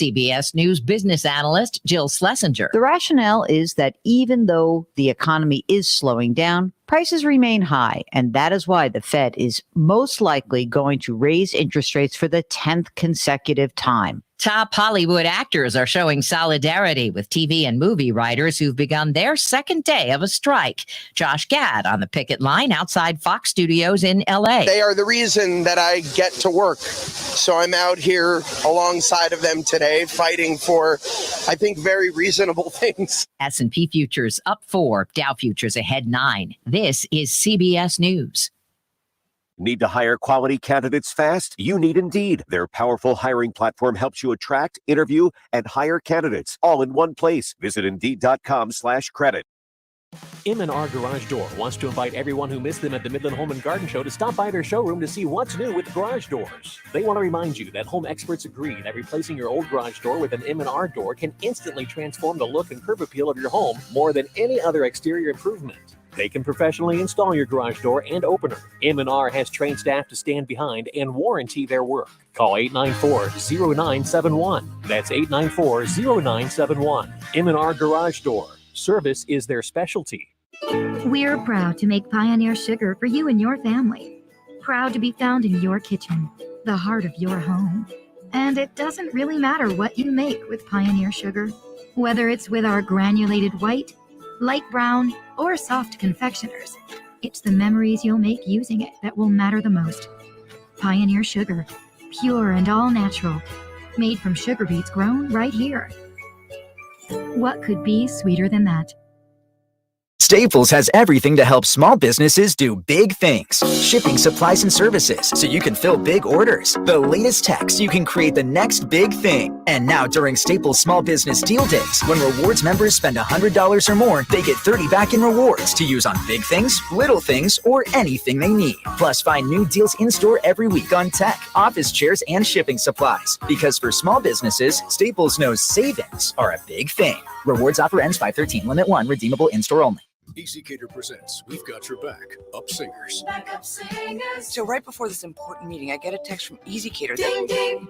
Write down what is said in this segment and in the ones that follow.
CBS News business analyst Jill Schlesinger. The rationale is that even though the economy is slowing down, prices remain high, and that is why the Fed is most likely going to raise interest rates for the 10th consecutive time. Top Hollywood actors are showing solidarity with TV and movie writers who've begun their second day of a strike. Josh Gad on the picket line outside Fox Studios in L.A. They are the reason that I get to work. So I'm out here alongside of them today fighting for, I think, very reasonable things. S&P futures up 4, Dow futures ahead 9. This is CBS News. Need to hire quality candidates fast? You need Indeed. Their powerful hiring platform helps you attract, interview, and hire candidates all in one place. Visit Indeed.com/credit. M&R Garage Door wants to invite everyone who missed them at the Midland Home and Garden Show to stop by their showroom to see what's new with garage doors. They want to remind you that home experts agree that replacing your old garage door with an M&R door can instantly transform the look and curb appeal of your home more than any other exterior improvement. They can professionally install your garage door and opener. M&R has trained staff to stand behind and warranty their work. Call 894-0971. That's 894-0971. M&R Garage Door. Service is their specialty. We're proud to make Pioneer Sugar for you and your family. Proud to be found in your kitchen, the heart of your home. And it doesn't really matter what you make with Pioneer Sugar. Whether it's with our granulated white, light brown, or soft confectioners, it's the memories you'll make using it that will matter the most. Pioneer Sugar, pure and all natural, made from sugar beets grown right here. What could be sweeter than that? Staples has everything to help small businesses do big things. Shipping supplies and services so you can fill big orders. The latest tech so you can create the next big thing. And now during Staples Small Business Deal Days, when rewards members spend $100 or more, they get $30 back in rewards to use on big things, little things, or anything they need. Plus, find new deals in-store every week on tech, office chairs, and shipping supplies. Because for small businesses, Staples knows savings are a big thing. Rewards offer ends 5/13, limit 1, redeemable in-store only. EasyCater presents We've Got Your Back, Up Singers. Backup singers. So right before this important meeting, I get a text from EasyCater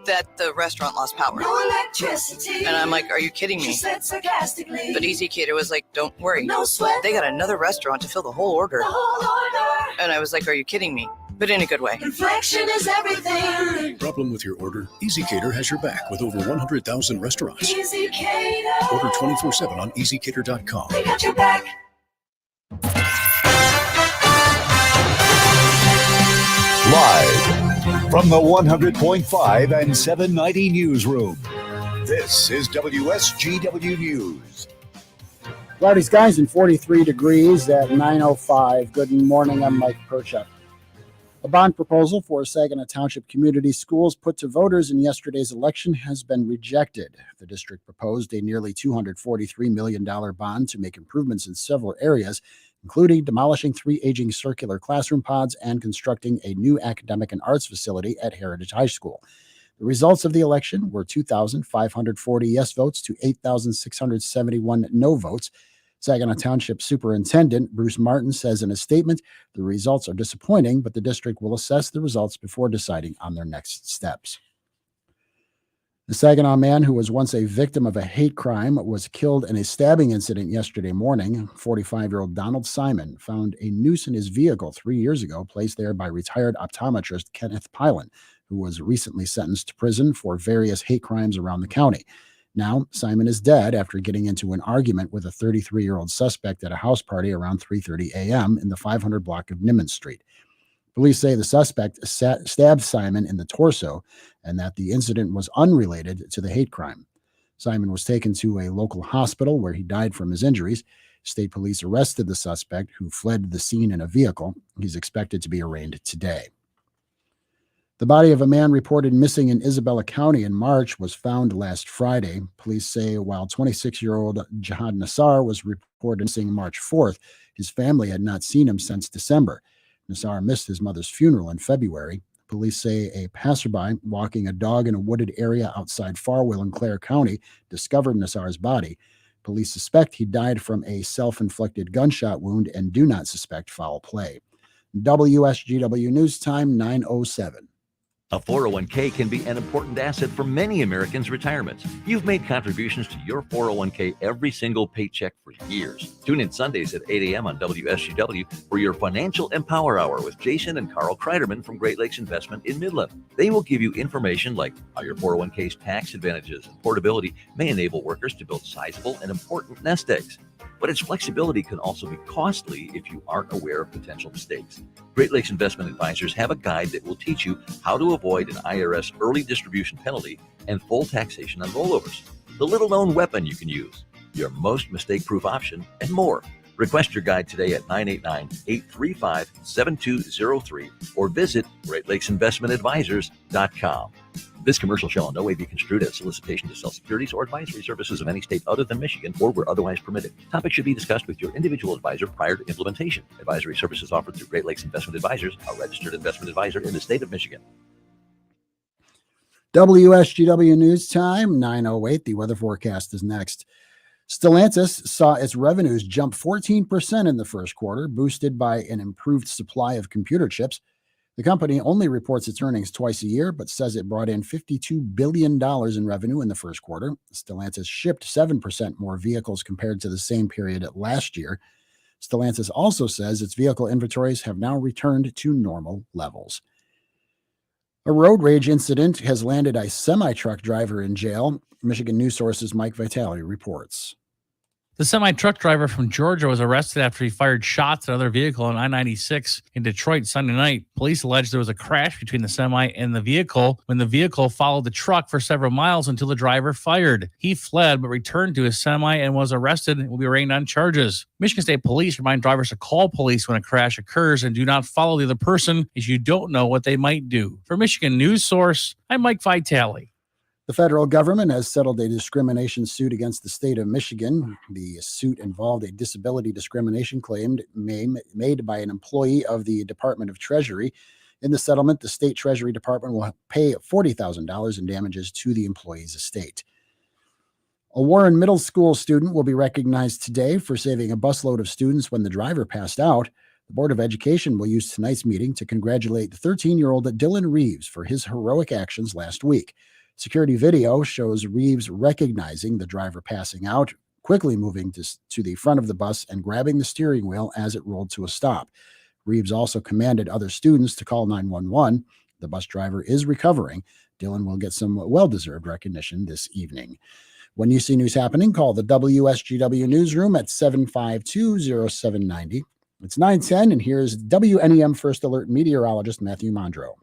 that the restaurant lost power. No electricity. And I'm like, are you kidding me? She said sarcastically. But EasyCater was like, don't worry. No sweat. They got another restaurant to fill the whole order. The whole order. And I was like, are you kidding me? But in a good way. Inflection is everything. Problem with your order? EasyCater has your back with over 100,000 restaurants. EasyCater. Order 24/7 on EasyCater.com. They got your back. Live from the 100.5 and 790 newsroom, this is WSGW News. Cloudy skies and 43 degrees at 9:05. Good morning, I'm Mike Perchup. A bond proposal for Saginaw Township Community Schools put to voters in yesterday's election has been rejected. The district proposed a nearly $243 million bond to make improvements in several areas, including demolishing 3 aging circular classroom pods and constructing a new academic and arts facility at Heritage High School. The results of the election were 2,540 yes votes to 8,671 no votes. Saginaw Township Superintendent Bruce Martin says in a statement, the results are disappointing, but the district will assess the results before deciding on their next steps. The Saginaw man who was once a victim of a hate crime was killed in a stabbing incident yesterday morning. 45-year-old Donald Simon found a noose in his vehicle 3 years ago, placed there by retired optometrist Kenneth Pylan, who was recently sentenced to prison for various hate crimes around the county. Now, Simon is dead after getting into an argument with a 33-year-old suspect at a house party around 3:30 a.m. in the 500 block of Nimmons Street. Police say the suspect stabbed Simon in the torso and that the incident was unrelated to the hate crime. Simon was taken to a local hospital where he died from his injuries. State police arrested the suspect, who fled the scene in a vehicle. He's expected to be arraigned today. The body of a man reported missing in Isabella County in March was found last Friday. Police say while 26-year-old Jihad Nassar was reported missing March 4th, his family had not seen him since December. Nassar missed his mother's funeral in February. Police say a passerby walking a dog in a wooded area outside Farwell in Clare County discovered Nassar's body. Police suspect he died from a self-inflicted gunshot wound and do not suspect foul play. WSGW News Time 9:07. A 401k can be an important asset for many Americans' retirements. You've made contributions to your 401k every single paycheck for years. Tune in Sundays at 8 a.m. on WSGW for your Financial Empower Hour with Jason and Carl Kreiderman from Great Lakes Investment in Midland. They will give you information like how your 401k's tax advantages and portability may enable workers to build sizable and important nest eggs. But its flexibility can also be costly if you aren't aware of potential mistakes. Great Lakes Investment Advisors have a guide that will teach you how to avoid an IRS early distribution penalty and full taxation on rollovers, the little-known weapon you can use, your most mistake-proof option, and more. Request your guide today at 989-835-7203 or visit GreatLakesInvestmentAdvisors.com. This commercial shall in no way be construed as solicitation to sell securities or advisory services of any state other than Michigan or where otherwise permitted. Topics should be discussed with your individual advisor prior to implementation. Advisory services offered through Great Lakes Investment Advisors, a registered investment advisor in the state of Michigan. WSGW News Time, 9:08. The weather forecast is next. Stellantis saw its revenues jump 14% in the first quarter, boosted by an improved supply of computer chips. The company only reports its earnings twice a year, but says it brought in $52 billion in revenue in the first quarter. Stellantis shipped 7% more vehicles compared to the same period last year. Stellantis also says its vehicle inventories have now returned to normal levels. A road rage incident has landed a semi-truck driver in jail. Michigan News Source's Mike Vitale reports. The semi-truck driver from Georgia was arrested after he fired shots at another vehicle on I-96 in Detroit Sunday night. Police allege there was a crash between the semi and the vehicle when the vehicle followed the truck for several miles until the driver fired. He fled but returned to his semi and was arrested and will be arraigned on charges. Michigan State Police remind drivers to call police when a crash occurs and do not follow the other person as you don't know what they might do. For Michigan News Source, I'm Mike Vitale. The federal government has settled a discrimination suit against the state of Michigan. The suit involved a disability discrimination claim made by an employee of the Department of Treasury. In the settlement, the state Treasury Department will pay $40,000 in damages to the employee's estate. A Warren Middle School student will be recognized today for saving a busload of students when the driver passed out. The Board of Education will use tonight's meeting to congratulate the 13-year-old Dylan Reeves for his heroic actions last week. Security video shows Reeves recognizing the driver passing out, quickly moving to the front of the bus and grabbing the steering wheel as it rolled to a stop. Reeves also commanded other students to call 911. The bus driver is recovering. Dylan will get some well-deserved recognition this evening. When you see news happening, call the WSGW newsroom at 752-0790. It's 9:10, and here's WNEM First Alert meteorologist Matthew Mondro.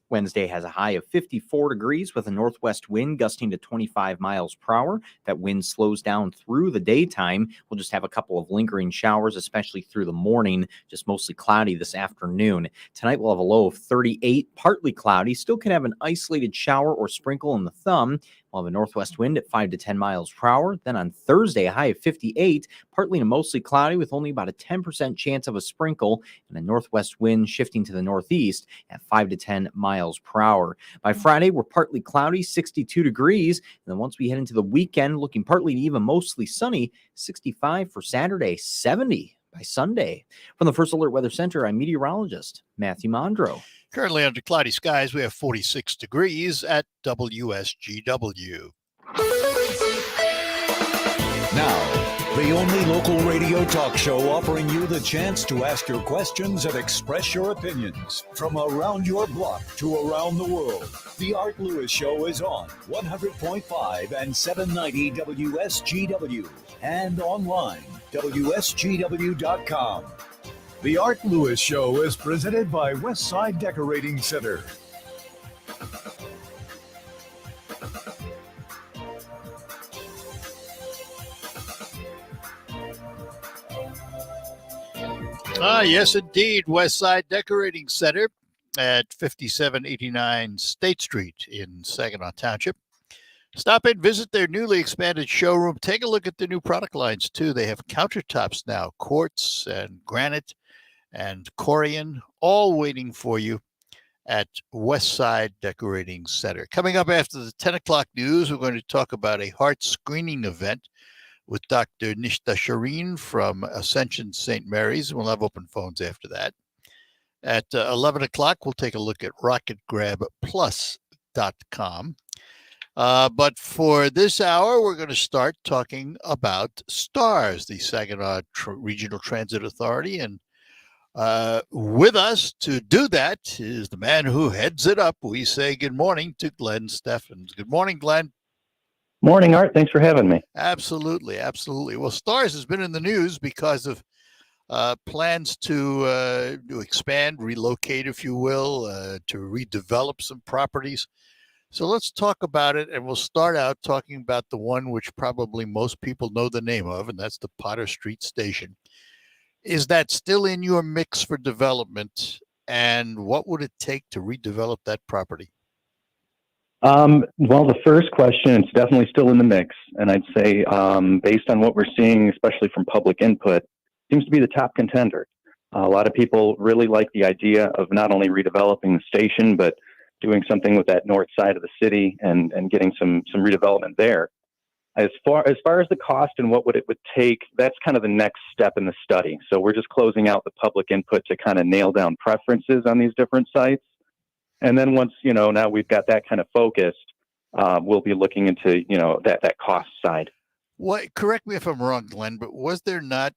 Wednesday has a high of 54 degrees with a northwest wind gusting to 25 miles per hour. That wind slows down through the daytime. We'll just have a couple of lingering showers, especially through the morning, just mostly cloudy this afternoon. Tonight we'll have a low of 38, partly cloudy. Still could have an isolated shower or sprinkle in the thumb. We'll have a northwest wind at 5 to 10 miles per hour. Then on Thursday, a high of 58, partly to mostly cloudy with only about a 10% chance of a sprinkle, and a northwest wind shifting to the northeast at 5 to 10 miles per hour. By Friday, we're partly cloudy, 62 degrees. And then once we head into the weekend, looking partly to even mostly sunny, 65 for Saturday, 70 by Sunday. From the First Alert Weather Center, I'm meteorologist Matthew Mondro. Currently under cloudy skies, we have 46 degrees at WSGW. Now, the only local radio talk show offering you the chance to ask your questions and express your opinions from around your block to around the world. The Art Lewis Show is on 100.5 and 790 WSGW and online, WSGW.com. The Art Lewis Show is presented by Westside Decorating Center. Yes, indeed. Westside Decorating Center at 5789 State Street in Saginaw Township. Stop in, visit their newly expanded showroom. Take a look at the new product lines, too. They have countertops now, quartz and granite and Corian, all waiting for you at Westside Decorating Center. Coming up after the 10 o'clock news, we're going to talk about a heart screening event with Dr. Nishta Sareen from Ascension Saint Mary's. We'll have open phones after that. At 11 o'clock, we'll take a look at rocketgrabplus.com. But for this hour, we're going to start talking about STARS, the Saginaw Regional Transit Authority. And with us to do that is the man who heads it up. We say good morning to Glenn Steffens. Good morning, Glenn. Morning, Art. Thanks for having me. Absolutely, absolutely. Well, STARS has been in the news because of plans to expand, relocate, if you will, to redevelop some properties. So let's talk about it, and we'll start out talking about the one which probably most people know the name of, and that's the Potter Street Station. Is that still in your mix for development, and what would it take to redevelop that property? Well, the first question, it's definitely still in the mix, and I'd say based on what we're seeing, especially from public input, seems to be the top contender. A lot of people really like the idea of not only redeveloping the station, but doing something with that north side of the city and getting some redevelopment there. As far as the cost and what it would take, that's kind of the next step in the study. So we're just closing out the public input to kind of nail down preferences on these different sites. And then once, now we've got that kind of focused, we'll be looking into, that cost side. What? Correct me if I'm wrong, Glenn, but was there not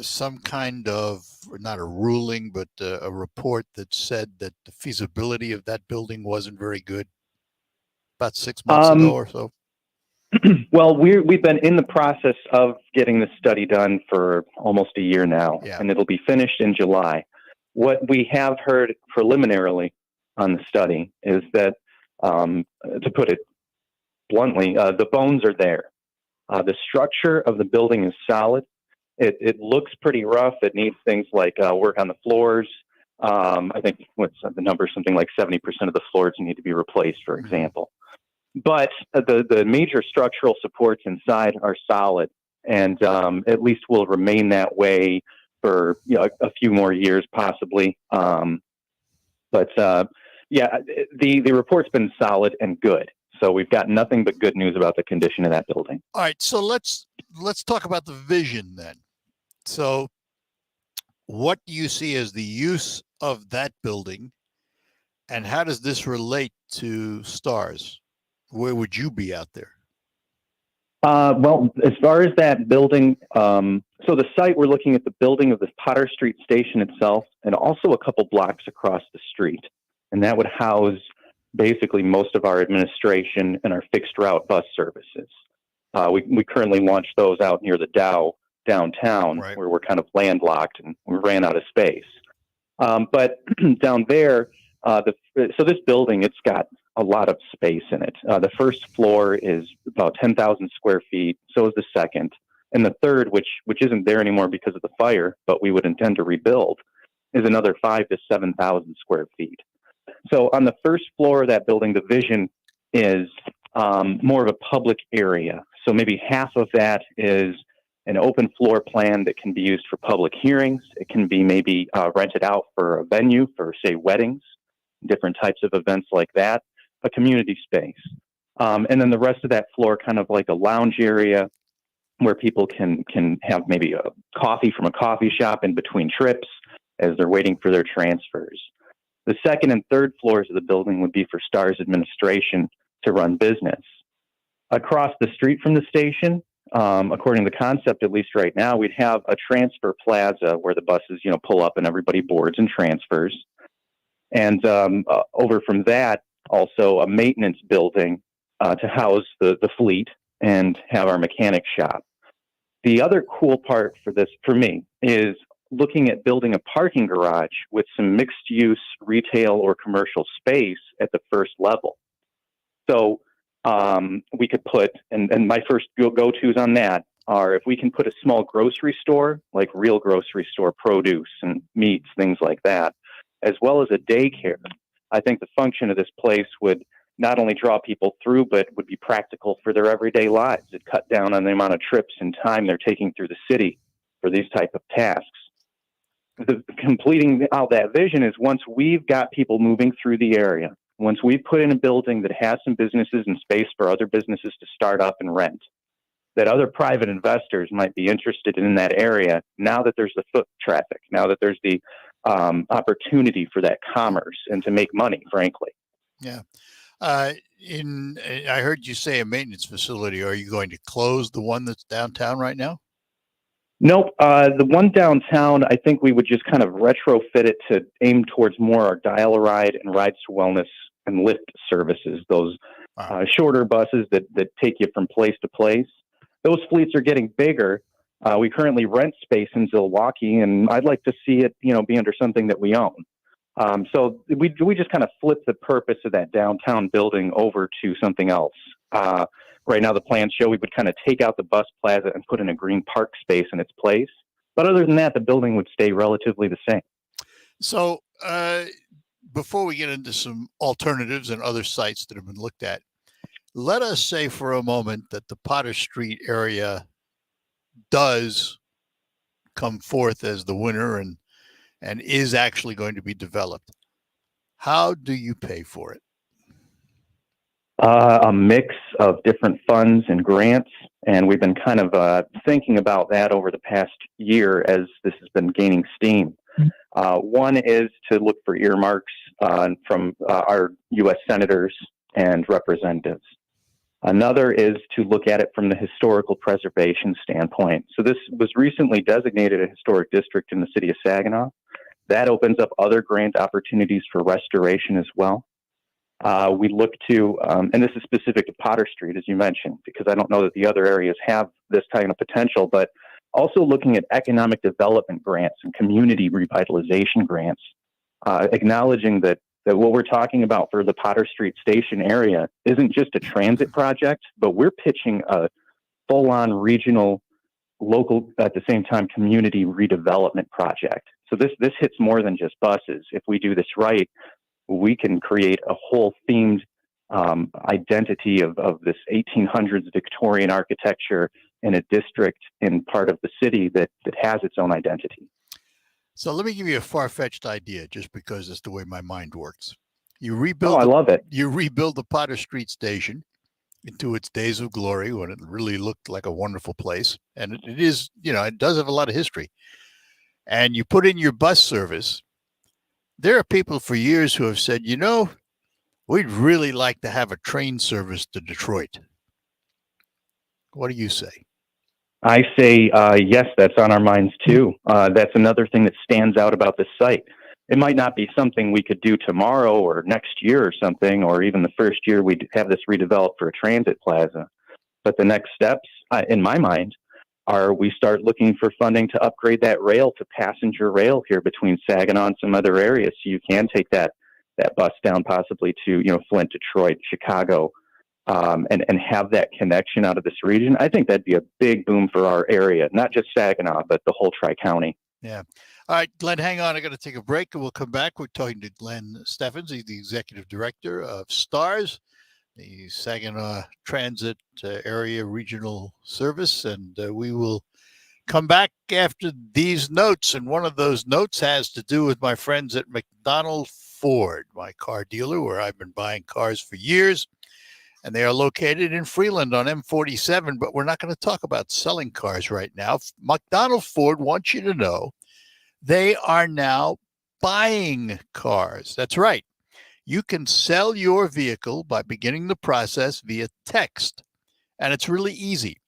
some kind of, not a ruling, but a report that said that the feasibility of that building wasn't very good about 6 months ago or so? Well, we've been in the process of getting the study done for almost a year now, and it'll be finished in July. What we have heard preliminarily on the study is that, to put it bluntly, the bones are there. The structure of the building is solid. It looks pretty rough. It needs things like work on the floors. I think what's the number? Something like 70% of the floors need to be replaced, for example. But the major structural supports inside are solid, and at least will remain that way for a few more years, possibly. The report's been solid and good. So we've got nothing but good news about the condition of that building. All right, so let's talk about the vision then. So what do you see as the use of that building, and how does this relate to STARS? Where would you be out there? Well, as far as that building, so the site, we're looking at the building of the Potter Street Station itself, and also a couple blocks across the street. And that would house basically most of our administration and our fixed route bus services. We currently launch those out near the Dow downtown, where we're kind of landlocked and we ran out of space. But down there, so this building, it's got a lot of space in it. The first floor is about 10,000 square feet. So is the second. And the third, which isn't there anymore because of the fire, but we would intend to rebuild, is another 5,000 to 7,000 square feet. So on the first floor of that building, the vision is more of a public area. So maybe half of that is an open floor plan that can be used for public hearings. It can be maybe rented out for a venue for, say, weddings, different types of events like that, a community space. And then the rest of that floor, kind of like a lounge area where people can have maybe a coffee from a coffee shop in between trips as they're waiting for their transfers. The second and third floors of the building would be for STARS administration to run business. Across the street from the station, according to the concept, at least right now, we'd have a transfer plaza where the buses, pull up and everybody boards and transfers. And over from that, also a maintenance building to house the fleet and have our mechanic shop. The other cool part for this, for me, is looking at building a parking garage with some mixed-use retail or commercial space at the first level. So we could put, and my first go-tos on that are if we can put a small grocery store, like real grocery store, produce and meats, things like that, as well as a daycare. I think the function of this place would not only draw people through, but would be practical for their everyday lives. It'd cut down on the amount of trips and time they're taking through the city for these type of tasks. Completing out that vision is once we've got people moving through the area, once we've put in a building that has some businesses and space for other businesses to start up and rent, that other private investors might be interested in that area now that there's the foot traffic, now that there's the opportunity for that commerce and to make money, frankly. Yeah. I heard you say a maintenance facility. Are you going to close the one that's downtown right now? Nope. The one downtown, I think we would just kind of retrofit it to aim towards more our dial-a-ride and rides to wellness and lift services, those shorter buses that take you from place to place. Those fleets are getting bigger. We currently rent space in Zilwaukee, and I'd like to see it, be under something that we own. So we just kind of flip the purpose of that downtown building over to something else. Right now, the plans show we would kind of take out the bus plaza and put in a green park space in its place. But other than that, the building would stay relatively the same. So before we get into some alternatives and other sites that have been looked at, let us say for a moment that the Potter Street area does come forth as the winner and is actually going to be developed. How do you pay for it? A mix of different funds and grants, and we've been kind of thinking about that over the past year as this has been gaining steam. One is to look for earmarks from our U.S. senators and representatives. Another is to look at it from the historical preservation standpoint. So this was recently designated a historic district in the city of Saginaw. That opens up other grant opportunities for restoration as well. We look to, and this is specific to Potter Street, as you mentioned, because I don't know that the other areas have this kind of potential, but also looking at economic development grants and community revitalization grants, acknowledging that what we're talking about for the Potter Street Station area isn't just a transit project, but we're pitching a full-on regional, local, at the same time, community redevelopment project. So this hits more than just buses. If we do this right, we can create a whole themed identity of this 1800s Victorian architecture in a district in part of the city that has its own identity. So let me give you a far-fetched idea, just because that's the way my mind works. You rebuild. I love it. You rebuild the Potter Street Station into its days of glory when it really looked like a wonderful place, and it is. It does have a lot of history. And you put in your bus service. There are people for years who have said, we'd really like to have a train service to Detroit. What do you say? I say, yes, that's on our minds too. That's another thing that stands out about this site. It might not be something we could do tomorrow or next year or something, or even the first year we'd have this redeveloped for a transit plaza. But the next steps, in my mind, are we start looking for funding to upgrade that rail to passenger rail here between Saginaw and some other areas, so you can take that bus down possibly to Flint, Detroit, Chicago, and have that connection out of this region. I think that'd be a big boom for our area, not just Saginaw, but the whole Tri-County. Yeah. All right, Glenn, hang on. I got to take a break, and we'll come back. We're talking to Glenn Steffens. He's the executive director of STARS, the Saginaw Transit Area Regional Service, and we will come back after these notes. And one of those notes has to do with my friends at McDonald Ford, my car dealer, where I've been buying cars for years. And they are located in Freeland on M47, but we're not going to talk about selling cars right now. McDonald Ford wants you to know they are now buying cars. That's right. You can sell your vehicle by beginning the process via text, and it's really easy.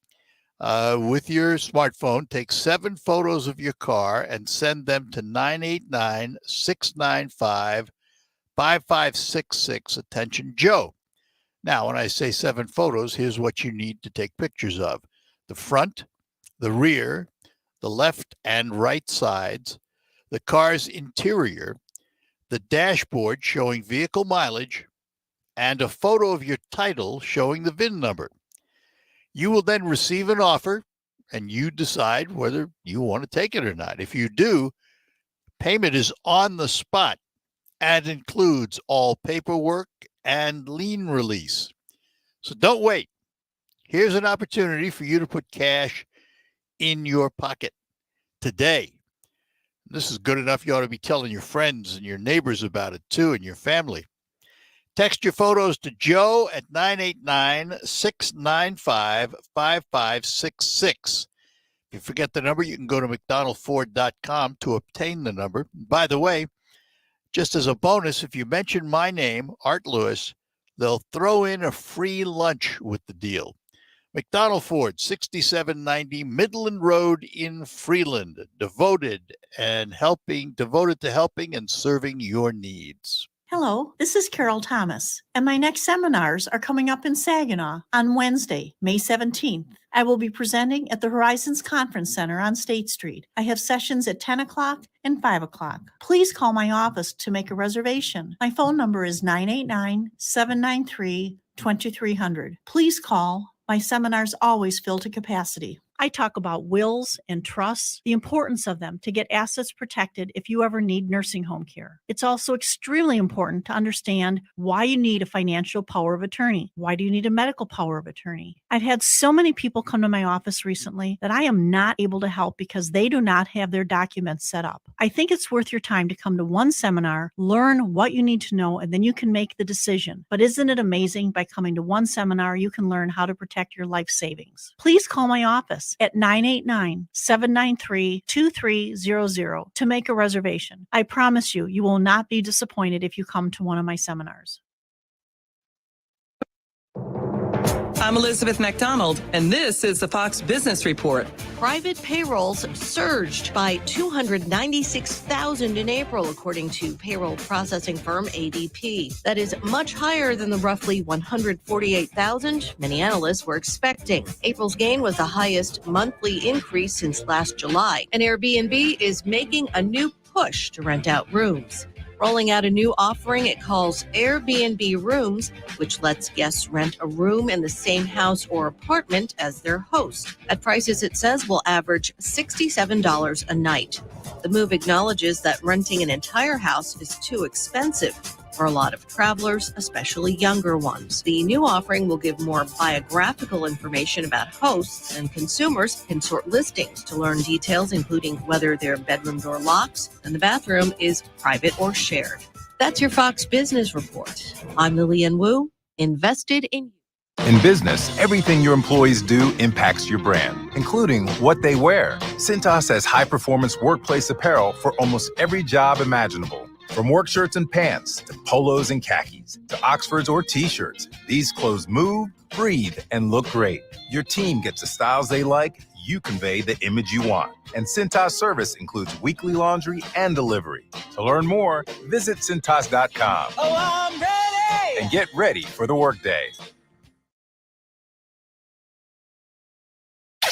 With your smartphone, take 7 photos of your car and send them to 989-695-5566. Attention, Joe. Now, when I say 7 photos, here's what you need to take pictures of: the front, the rear, the left and right sides, the car's interior, the dashboard showing vehicle mileage, and a photo of your title showing the VIN number. You will then receive an offer, and you decide whether you want to take it or not. If you do, payment is on the spot and includes all paperwork and lien release. So don't wait. Here's an opportunity for you to put cash in your pocket today. This is good enough. You ought to be telling your friends and your neighbors about it too, and your family. Text your photos to Joe at 989-695-5566. If you forget the number, you can go to mcdonaldford.com to obtain the number. By the way, just as a bonus, if you mention my name, Art Lewis, they'll throw in a free lunch with the deal. McDonald Ford, 6790 Midland Road in Freeland, devoted to helping and serving your needs. Hello, this is Carol Thomas, and my next seminars are coming up in Saginaw on Wednesday, May 17th. I will be presenting at the Horizons Conference Center on State Street. I have sessions at 10 o'clock and 5 o'clock. Please call my office to make a reservation. My phone number is 989-793-2300. Please call. My seminars always fill to capacity. I talk about wills and trusts, the importance of them to get assets protected if you ever need nursing home care. It's also extremely important to understand why you need a financial power of attorney. Why do you need a medical power of attorney? I've had so many people come to my office recently that I am not able to help because they do not have their documents set up. I think it's worth your time to come to one seminar, learn what you need to know, and then you can make the decision. But isn't it amazing? By coming to one seminar, you can learn how to protect your life savings. Please call my office at 989-793-2300 to make a reservation. I promise you, you will not be disappointed if you come to one of my seminars. I'm Elizabeth McDonald, and this is the Fox Business Report. Private payrolls surged by 296,000 in April, according to payroll processing firm ADP. That is much higher than the roughly 148,000 many analysts were expecting. April's gain was the highest monthly increase since last July. And Airbnb is making a new push to rent out rooms. Rolling out a new offering it calls Airbnb Rooms, which lets guests rent a room in the same house or apartment as their host. At prices it says will average $67 a night. The move acknowledges that renting an entire house is too expensive for a lot of travelers, especially younger ones. The new offering will give more biographical information about hosts, and consumers can sort listings to learn details, including whether their bedroom door locks and the bathroom is private or shared. That's your Fox Business Report. I'm Lillian Wu, invested in you. In business, everything your employees do impacts your brand, including what they wear. Cintas has high-performance workplace apparel for almost every job imaginable. From work shirts and pants, to polos and khakis, to Oxfords or t-shirts, these clothes move, breathe, and look great. Your team gets the styles they like, you convey the image you want. And Cintas service includes weekly laundry and delivery. To learn more, visit Cintas.com. Oh, I'm ready! And get ready for the workday.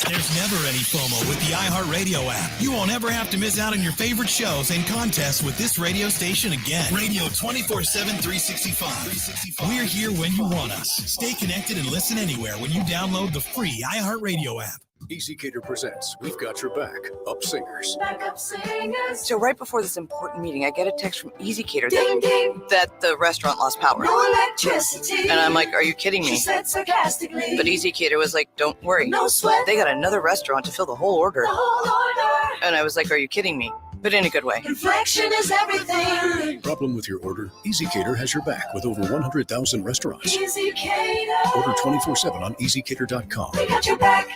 There's never any FOMO with the iHeartRadio app. You won't ever have to miss out on your favorite shows and contests with this radio station again. Radio 24/7, 365. We're here when you want us. Stay connected and listen anywhere when you download the free iHeartRadio app. EasyCater presents We've Got Your Back, Up Singers. Backup singers. So right before this important meeting, I get a text from EasyCater Ding, ding. that the restaurant lost power. No electricity. And I'm like, are you kidding me? She said sarcastically. But EasyCater was like, don't worry. No sweat. They got another restaurant to fill the whole order. The whole order. And I was like, are you kidding me? But in a good way. Inflection is everything. Problem with your order? EasyCater has your back with over 100,000 restaurants. EasyCater. Order 24/7 on EasyCater.com. We got your back.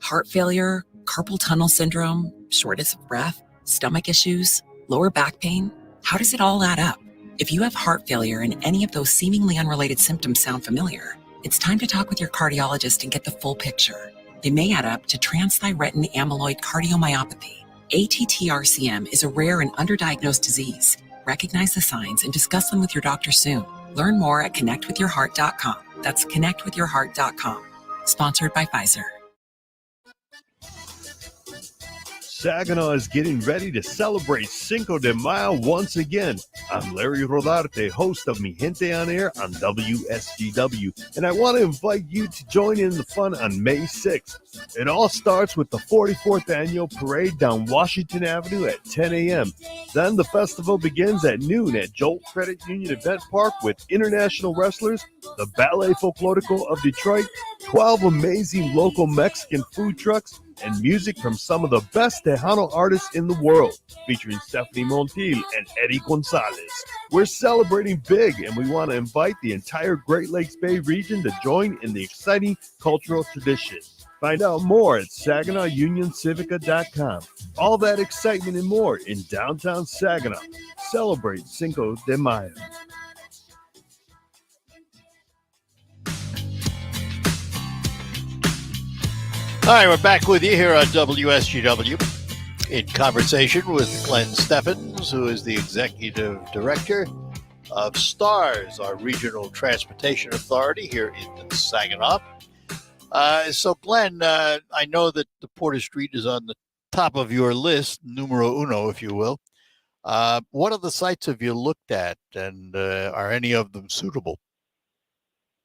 Heart failure, carpal tunnel syndrome, shortness of breath, stomach issues, lower back pain. How does it all add up? If you have heart failure and any of those seemingly unrelated symptoms sound familiar, it's time to talk with your cardiologist and get the full picture. They may add up to transthyretin amyloid cardiomyopathy. ATTR-CM is a rare and underdiagnosed disease. Recognize the signs and discuss them with your doctor soon. Learn more at connectwithyourheart.com. That's connectwithyourheart.com. Sponsored by Pfizer. Saginaw is getting ready to celebrate Cinco de Mayo once again. I'm Larry Rodarte, host of Mi Gente on Air on WSGW, and I want to invite you to join in the fun on May 6th. It all starts with the 44th annual parade down Washington Avenue at 10 a.m. Then the festival begins at noon at Jolt Credit Union Event Park with international wrestlers, the Ballet Folklorico of Detroit, 12 amazing local Mexican food trucks, and music from some of the best Tejano artists in the world, featuring Stephanie Montiel and Eddie Gonzalez. We're celebrating big, and we want to invite the entire Great Lakes Bay region to join in the exciting cultural tradition. Find out more at SaginawUnionCivica.com. All that excitement and more in downtown Saginaw. Celebrate Cinco de Mayo. All right, we're back with you here on WSGW in conversation with Glenn Steffens, who is the Executive Director of STARS, our Regional Transportation Authority here in Saginaw. So, Glenn, I know that the Porter Street is on the top of your list, numero uno, if you will. What other sites have you looked at, and are any of them suitable?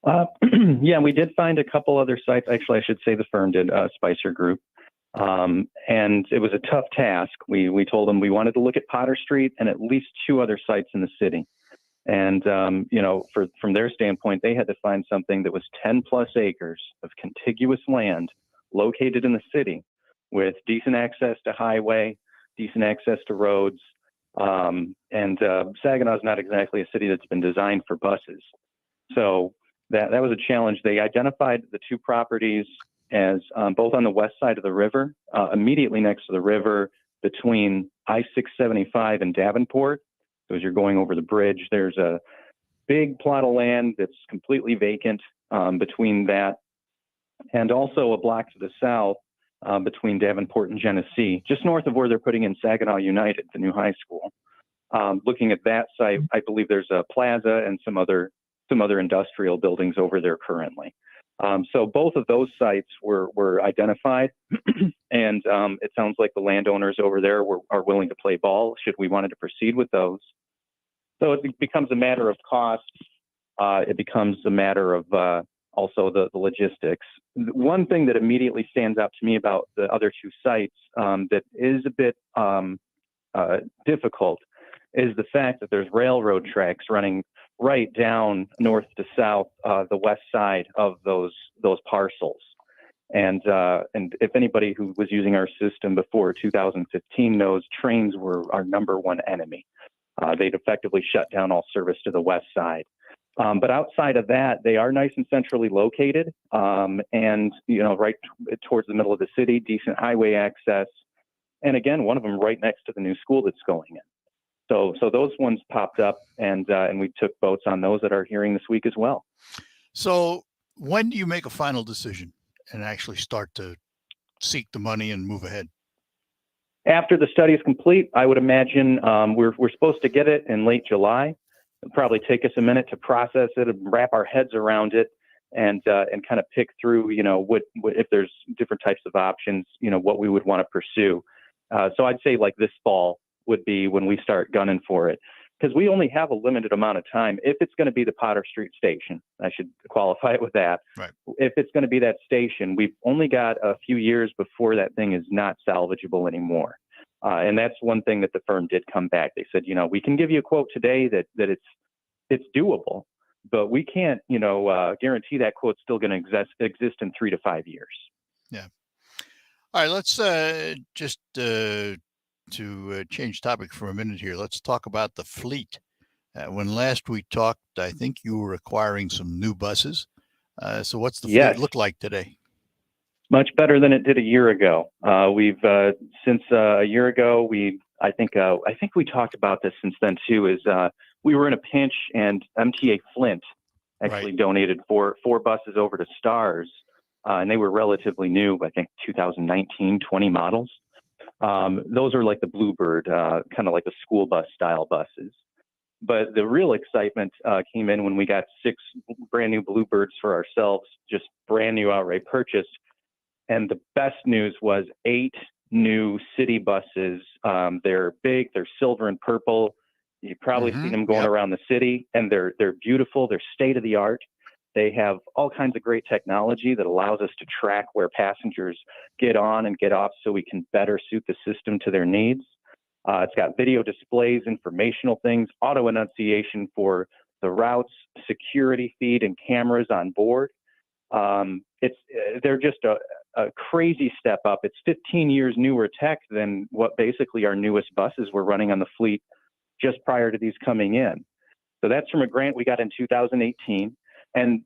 Yeah, we did find a couple other sites. Actually, I should say the firm did, Spicer Group. And it was a tough task. We told them we wanted to look at Potter Street and at least two other sites in the city. And, from their standpoint, they had to find something that was 10 plus acres of contiguous land located in the city with decent access to highway, decent access to roads. Saginaw is not exactly a city that's been designed for buses. So that was a challenge. They identified the two properties as both on the west side of the river, immediately next to the river between I-675 and Davenport. So as you're going over the bridge, there's a big plot of land that's completely vacant between that, and also a block to the south between Davenport and Genesee, just north of where they're putting in Saginaw United, the new high school. Looking at that site, I believe there's a plaza and some other industrial buildings over there currently. So both of those sites were identified, and it sounds like the landowners over there are willing to play ball should we wanted to proceed with those. So it becomes a matter of cost. It becomes a matter of also the logistics. One thing that immediately stands out to me about the other two sites that is a bit difficult is the fact that there's railroad tracks running right down north to south, the west side of those parcels. And if anybody who was using our system before 2015 knows, trains were our number one enemy. They'd effectively shut down all service to the west side. But outside of that, they are nice and centrally located, and right towards the middle of the city, decent highway access. And again, one of them right next to the new school that's going in. So those ones popped up, and we took votes on those at our hearing this week as well. So when do you make a final decision and actually start to seek the money and move ahead? After the study is complete, I would imagine we're supposed to get it in late July. It'll probably take us a minute to process it and wrap our heads around it, and kind of pick through, what if there's different types of options, what we would want to pursue. So I'd say like this fall would be when we start gunning for it, because we only have a limited amount of time. If it's going to be the Potter Street station, I should qualify it with that. Right. If it's going to be that station, we've only got a few years before that thing is not salvageable anymore. And that's one thing that the firm did come back. They said, we can give you a quote today that it's doable, but we can't, guarantee that quote's still going to exist in 3 to 5 years. Yeah. All right. Let's just to change topic for a minute here. Let's talk about the fleet. When last we talked, I think you were acquiring some new buses. So what's the fleet look like today? Much better than it did a year ago. We've since a year ago, I think we talked about this since then too, is we were in a pinch, and MTA Flint actually donated four buses over to STARS, and they were relatively new, I think 2019, 20 models. Those are like the Bluebird, kind of like the school bus style buses. But the real excitement came in when we got 6 brand new Bluebirds for ourselves, just brand new outright purchase. And the best news was 8 new city buses. They're big, they're silver and purple. You've probably seen them going around the city, and they're beautiful. They're state of the art. They have all kinds of great technology that allows us to track where passengers get on and get off so we can better suit the system to their needs. It's got video displays, informational things, auto enunciation for the routes, security feed, and cameras on board. They're just a crazy step up. It's 15 years newer tech than what basically our newest buses were running on the fleet just prior to these coming in. So that's from a grant we got in 2018. And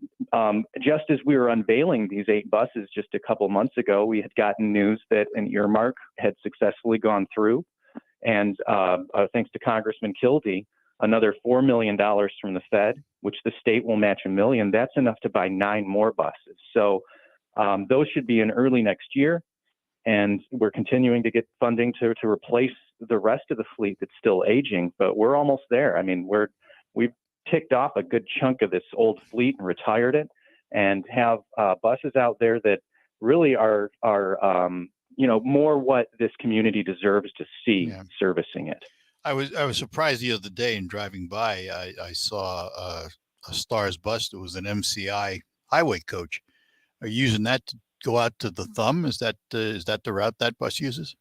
just as we were unveiling these 8 buses just a couple months ago, we had gotten news that an earmark had successfully gone through. And thanks to Congressman Kildee, another $4 million from the Fed, which the state will match $1 million. That's enough to buy 9 more buses. So those should be in early next year. And we're continuing to get funding to replace the rest of the fleet that's still aging, but we're almost there. I mean, we've ticked off a good chunk of this old fleet and retired it, and have buses out there that really are more what this community deserves to see servicing it. I was surprised the other day in driving by. I saw a Stars bus that was an MCI highway coach. Are you using that to go out to the Thumb? Is that the route that bus uses?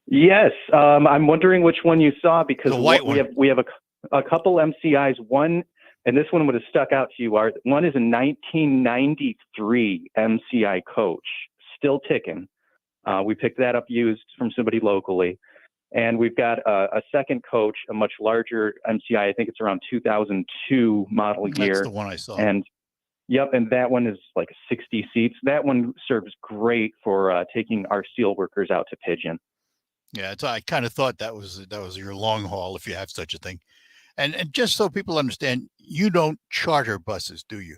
Yes, I'm wondering which one you saw, because the white one. We have a couple MCIs. One, and this one would have stuck out to you, Art. One is a 1993 MCI coach, still ticking. We picked that up used from somebody locally. And we've got a second coach, a much larger MCI. I think it's around 2002 model year. That's the one I saw. And yep, and that one is like 60 seats. That one serves great for taking our steel workers out to Pigeon. Yeah, I kind of thought that was your long haul, if you have such a thing. And just so people understand, you don't charter buses, do you?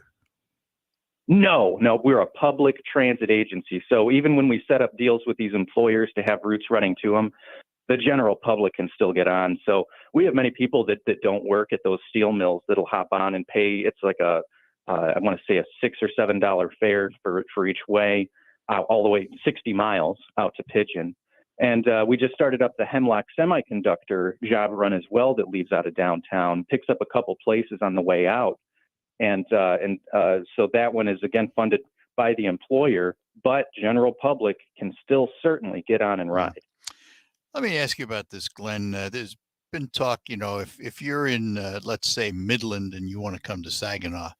No, we're a public transit agency. So even when we set up deals with these employers to have routes running to them, the general public can still get on. So we have many people that don't work at those steel mills that'll hop on and pay. It's like I want to say a $6 or $7 fare for each way, all the way 60 miles out to Pigeon. And we just started up the Hemlock Semiconductor job run as well that leaves out of downtown, picks up a couple places on the way out. And so that one is, again, funded by the employer, but general public can still certainly get on and ride. Let me ask you about this, Glenn. There's been talk, if you're in, let's say, Midland and you want to come to Saginaw,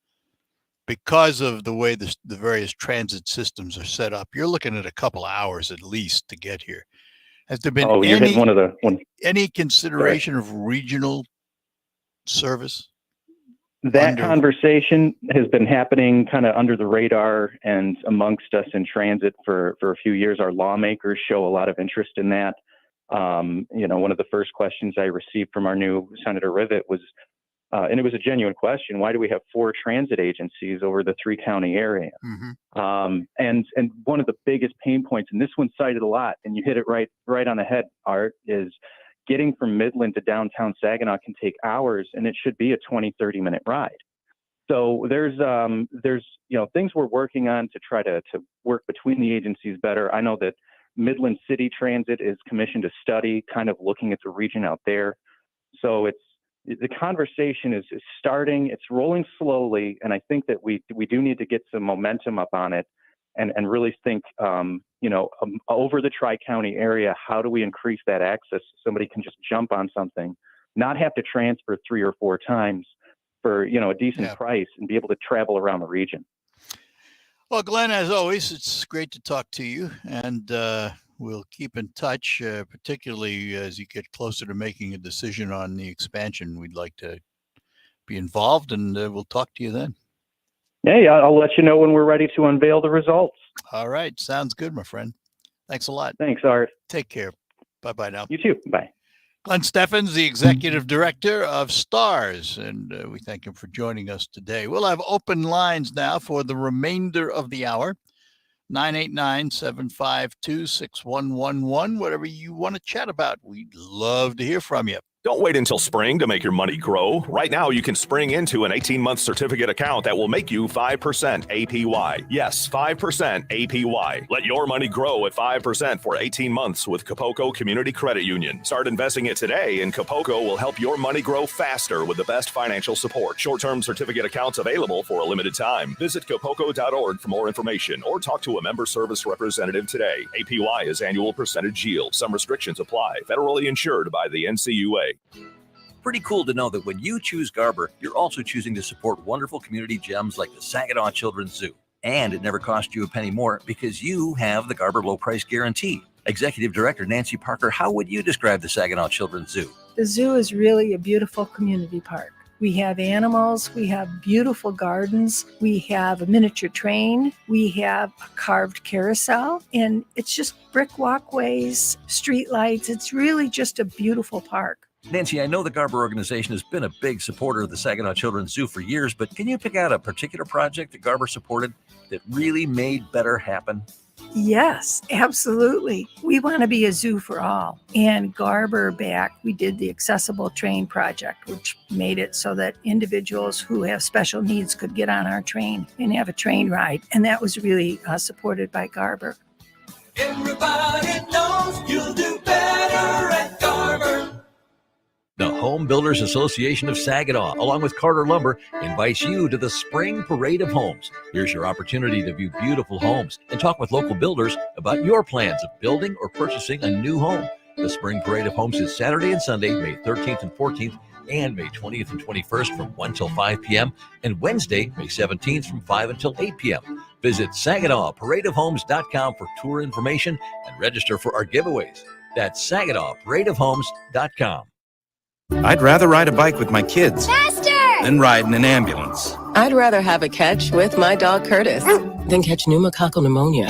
because of the way the various transit systems are set up, you're looking at a couple hours at least to get here. Has there been any consideration of regional service? That conversation has been happening kind of under the radar and amongst us in transit for a few years. Our lawmakers show a lot of interest in that. One of the first questions I received from our new Senator Rivet was, and it was a genuine question, why do we have 4 transit agencies over the 3-county area? Mm-hmm. And one of the biggest pain points, and this one's cited a lot, and you hit it right on the head, Art, is getting from Midland to downtown Saginaw can take hours, and it should be a 20-30 minute ride. So there's things we're working on to try to work between the agencies better. I know that Midland City Transit is commissioned a study kind of looking at the region out there. So the conversation is starting, it's rolling slowly. And I think that we do need to get some momentum up on it and really think, over the Tri-County area, how do we increase that access so somebody can just jump on something, not have to transfer 3 or 4 times for, a decent price and be able to travel around the region. Well, Glenn, as always, it's great to talk to you, and we'll keep in touch, particularly as you get closer to making a decision on the expansion. We'd like to be involved, and we'll talk to you then. Hey, I'll let you know when we're ready to unveil the results. All right. Sounds good, my friend. Thanks a lot. Thanks, Art. Take care. Bye-bye now. You too. Bye. Glenn Steffens, the executive director of STARS, and we thank him for joining us today. We'll have open lines now for the remainder of the hour. 989-752-6111. Whatever you want to chat about, we'd love to hear from you. Don't wait until spring to make your money grow. Right now, you can spring into an 18-month certificate account that will make you 5% APY. Yes, 5% APY. Let your money grow at 5% for 18 months with Capocco Community Credit Union. Start investing it today, and Capocco will help your money grow faster with the best financial support. Short-term certificate accounts available for a limited time. Visit capocco.org for more information or talk to a member service representative today. APY is annual percentage yield. Some restrictions apply. Federally insured by the NCUA. Pretty cool to know that when you choose Garber, you're also choosing to support wonderful community gems like the Saginaw Children's Zoo. And it never cost you a penny more because you have the Garber Low Price Guarantee. Executive Director Nancy Parker, how would you describe the Saginaw Children's Zoo? The zoo is really a beautiful community park. We have animals. We have beautiful gardens. We have a miniature train. We have a carved carousel. And it's just brick walkways, street lights. It's really just a beautiful park. Nancy, I know the Garber organization has been a big supporter of the Saginaw Children's Zoo for years, but can you pick out a particular project that Garber supported that really made better happen? Yes, absolutely. We want to be a zoo for all. And Garber we did the Accessible Train Project, which made it so that individuals who have special needs could get on our train and have a train ride. And that was really supported by Garber. Everybody knows you'll do better at Garber. The Home Builders Association of Saginaw, along with Carter Lumber, invites you to the Spring Parade of Homes. Here's your opportunity to view beautiful homes and talk with local builders about your plans of building or purchasing a new home. The Spring Parade of Homes is Saturday and Sunday, May 13th and 14th, and May 20th and 21st from 1 till 5 p.m., and Wednesday, May 17th from 5 until 8 p.m. Visit SaginawParadeOfHomes.com for tour information and register for our giveaways. That's SaginawParadeOfHomes.com. I'd rather ride a bike with my kids than ride in an ambulance. I'd rather have a catch with my dog Curtis than catch pneumococcal pneumonia.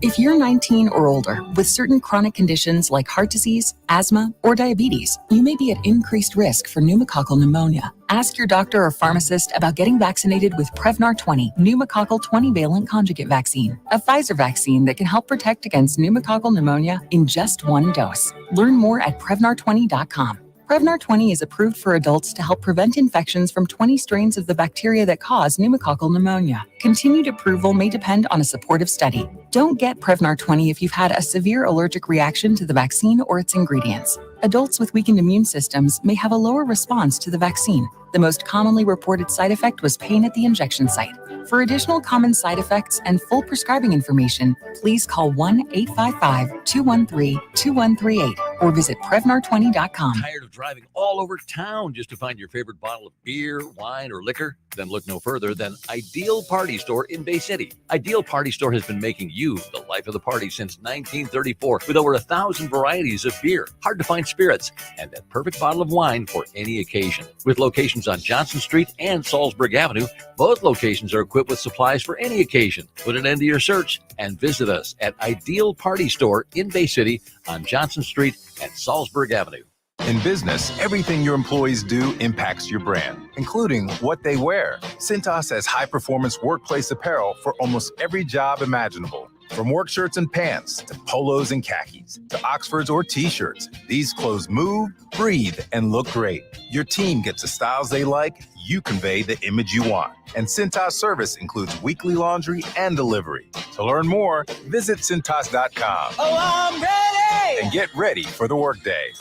If you're 19 or older with certain chronic conditions like heart disease, asthma, or diabetes, you may be at increased risk for pneumococcal pneumonia. Ask your doctor or pharmacist about getting vaccinated with Prevnar 20 pneumococcal 20-valent conjugate vaccine, a Pfizer vaccine that can help protect against pneumococcal pneumonia in just one dose. Learn more at Prevnar20.com. Prevnar 20 is approved for adults to help prevent infections from 20 strains of the bacteria that cause pneumococcal pneumonia. Continued approval may depend on a supportive study. Don't get Prevnar 20 if you've had a severe allergic reaction to the vaccine or its ingredients. Adults with weakened immune systems may have a lower response to the vaccine. The most commonly reported side effect was pain at the injection site. For additional common side effects and full prescribing information, please call 1-855-213-2138 or visit Prevnar20.com. Tired of driving all over town just to find your favorite bottle of beer, wine, or liquor? Then look no further than Ideal Party Store in Bay City. Ideal Party Store has been making you the life of the party since 1934 with over 1,000 varieties of beer, hard to find spirits, and that perfect bottle of wine for any occasion. With locations on Johnson Street and Salzburg Avenue, both locations are equipped with supplies for any occasion. Put an end to your search and visit us at Ideal Party Store in Bay City on Johnson Street and Salzburg Avenue. In business, everything your employees do impacts your brand, including what they wear. Cintas has high-performance workplace apparel for almost every job imaginable. From work shirts and pants, to polos and khakis, to Oxfords or t-shirts, these clothes move, breathe, and look great. Your team gets the styles they like, you convey the image you want. And Cintas service includes weekly laundry and delivery. To learn more, visit Cintas.com. Oh, I'm ready! And get ready for the workday.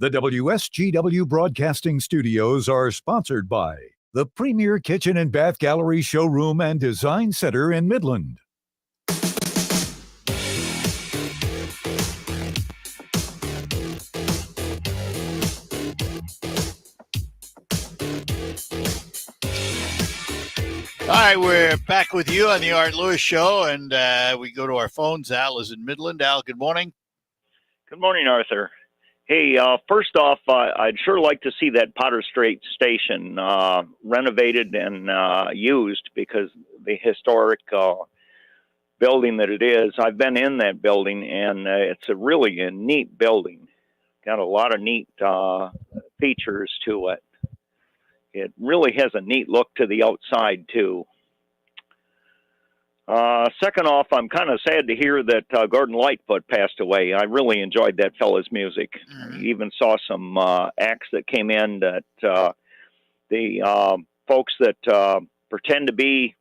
The WSGW Broadcasting Studios are sponsored by the Premier Kitchen and Bath Gallery Showroom and Design Center in Midland. All right, we're back with you on the Art Lewis Show, and we go to our phones. Al is in Midland. Al, good morning. Good morning, Arthur. Hey, first off, I'd sure like to see that Potter Street station renovated and used, because the historic building that it is, I've been in that building, and it's a really neat building. Got a lot of neat features to it. It really has a neat look to the outside, too. Second off, I'm kind of sad to hear that Gordon Lightfoot passed away. I really enjoyed that fella's music. I even saw some acts that came in that the folks that pretend to be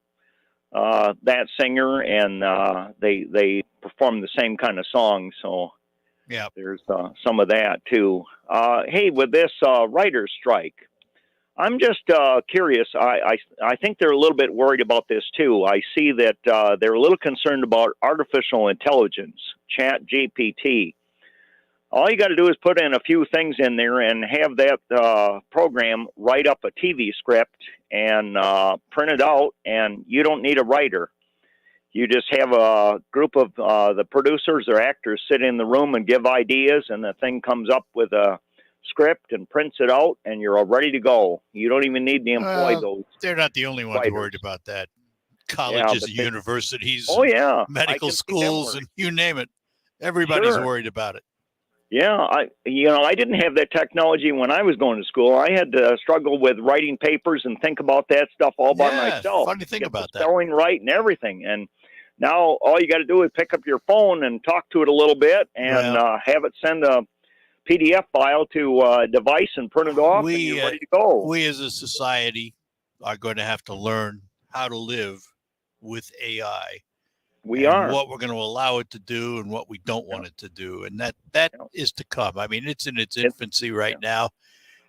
that singer, and they perform the same kind of song. So yeah, there's some of that, too. Hey, with this writer's strike, I'm just curious. I think they're a little bit worried about this, too. I see that they're a little concerned about artificial intelligence, Chat GPT. All you got to do is put in a few things in there and have that program write up a TV script and print it out, and you don't need a writer. You just have a group of the producers or actors sit in the room and give ideas, and the thing comes up with a script and prints it out, and you're all ready to go. You don't even need to employ those. They're not the only ones writers. worried about that. Colleges, but they- universities, I medical can see them schools, worried. and you name it. Everybody's Sure. worried about it. Yeah, I didn't have that technology when I was going to school. I had to struggle with writing papers and think about that stuff all by myself. Funny thing Get about the that. spelling right and everything. And now all you got to do is pick up your phone and talk to it a little bit, and have it send a PDF file to a device and print it off, and you're ready to go. We as a society are going to have to learn how to live with AI. We and are. what we're going to allow it to do and what we don't want it to do, and that is to come. I mean, it's in its infancy right now,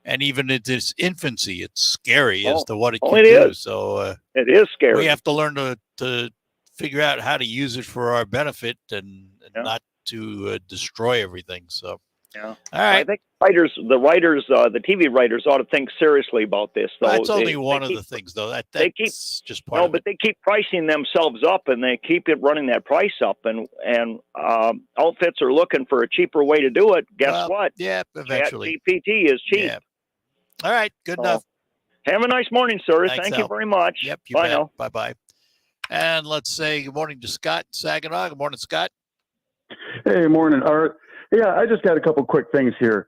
and even in its infancy, it's scary as to what it can do. Is. So it is scary. We have to learn to figure out how to use it for our benefit and not to destroy everything. So yeah, all right. I think the TV writers ought to think seriously about this. Though That's only one of the things, though. That's just part of it. But they keep pricing themselves up, and they keep it running that price up, and outfits are looking for a cheaper way to do it. Guess what? Yeah, eventually. ChatGPT is cheap. Yeah. All right, good enough. Have a nice morning, sir. Thanks, Thank you Al. very much. Yep. You Bye bet. now. Bye-bye. And let's say good morning to Scott in Saginaw. Good morning, Scott. Hey, morning, Art. Yeah, I just got a couple quick things here.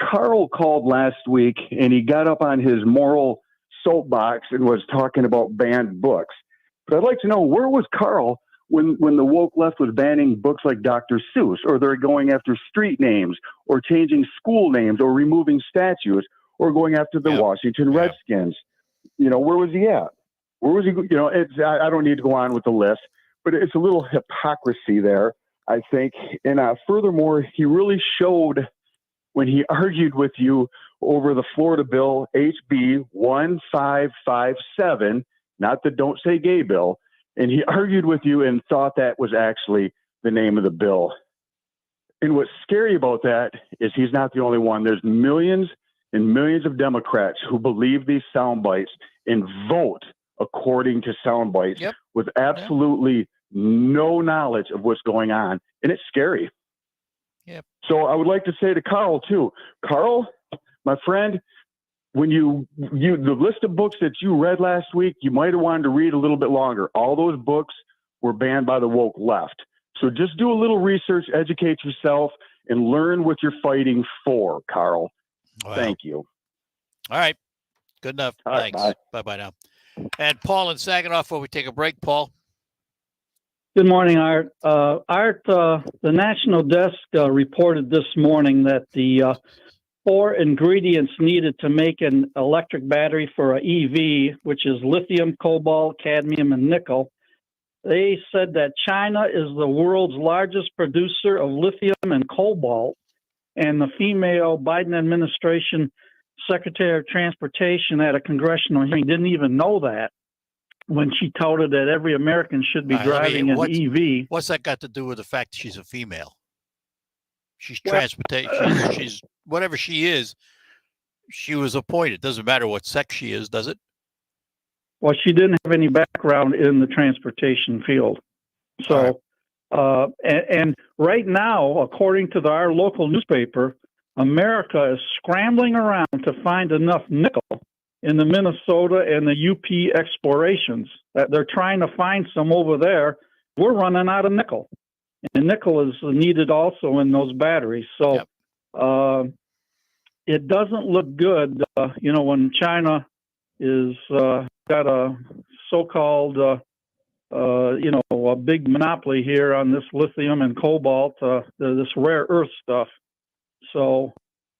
Carl called last week, and he got up on his moral soapbox and was talking about banned books. But I'd like to know, where was Carl when the woke left was banning books like Dr. Seuss, or they're going after street names, or changing school names, or removing statues, or going after the Washington Redskins? You know, where was he at? Where was he? You know, I don't need to go on with the list, but it's a little hypocrisy there, I think. And furthermore, he really showed when he argued with you over the Florida bill, HB 1557, not the Don't Say Gay bill, and he argued with you and thought that was actually the name of the bill. And what's scary about that is he's not the only one. There's millions and millions of Democrats who believe these sound bites and vote according to sound bites with absolutely no knowledge of what's going on. And it's scary. Yep. So I would like to say to Carl too, Carl, my friend, when you the list of books that you read last week, you might have wanted to read a little bit longer. All those books were banned by the woke left. So just do a little research, educate yourself, and learn what you're fighting for, Carl. Wow. Thank you. All right. Good enough. All right, Thanks. Bye-bye now. And Paul in Saginaw, before we take a break, Paul. Good morning, Art. The National Desk reported this morning that the 4 ingredients needed to make an electric battery for an EV, which is lithium, cobalt, cadmium, and nickel. They said that China is the world's largest producer of lithium and cobalt, and the female Biden administration Secretary of Transportation at a congressional hearing didn't even know that, when she touted that every American should be driving an EV. What's that got to do with the fact that she's a female? She's transportation. She's whatever she is. She was appointed. Doesn't matter what sex she is, does it? Well, she didn't have any background in the transportation field. So, and right now, according to our local newspaper, America is scrambling around to find enough nickel in the Minnesota and the UP explorations. That they're trying to find some over there. We're running out of nickel, and nickel is needed also in those batteries. So it doesn't look good, when China is got a so-called, a big monopoly here on this lithium and cobalt, this rare earth stuff. So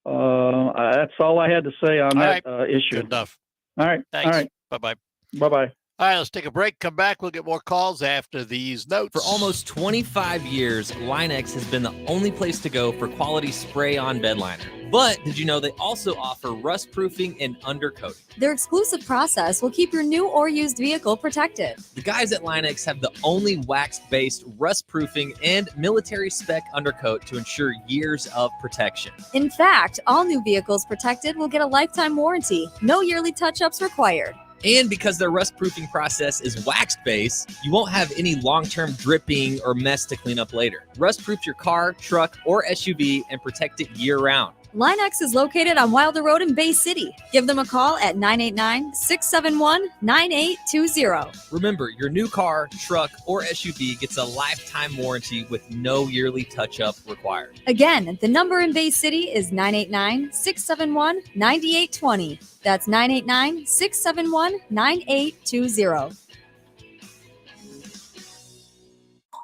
that's all I had to say on that issue. Good enough. All right. Thanks. All right. Bye-bye. Bye-bye. All right, let's take a break. Come back. We'll get more calls after these notes. For almost 25 years, Linex has been the only place to go for quality spray-on bed liner. But did you know they also offer rust proofing and undercoating? Their exclusive process will keep your new or used vehicle protected. The guys at Linex have the only wax-based rust proofing and military spec undercoat to ensure years of protection. In fact, all new vehicles protected will get a lifetime warranty. No yearly touch-ups required. And because their rust proofing process is wax-based, you won't have any long-term dripping or mess to clean up later. Rust proof your car, truck, or SUV and protect it year-round. Linex is located on Wilder Road in Bay City. Give them a call at 989-671-9820. Remember, your new car, truck, or SUV gets a lifetime warranty with no yearly touch-up required. Again, the number in Bay City is 989-671-9820. That's 989-671-9820.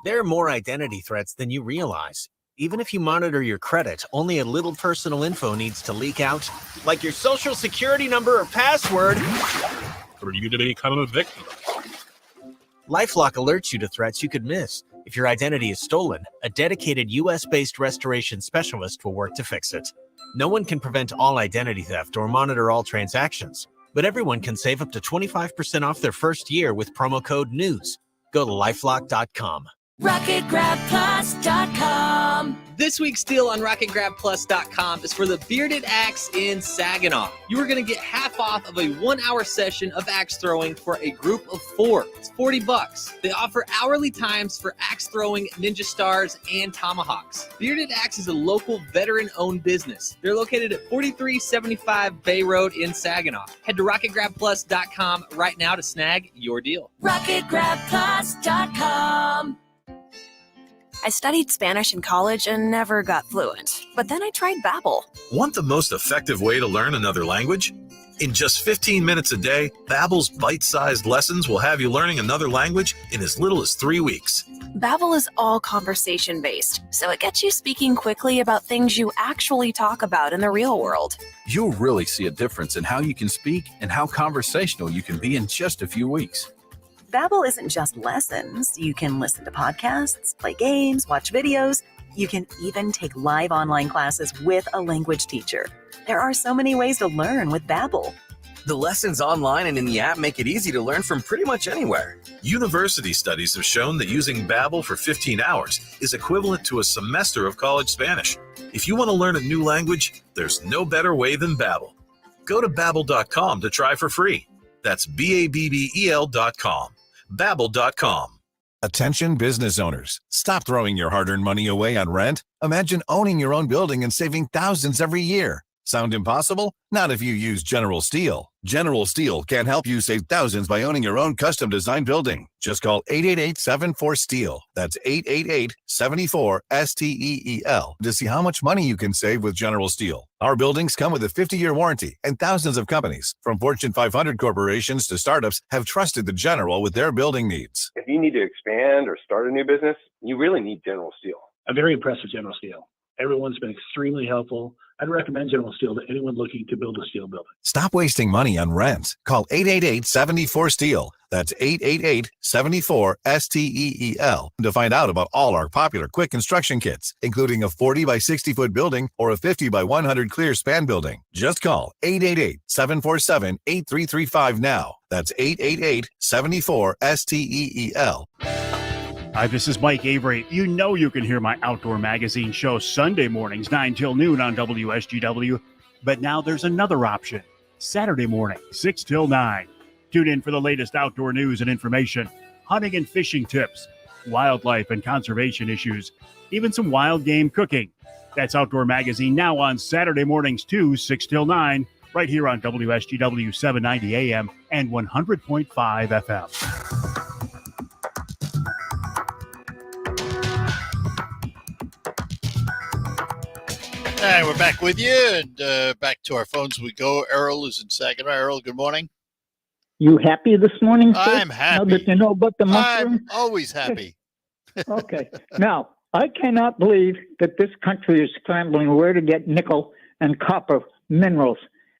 There are more identity threats than you realize. Even if you monitor your credit, only a little personal info needs to leak out, like your social security number or password. Or you to become a victim. LifeLock alerts you to threats you could miss. If your identity is stolen, a dedicated U.S.-based restoration specialist will work to fix it. No one can prevent all identity theft or monitor all transactions, but everyone can save up to 25% off their first year with promo code NEWS. Go to LifeLock.com. RocketGrabPlus.com. This week's deal on RocketGrabPlus.com is for the Bearded Axe in Saginaw. You are going to get half off of a 1-hour session of axe throwing for a group of 4. It's $40. They offer hourly times for axe throwing, ninja stars, and tomahawks. Bearded Axe is a local veteran-owned business. They're located at 4375 Bay Road in Saginaw. Head to RocketGrabPlus.com right now to snag your deal. RocketGrabPlus.com. I studied Spanish in college and never got fluent. But then I tried Babbel. Want the most effective way to learn another language? In just 15 minutes a day, Babbel's bite-sized lessons will have you learning another language in as little as 3 weeks. Babbel is all conversation-based, so it gets you speaking quickly about things you actually talk about in the real world. You'll really see a difference in how you can speak and how conversational you can be in just a few weeks. Babbel isn't just lessons. You can listen to podcasts, play games, watch videos. You can even take live online classes with a language teacher. There are so many ways to learn with Babbel. The lessons online and in the app make it easy to learn from pretty much anywhere. University studies have shown that using Babbel for 15 hours is equivalent to a semester of college Spanish. If you want to learn a new language, there's no better way than Babbel. Go to Babbel.com to try for free. That's Babbel.com. Babbel.com. Attention business owners. Stop throwing your hard-earned money away on rent. Imagine owning your own building and saving thousands every year. Sound impossible? Not if you use General Steel. General Steel can help you save thousands by owning your own custom-designed building. Just call 888-74-STEEL. That's 888-74-STEEL to see how much money you can save with General Steel. Our buildings come with a 50-year warranty, and thousands of companies, from Fortune 500 corporations to startups, have trusted the General with their building needs. If you need to expand or start a new business, you really need General Steel. I'm very impressed with General Steel. Everyone's been extremely helpful. I'd recommend General Steel to anyone looking to build a steel building. Stop wasting money on rent. Call 888-74-STEEL. That's 888-74-STEEL to find out about all our popular quick construction kits, including a 40 by 60 foot building or a 50 by 100 clear span building. Just call 888-747-8335 now. That's 888-74-STEEL. Hi, this is Mike Avery. You know you can hear my outdoor magazine show Sunday mornings, 9 till noon on WSGW. But now there's another option. Saturday morning, 6 till 9. Tune in for the latest outdoor news and information, hunting and fishing tips, wildlife and conservation issues, even some wild game cooking. That's Outdoor Magazine now on Saturday mornings too, 6 till 9, right here on WSGW 790 AM and 100.5 FM. And we're back with you, and back to our phones we go. Errol is in Saginaw. Errol, good morning. You happy this morning, sir? I'm happy. Now that you know about the mushroom? I'm always happy. Okay. Now, I cannot believe that this country is scrambling where to get nickel and copper minerals.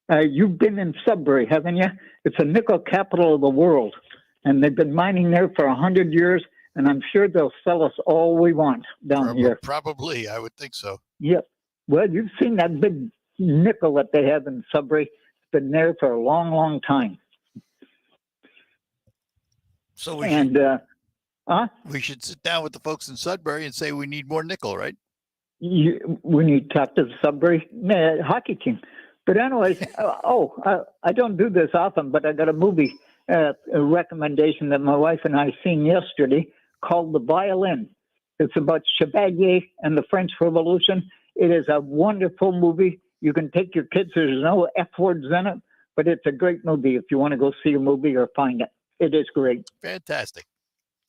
You've been in Sudbury, haven't you? It's a nickel capital of the world, and they've been mining there for 100 years, and I'm sure they'll sell us all we want down here. Probably, I would think so. Yep. Well, you've seen that big nickel that they have in Sudbury. It's been there for a long, long time. So we should sit down with the folks in Sudbury and say we need more nickel, right? When you talk to the Sudbury hockey team. But anyways, I don't do this often, but I got a movie a recommendation that my wife and I seen yesterday called The Violin. It's about Chevalier and the French Revolution. It is a wonderful movie. You can take your kids. There's no F words in it, but it's a great movie if you want to go see a movie or find it. It is great. Fantastic.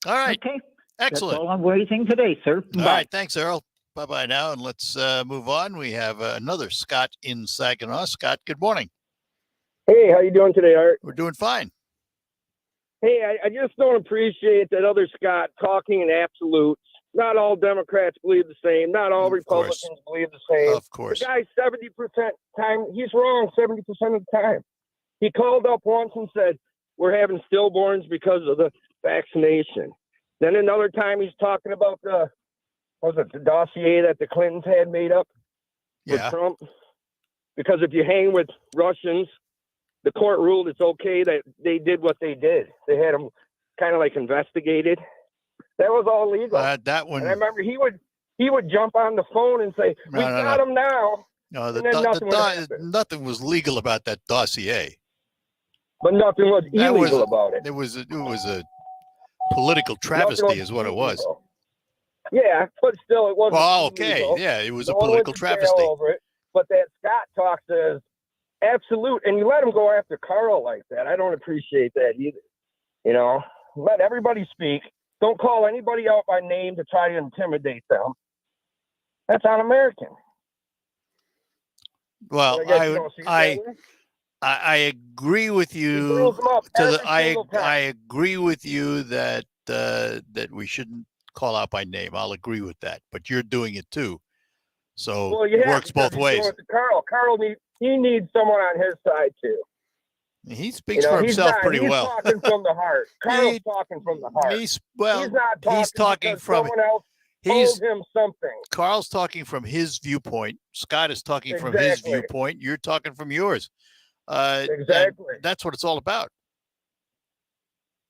All right. Okay. Excellent. That's all I'm waiting today, sir. All Bye. right. Thanks, Earl. Bye-bye now, and let's move on. We have another Scott in Saginaw. Scott, good morning. Hey, how you doing today, Art? We're doing fine. Hey, I just don't appreciate that other Scott talking in absolutes. Not all Democrats believe the same. Not all Republicans believe the same. Of course. The guy's 70% time, he's wrong 70% of the time. He called up once and said, we're having stillborns because of the vaccination. Then another time he's talking about the dossier that the Clintons had made up with Trump. Because if you hang with Russians, the court ruled it's okay that they did what they did. They had them kind of like investigated. That was all legal. That one. And I remember he would jump on the phone and say, "We got them now." No, and then nothing was legal about that dossier. But nothing was illegal about it. It was a political travesty, is what it was. Yeah, but still, it wasn't. Oh, okay. illegal. Yeah, it was No a one political went to jail travesty. over it. But that Scott talks as absolute, and you let him go after Carl like that. I don't appreciate that either. You know, let everybody speak. Don't call anybody out by name to try to intimidate them. That's un-American. Well, I agree with you. I agree with you that that we shouldn't call out by name. I'll agree with that. But you're doing it too, so it works both ways. Carl needs someone on his side too. He speaks for himself pretty well. He's talking from the heart. Carl's talking from the heart. He's talking from someone else told him something. Carl's talking from his viewpoint. Scott is talking from his viewpoint. You're talking from yours. Exactly. That's what it's all about.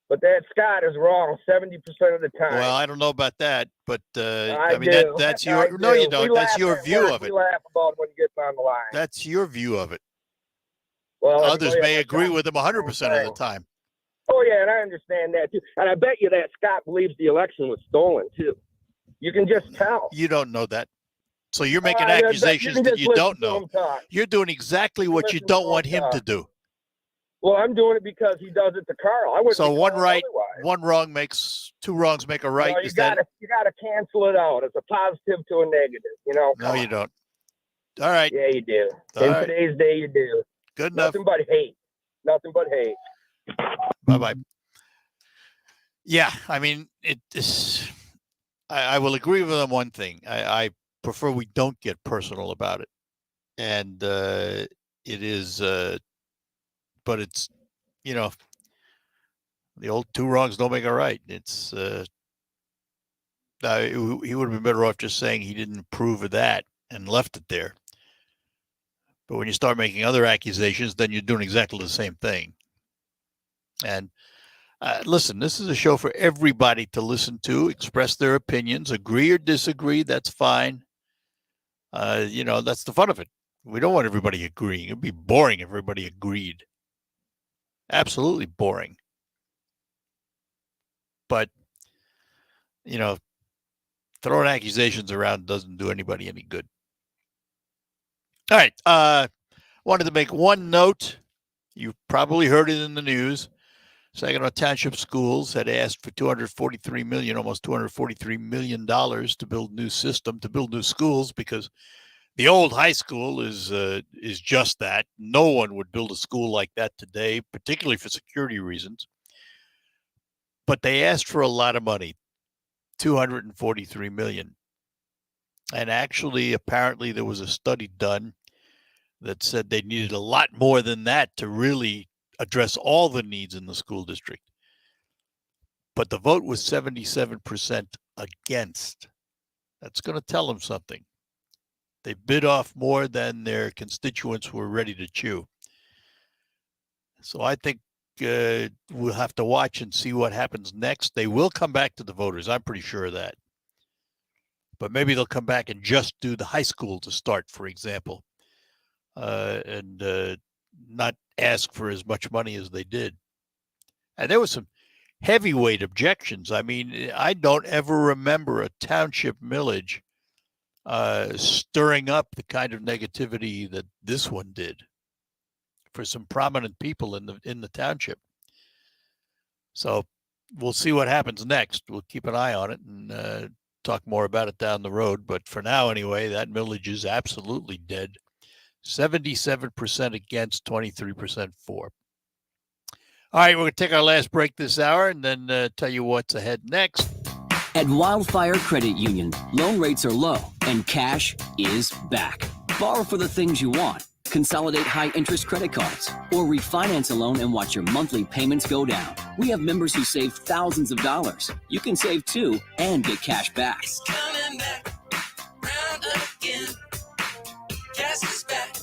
But that Scott is wrong 70% of the time. Well, I don't know about that, but I mean do. that's your no, you don't. That's your view of it. We laugh about when he gets on the line. That's your view of it. Well, others may agree with him 100% of the time. Oh yeah, and I understand that too. And I bet you that Scott believes the election was stolen too. You can just tell. You don't know that. So you're making accusations that you don't know. You're doing exactly what you don't want him to do. Well, I'm doing it because he does it to Carl. So one wrong makes two wrongs make a right. No, you gotta cancel it out. It's a positive to a negative. You know. No, you don't. All right. Yeah, you do. In today's day, you do. Good enough. Nothing but hate. Nothing but hate. Bye-bye. Yeah, I mean, I will agree with him one thing. I prefer we don't get personal about it. And it is, but it's, you know, the old two wrongs don't make a right. It's, he would have been better off just saying he didn't approve of that and left it there. But when you start making other accusations, then you're doing exactly the same thing. And listen, this is a show for everybody to listen to, express their opinions, agree or disagree. That's fine. You know, that's the fun of it. We don't want everybody agreeing. It'd be boring if everybody agreed. Absolutely boring. But, you know, throwing accusations around doesn't do anybody any good. All right. Wanted to make one note. You've probably heard it in the news. Saginaw Township Schools had asked for almost $243 million to build new system, to build new schools, because the old high school is just that. No one would build a school like that today, particularly for security reasons. But they asked for a lot of money, $243 million. And actually, apparently, there was a study done that said they needed a lot more than that to really address all the needs in the school district. But the vote was 77% against. That's going to tell them something. They bit off more than their constituents were ready to chew. So I think we'll have to watch and see what happens next. They will come back to the voters. I'm pretty sure of that. But maybe they'll come back and just do the high school to start, for example, and not ask for as much money as they did. And there was some heavyweight objections. I mean, I don't ever remember a township millage stirring up the kind of negativity that this one did for some prominent people in the township. So we'll see what happens next. We'll keep an eye on it and talk more about it down the road. But for now, anyway, that millage is absolutely dead. 77% against, 23% for. All right, we're going to take our last break this hour and then tell you what's ahead next. At Wildfire Credit Union, loan rates are low and cash is back. Borrow for the things you want. Consolidate high-interest credit cards or refinance a loan and watch your monthly payments go down. We have members who save thousands of dollars. You can save too and get cash back. It's coming back round again. Cash is back.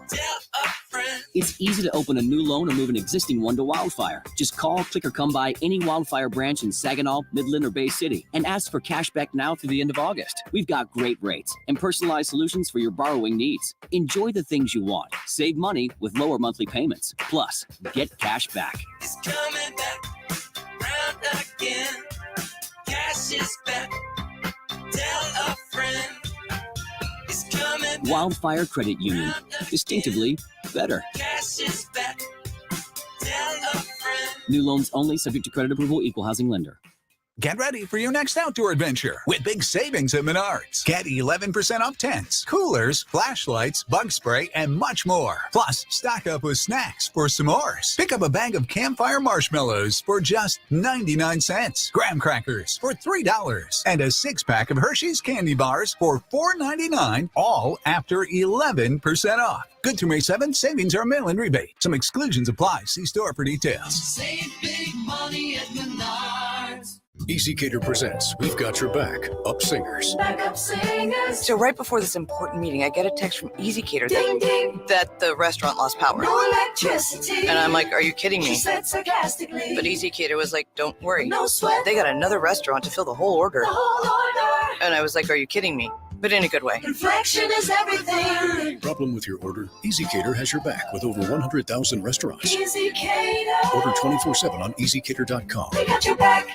Tell a friend. It's easy to open a new loan or move an existing one to Wildfire. Just call, click, or come by any Wildfire branch in Saginaw, Midland, or Bay City and ask for cash back now through the end of August. We've got great rates and personalized solutions for your borrowing needs. Enjoy the things you want. Save money with lower monthly payments. Plus, get cash back. It's coming back round again. Cash is back. Tell a friend. It's coming back. Wildfire Credit Union. Distinctively better. Cash is back. Tell a friend. New loans only, subject to credit approval, equal housing lender. Get ready for your next outdoor adventure with big savings at Menards. Get 11% off tents, coolers, flashlights, bug spray, and much more. Plus, stock up with snacks for s'mores. Pick up a bag of campfire marshmallows for just 99 cents. Graham crackers for $3. And a 6-pack of Hershey's candy bars for $4.99, all after 11% off. Good through May 7th. Savings are a mail-in rebate. Some exclusions apply. See store for details. Save big money at Menards. EasyCater presents We've Got Your Back, Up Singers. Backup singers. So right before this important meeting, I get a text from EasyCater Ding, ding. that the restaurant lost power. No electricity. And I'm like, are you kidding me? She said sarcastically. But EasyCater was like, don't worry. No sweat. They got another restaurant to fill the whole order. The whole order. And I was like, are you kidding me? But in a good way. Inflection is everything. Problem with your order? EasyCater has your back with over 100,000 restaurants. EasyCater. Order 24/7 on EasyCater.com. They got your back.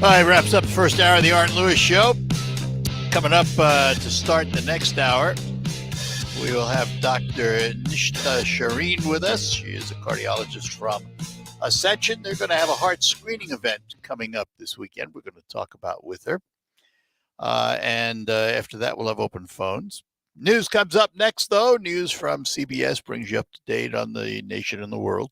All right, wraps up the first hour of the Art Lewis Show. Coming up to start the next hour, we will have Dr. Nishta Sareen with us. She is a cardiologist from Ascension. They're going to have a heart screening event coming up this weekend. We're going to talk about with her. And after that, we'll have open phones. News comes up next, though. News from CBS brings you up to date on the nation and the world.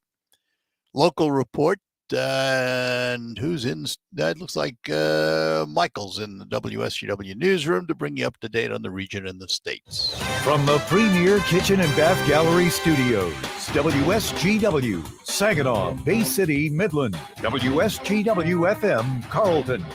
Local report. And who's in? That looks like Michael's in the WSGW newsroom to bring you up to date on the region and the states. From the Premier Kitchen and Bath Gallery Studios, WSGW, Saginaw, Bay City, Midland, WSGW FM, Carlton.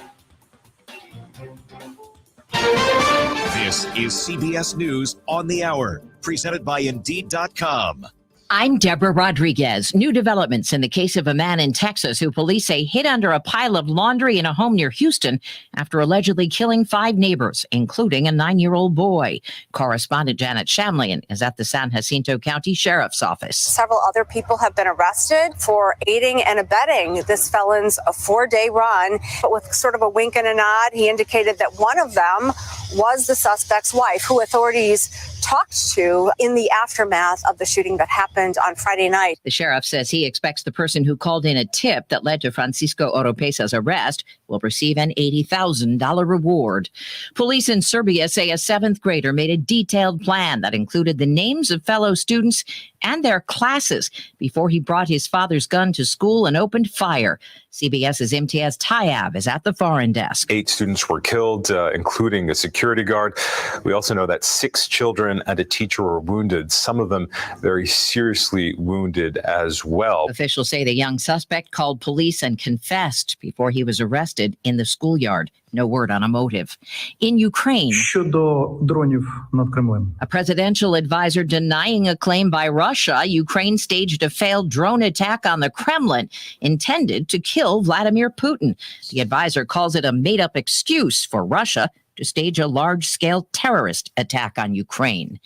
This is CBS News on the Hour, presented by Indeed.com. I'm Deborah Rodriguez. New developments in the case of a man in Texas who police say hid under a pile of laundry in a home near Houston after allegedly killing 5 neighbors, including a 9-year-old boy. Correspondent Janet Shamlian is at the San Jacinto County Sheriff's Office. Several other people have been arrested for aiding and abetting this felon's 4-day run. But with sort of a wink and a nod, he indicated that one of them was the suspect's wife, who authorities talked to in the aftermath of the shooting that happened on Friday night. The sheriff says he expects the person who called in a tip that led to Francisco Oropesa's arrest will receive an $80,000 reward. Police in Serbia say a 7th grader made a detailed plan that included the names of fellow students and their classes before he brought his father's gun to school and opened fire. CBS's Imtiaz Tayyab is at the foreign desk. 8 students were killed, including a security guard. We also know that 6 children and a teacher were wounded, some of them very seriously wounded as well. Officials say the young suspect called police and confessed before he was arrested in the schoolyard. No word on a motive. In Ukraine, a presidential advisor denying a claim by Russia, Ukraine staged a failed drone attack on the Kremlin intended to kill Vladimir Putin. The advisor calls it a made-up excuse for Russia to stage a large-scale terrorist attack on Ukraine.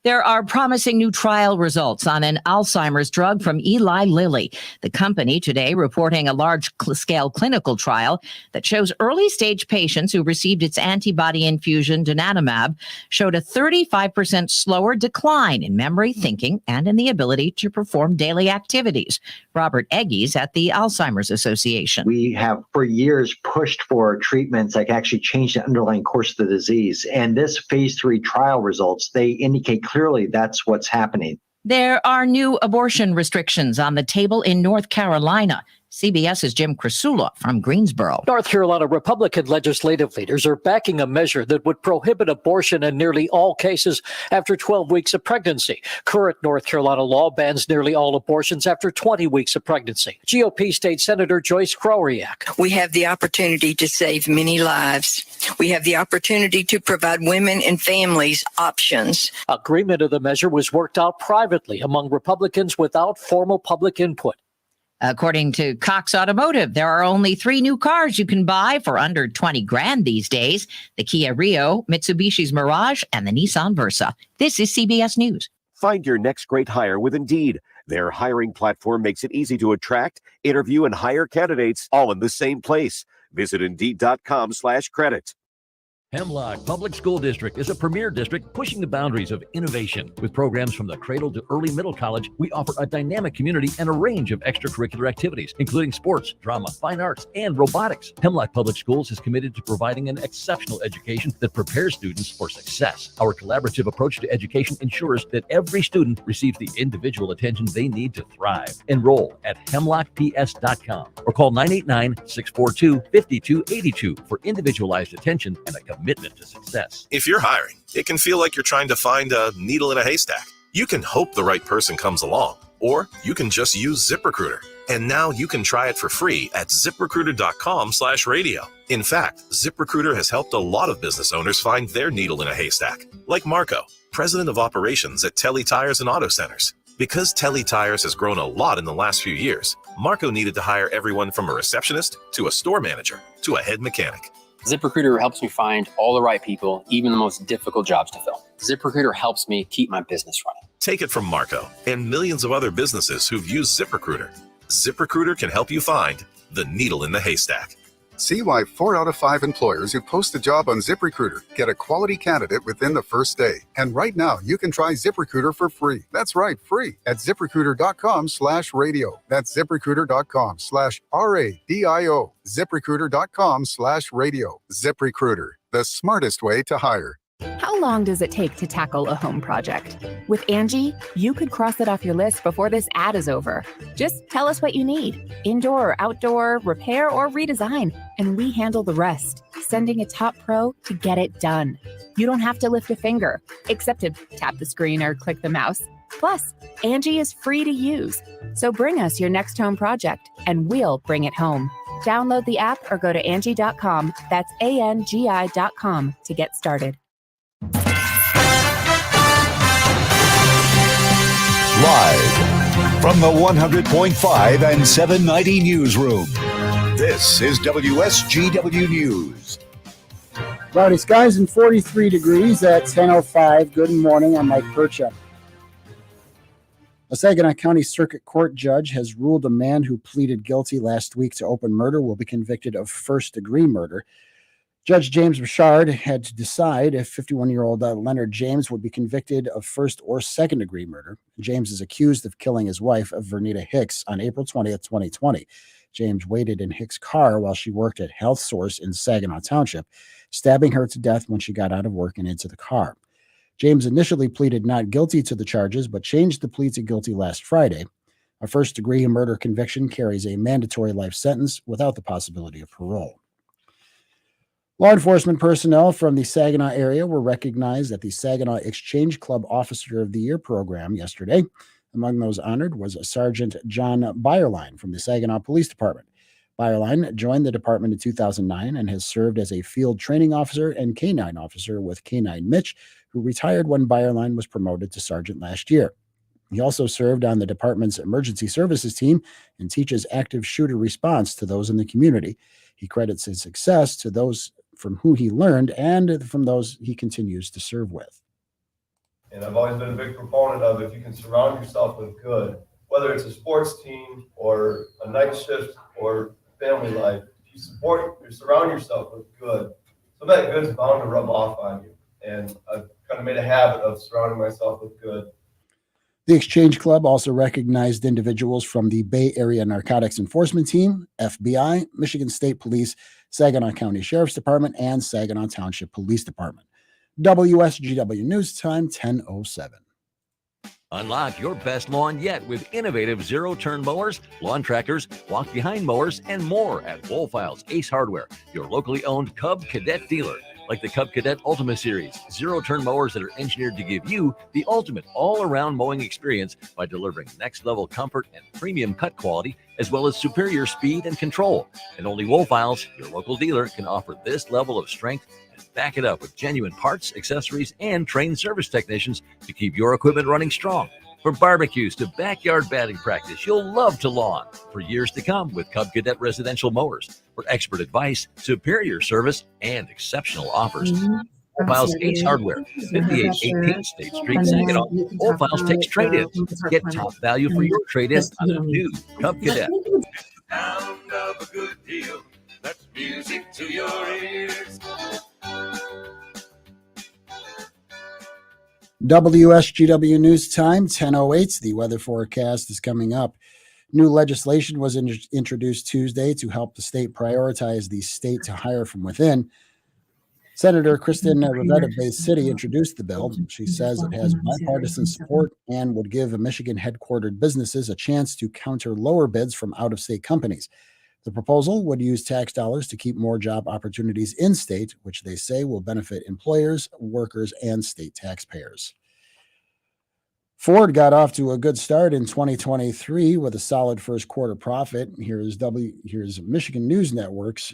There are promising new trial results on an Alzheimer's drug from Eli Lilly. The company today reporting a large-scale clinical trial that shows early-stage patients who received its antibody infusion donanemab showed a 35% slower decline in memory, thinking, and in the ability to perform daily activities. Robert Eggies at the Alzheimer's Association. We have for years pushed for treatments that can actually change the underlying course of the disease. And this phase 3 trial results, they indicate clearly that's what's happening. There are new abortion restrictions on the table in North Carolina. CBS's Jim Krasula from Greensboro. North Carolina Republican legislative leaders are backing a measure that would prohibit abortion in nearly all cases after 12 weeks of pregnancy. Current North Carolina law bans nearly all abortions after 20 weeks of pregnancy. GOP State Senator Joyce Kroriak. We have the opportunity to save many lives. We have the opportunity to provide women and families options. Agreement of the measure was worked out privately among Republicans without formal public input. According to Cox Automotive, there are only 3 new cars you can buy for under 20 grand these days: the Kia Rio, Mitsubishi's Mirage, and the Nissan Versa. This is CBS News. Find your next great hire with Indeed. Their hiring platform makes it easy to attract, interview, and hire candidates all in the same place. Visit Indeed.com/credit. Hemlock Public School District is a premier district pushing the boundaries of innovation. With programs from the cradle to early middle college, we offer a dynamic community and a range of extracurricular activities, including sports, drama, fine arts, and robotics. Hemlock Public Schools is committed to providing an exceptional education that prepares students for success. Our collaborative approach to education ensures that every student receives the individual attention they need to thrive. Enroll at hemlockps.com or call 989-642-5282 for individualized attention and a commitment to success. If you're hiring, it can feel like you're trying to find a needle in a haystack. You can hope the right person comes along, or you can just use ZipRecruiter. And now you can try it for free at ZipRecruiter.com/radio. In fact, ZipRecruiter has helped a lot of business owners find their needle in a haystack, like Marco, president of operations at Telly Tires and Auto Centers. Because Telly Tires has grown a lot in the last few years, Marco needed to hire everyone from a receptionist to a store manager to a head mechanic. ZipRecruiter helps me find all the right people, even the most difficult jobs to fill. ZipRecruiter helps me keep my business running. Take it from Marco and millions of other businesses who've used ZipRecruiter. ZipRecruiter can help you find the needle in the haystack. See why 4 out of 5 employers who post a job on ZipRecruiter get a quality candidate within the first day. And right now, you can try ZipRecruiter for free. That's right, free at ZipRecruiter.com/radio. That's ZipRecruiter.com/RADIO. ZipRecruiter.com/radio. ZipRecruiter, the smartest way to hire. How long does it take to tackle a home project? With Angie, you could cross it off your list before this ad is over. Just tell us what you need: indoor or outdoor, repair or redesign, and we handle the rest, sending a top pro to get it done. You don't have to lift a finger, except to tap the screen or click the mouse. Plus, Angie is free to use. So bring us your next home project, and we'll bring it home. Download the app or go to Angie.com. That's ANGI.com to get started. Live from the 100.5 and 790 newsroom, this is WSGW News. Cloudy skies and 43 degrees at 10:05. Good morning. I'm Mike Percha. A Saginaw County Circuit Court judge has ruled a man who pleaded guilty last week to open murder will be convicted of first-degree murder. Judge James Richard had to decide if 51-year-old Leonard James would be convicted of first or second-degree murder. James is accused of killing his wife, Vernita Hicks, on April 20th, 2020. James waited in Hicks' car while she worked at Health Source in Saginaw Township, stabbing her to death when she got out of work and into the car. James initially pleaded not guilty to the charges, but changed the plea to guilty last Friday. A first-degree murder conviction carries a mandatory life sentence without the possibility of parole. Law enforcement personnel from the Saginaw area were recognized at the Saginaw Exchange Club Officer of the Year program yesterday. Among those honored was Sergeant John Byerline from the Saginaw Police Department. Byerline joined the department in 2009 and has served as a field training officer and canine officer with Canine Mitch, who retired when Byerline was promoted to sergeant last year. He also served on the department's emergency services team and teaches active shooter response to those in the community. He credits his success to those from who he learned and from those he continues to serve with. And I've always been a big proponent of if you can surround yourself with good, whether it's a sports team or a night shift or family life, if you surround yourself with good, some of that good's bound to rub off on you. And I've kind of made a habit of surrounding myself with good. The Exchange Club also recognized individuals from the Bay Area Narcotics Enforcement Team, FBI, Michigan State Police, Saginaw County Sheriff's Department, and Saginaw Township Police Department. WSGW News Time, 10:07. Unlock your best lawn yet with innovative zero-turn mowers, lawn tractors, walk-behind mowers, and more at Wohlfeil's Ace Hardware, your locally owned Cub Cadet dealer. Like the Cub Cadet Ultima Series, zero-turn mowers that are engineered to give you the ultimate all-around mowing experience by delivering next-level comfort and premium cut quality, as well as superior speed and control. And only Wohlfeil's, your local dealer, can offer this level of strength and back it up with genuine parts, accessories, and trained service technicians to keep your equipment running strong. From barbecues to backyard batting practice, you'll love to lawn for years to come with Cub Cadet residential mowers. For expert advice, superior service, and exceptional offers. Wohlfeil's Ace Hardware, 5818 State Street, Saginaw. Wohlfeil's takes trade-ins. Get top value for your trade-in on a new Cub Cadet. Sound of a good deal. That's music to your ears. WSGW News Time, 10:08. The weather forecast is coming up. New legislation was introduced Tuesday to help the state prioritize the state to hire from within. Senator Kristen Rivette of Bay City introduced the bill. She says it has bipartisan support and would give Michigan headquartered businesses a chance to counter lower bids from out-of-state companies. The proposal would use tax dollars to keep more job opportunities in state, which they say will benefit employers, workers, and state taxpayers. Ford got off to a good start in 2023 with a solid first quarter profit. Here's Michigan News Network's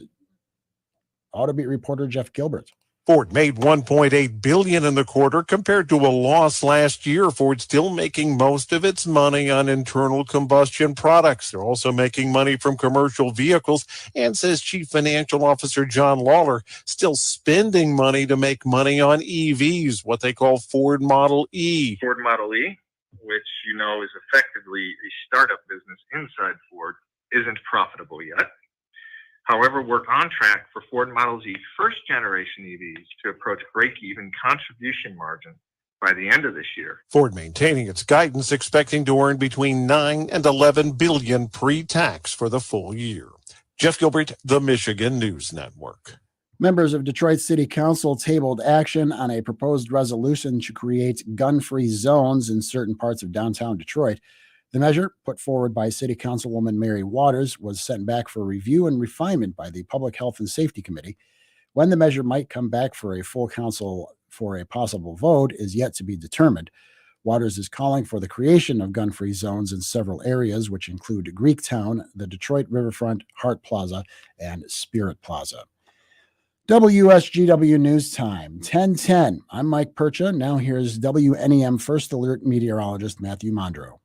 Autobeat reporter Jeff Gilbert. Ford made $1.8 billion in the quarter compared to a loss last year. Ford's still making most of its money on internal combustion products. They're also making money from commercial vehicles, and says Chief Financial Officer John Lawler, still spending money to make money on EVs, what they call Ford Model E. Ford Model E, which you know is effectively a startup business inside Ford, isn't profitable yet. However, we're on track for Ford Model Z first-generation EVs to approach break-even contribution margin by the end of this year. Ford maintaining its guidance, expecting to earn between $9 and $11 billion pre-tax for the full year. Jeff Gilbert, the Michigan News Network. Members of Detroit City Council tabled action on a proposed resolution to create gun-free zones in certain parts of downtown Detroit. The measure, put forward by City Councilwoman Mary Waters, was sent back for review and refinement by the Public Health and Safety Committee. When the measure might come back for a full council for a possible vote is yet to be determined. Waters is calling for the creation of gun-free zones in several areas, which include Greektown, the Detroit Riverfront, Hart Plaza, and Spirit Plaza. WSGW News Time, 10:10. I'm Mike Percha. Now here's WNEM First Alert meteorologist Matthew Mondro.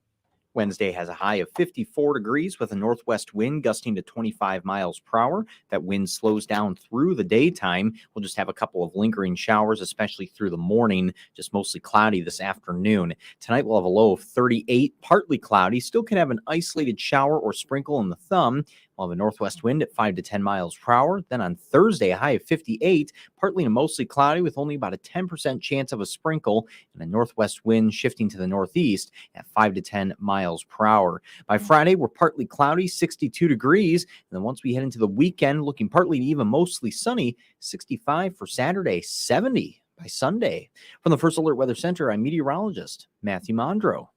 Wednesday has a high of 54 degrees with a northwest wind gusting to 25 miles per hour. That wind slows down through the daytime. We'll just have a couple of lingering showers, especially through the morning, just mostly cloudy this afternoon. Tonight we'll have a low of 38, partly cloudy. Still can have an isolated shower or sprinkle in the thumb. We'll have a northwest wind at 5 to 10 miles per hour. Then on Thursday, a high of 58, partly to mostly cloudy with only about a 10% chance of a sprinkle, and a northwest wind shifting to the northeast at 5 to 10 miles per hour. By Friday, we're partly cloudy, 62 degrees. And then once we head into the weekend, looking partly to even mostly sunny, 65 for Saturday, 70 by Sunday. From the First Alert Weather Center, I'm meteorologist Matthew Mondro.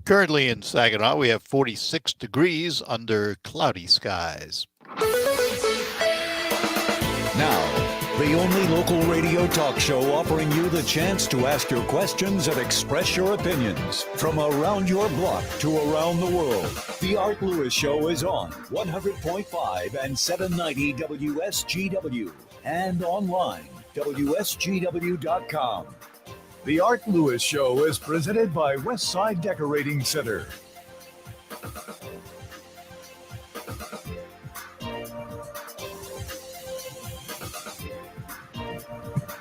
Currently in Saginaw, we have 46 degrees under cloudy skies. Now, the only local radio talk show offering you the chance to ask your questions and express your opinions from around your block to around the world. The Art Lewis Show is on 100.5 and 790 WSGW and online, WSGW.com. The Art Lewis Show is presented by Westside Decorating Center.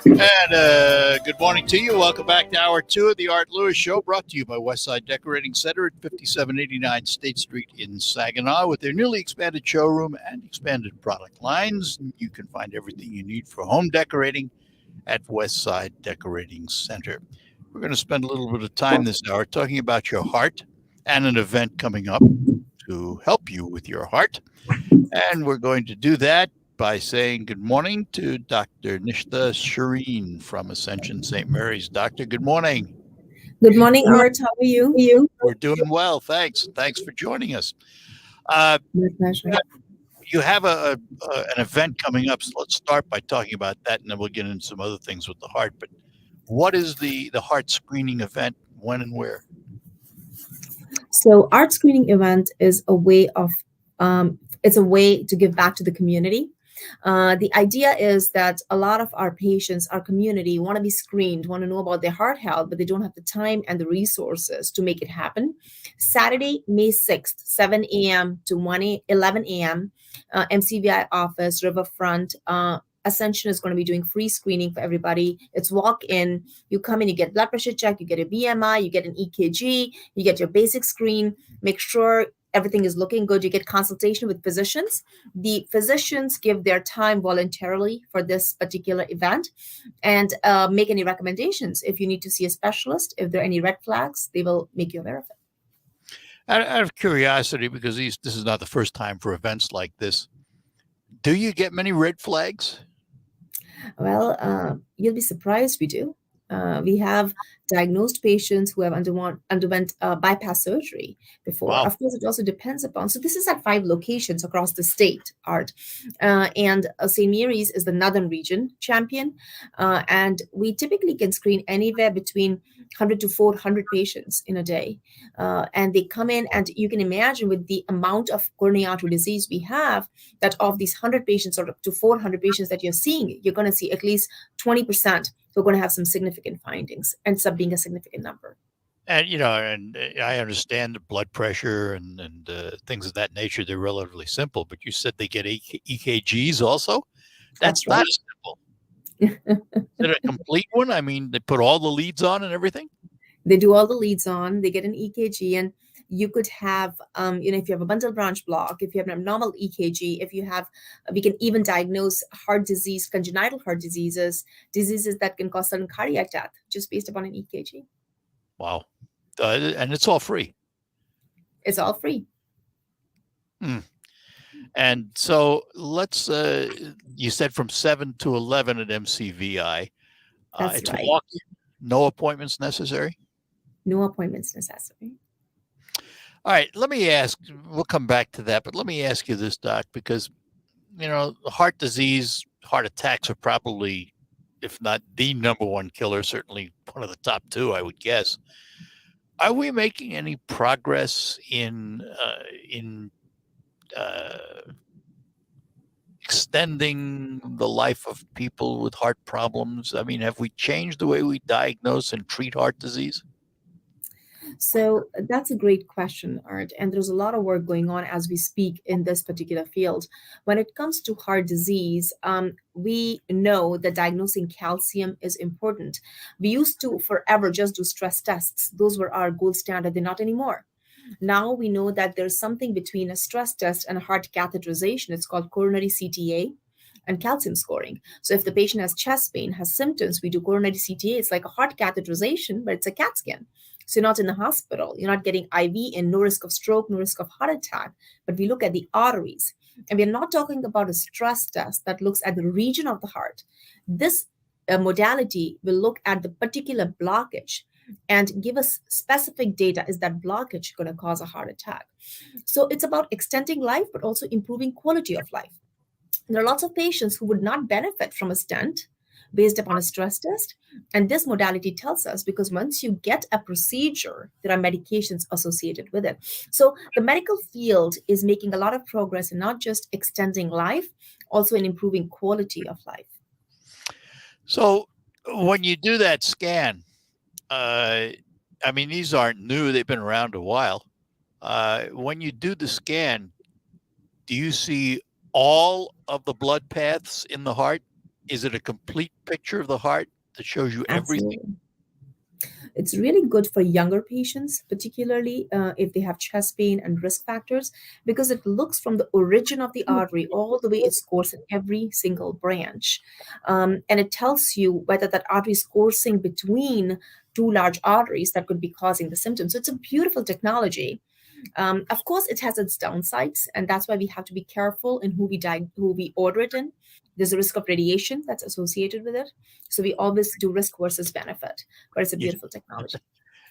And good morning to you. Welcome back to Hour 2 of the Art Lewis Show, brought to you by Westside Decorating Center at 5789 State Street in Saginaw. With their newly expanded showroom and expanded product lines, you can find everything you need for home decorating at Westside Decorating Center. We're going to spend a little bit of time this hour talking about your heart and an event coming up to help you with your heart. And we're going to do that by saying good morning to Dr. Nishta Sareen from Ascension Saint Mary's. Doctor, good morning. Good morning, Art. How are you? We're doing well. Thanks. Thanks for joining us. My pleasure. You have an event coming up, so let's start by talking about that, and then we'll get into some other things with the heart. But what is the heart screening event, when and where? So, art screening event is a way of it's a way to give back to the community. The idea is that a lot of our patients, our community, want to be screened, want to know about their heart health, but they don't have the time and the resources to make it happen. Saturday, May 6th, 7 a.m. to 11 a.m., MCVI office, Riverfront. Ascension is going to be doing free screening for everybody. It's walk-in. You come in, you get blood pressure check, you get a BMI, you get an EKG, you get your basic screen, make sure everything is looking good. You get consultation with physicians. The physicians give their time voluntarily for this particular event and make any recommendations. If you need to see a specialist, if there are any red flags, they will make you aware of it. Out of curiosity, because this is not the first time for events like this, do you get many red flags? Well, you'll be surprised we do. We have diagnosed patients who have underwent bypass surgery before. Wow. Of course, it also depends upon. So this is at 5 locations across the state, Art. And St. Mary's is the northern region champion. And we typically can screen anywhere between 100 to 400 patients in a day. And they come in, and you can imagine with the amount of coronary artery disease we have, that of these 100 patients or up to 400 patients that you're seeing, you're going to see at least 20% who are going to have some significant findings. Ends up being a significant number. And, and I understand the blood pressure and things of that nature. They're relatively simple, but you said they get EKGs also? That's right. not simple. Is it a complete one? I mean, they put all the leads on and everything? They do all the leads on, they get an EKG, and you could have, if you have a bundle branch block, if you have an abnormal EKG, we can even diagnose heart disease, congenital heart diseases that can cause sudden cardiac death just based upon an EKG. Wow. And it's all free. It's all free. And so let's, you said from 7 to 11 at MCVI. That's it's right. walk-in, no appointments necessary? No appointments necessary. All right, let me ask, we'll come back to that, but let me ask you this, Doc, because, heart disease, heart attacks are probably, if not the number one killer, certainly one of the top two, I would guess. Are we making any progress in extending the life of people with heart problems? I mean, have we changed the way we diagnose and treat heart disease? So that's a great question, Art. And there's a lot of work going on as we speak in this particular field. When it comes to heart disease, we know that diagnosing calcium is important. We used to forever just do stress tests. Those were our gold standard. They're not anymore. Now we know that there's something between a stress test and a heart catheterization. It's called coronary CTA and calcium scoring. So if the patient has chest pain, has symptoms, we do coronary CTA. It's like a heart catheterization, but it's a CAT scan. So you're not in the hospital. You're not getting IV in, no risk of stroke, no risk of heart attack. But we look at the arteries. And we're not talking about a stress test that looks at the region of the heart. This modality will look at the particular blockage and give us specific data. Is that blockage going to cause a heart attack? So it's about extending life, but also improving quality of life. There are lots of patients who would not benefit from a stent based upon a stress test. And this modality tells us, because once you get a procedure, there are medications associated with it. So the medical field is making a lot of progress in not just extending life, also in improving quality of life. So when you do that scan, these aren't new. They've been around a while. When you do the scan, do you see all of the blood paths in the heart? Is it a complete picture of the heart that shows you everything? Absolutely. It's really good for younger patients, particularly if they have chest pain and risk factors, because it looks from the origin of the artery all the way its course in every single branch. And it tells you whether that artery is coursing between two large arteries that could be causing the symptoms. So it's a beautiful technology. Of course, it has its downsides, and that's why we have to be careful in who we order it in. There's a risk of radiation that's associated with it, so we always do risk versus benefit. But it's a beautiful technology.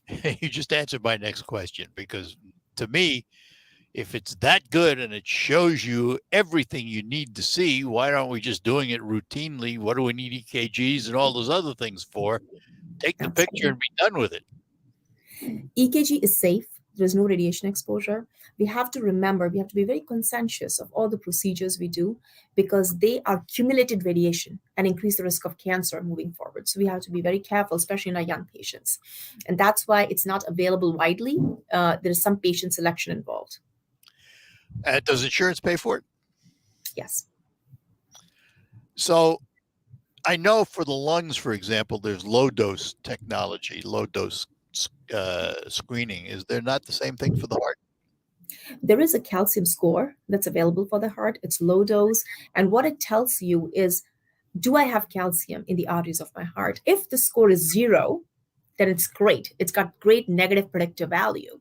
You just answered my next question, because to me, if it's that good and it shows you everything you need to see, why aren't we just doing it routinely? What do we need EKGs and all those other things for? Take the picture and be done with it. EKG is safe. There's no radiation exposure. We have to remember, we have to be very conscientious of all the procedures we do, because they are cumulated radiation and increase the risk of cancer moving forward. So we have to be very careful, especially in our young patients. And that's why it's not available widely. There is some patient selection involved. Does insurance pay for it? Yes. So I know for the lungs, for example, there's low dose technology, low dose screening. Is there not the same thing for the heart? There is a calcium score that's available for the heart. It's low dose. And what it tells you is, do I have calcium in the arteries of my heart? If the score is 0, then it's great. It's got great negative predictive value.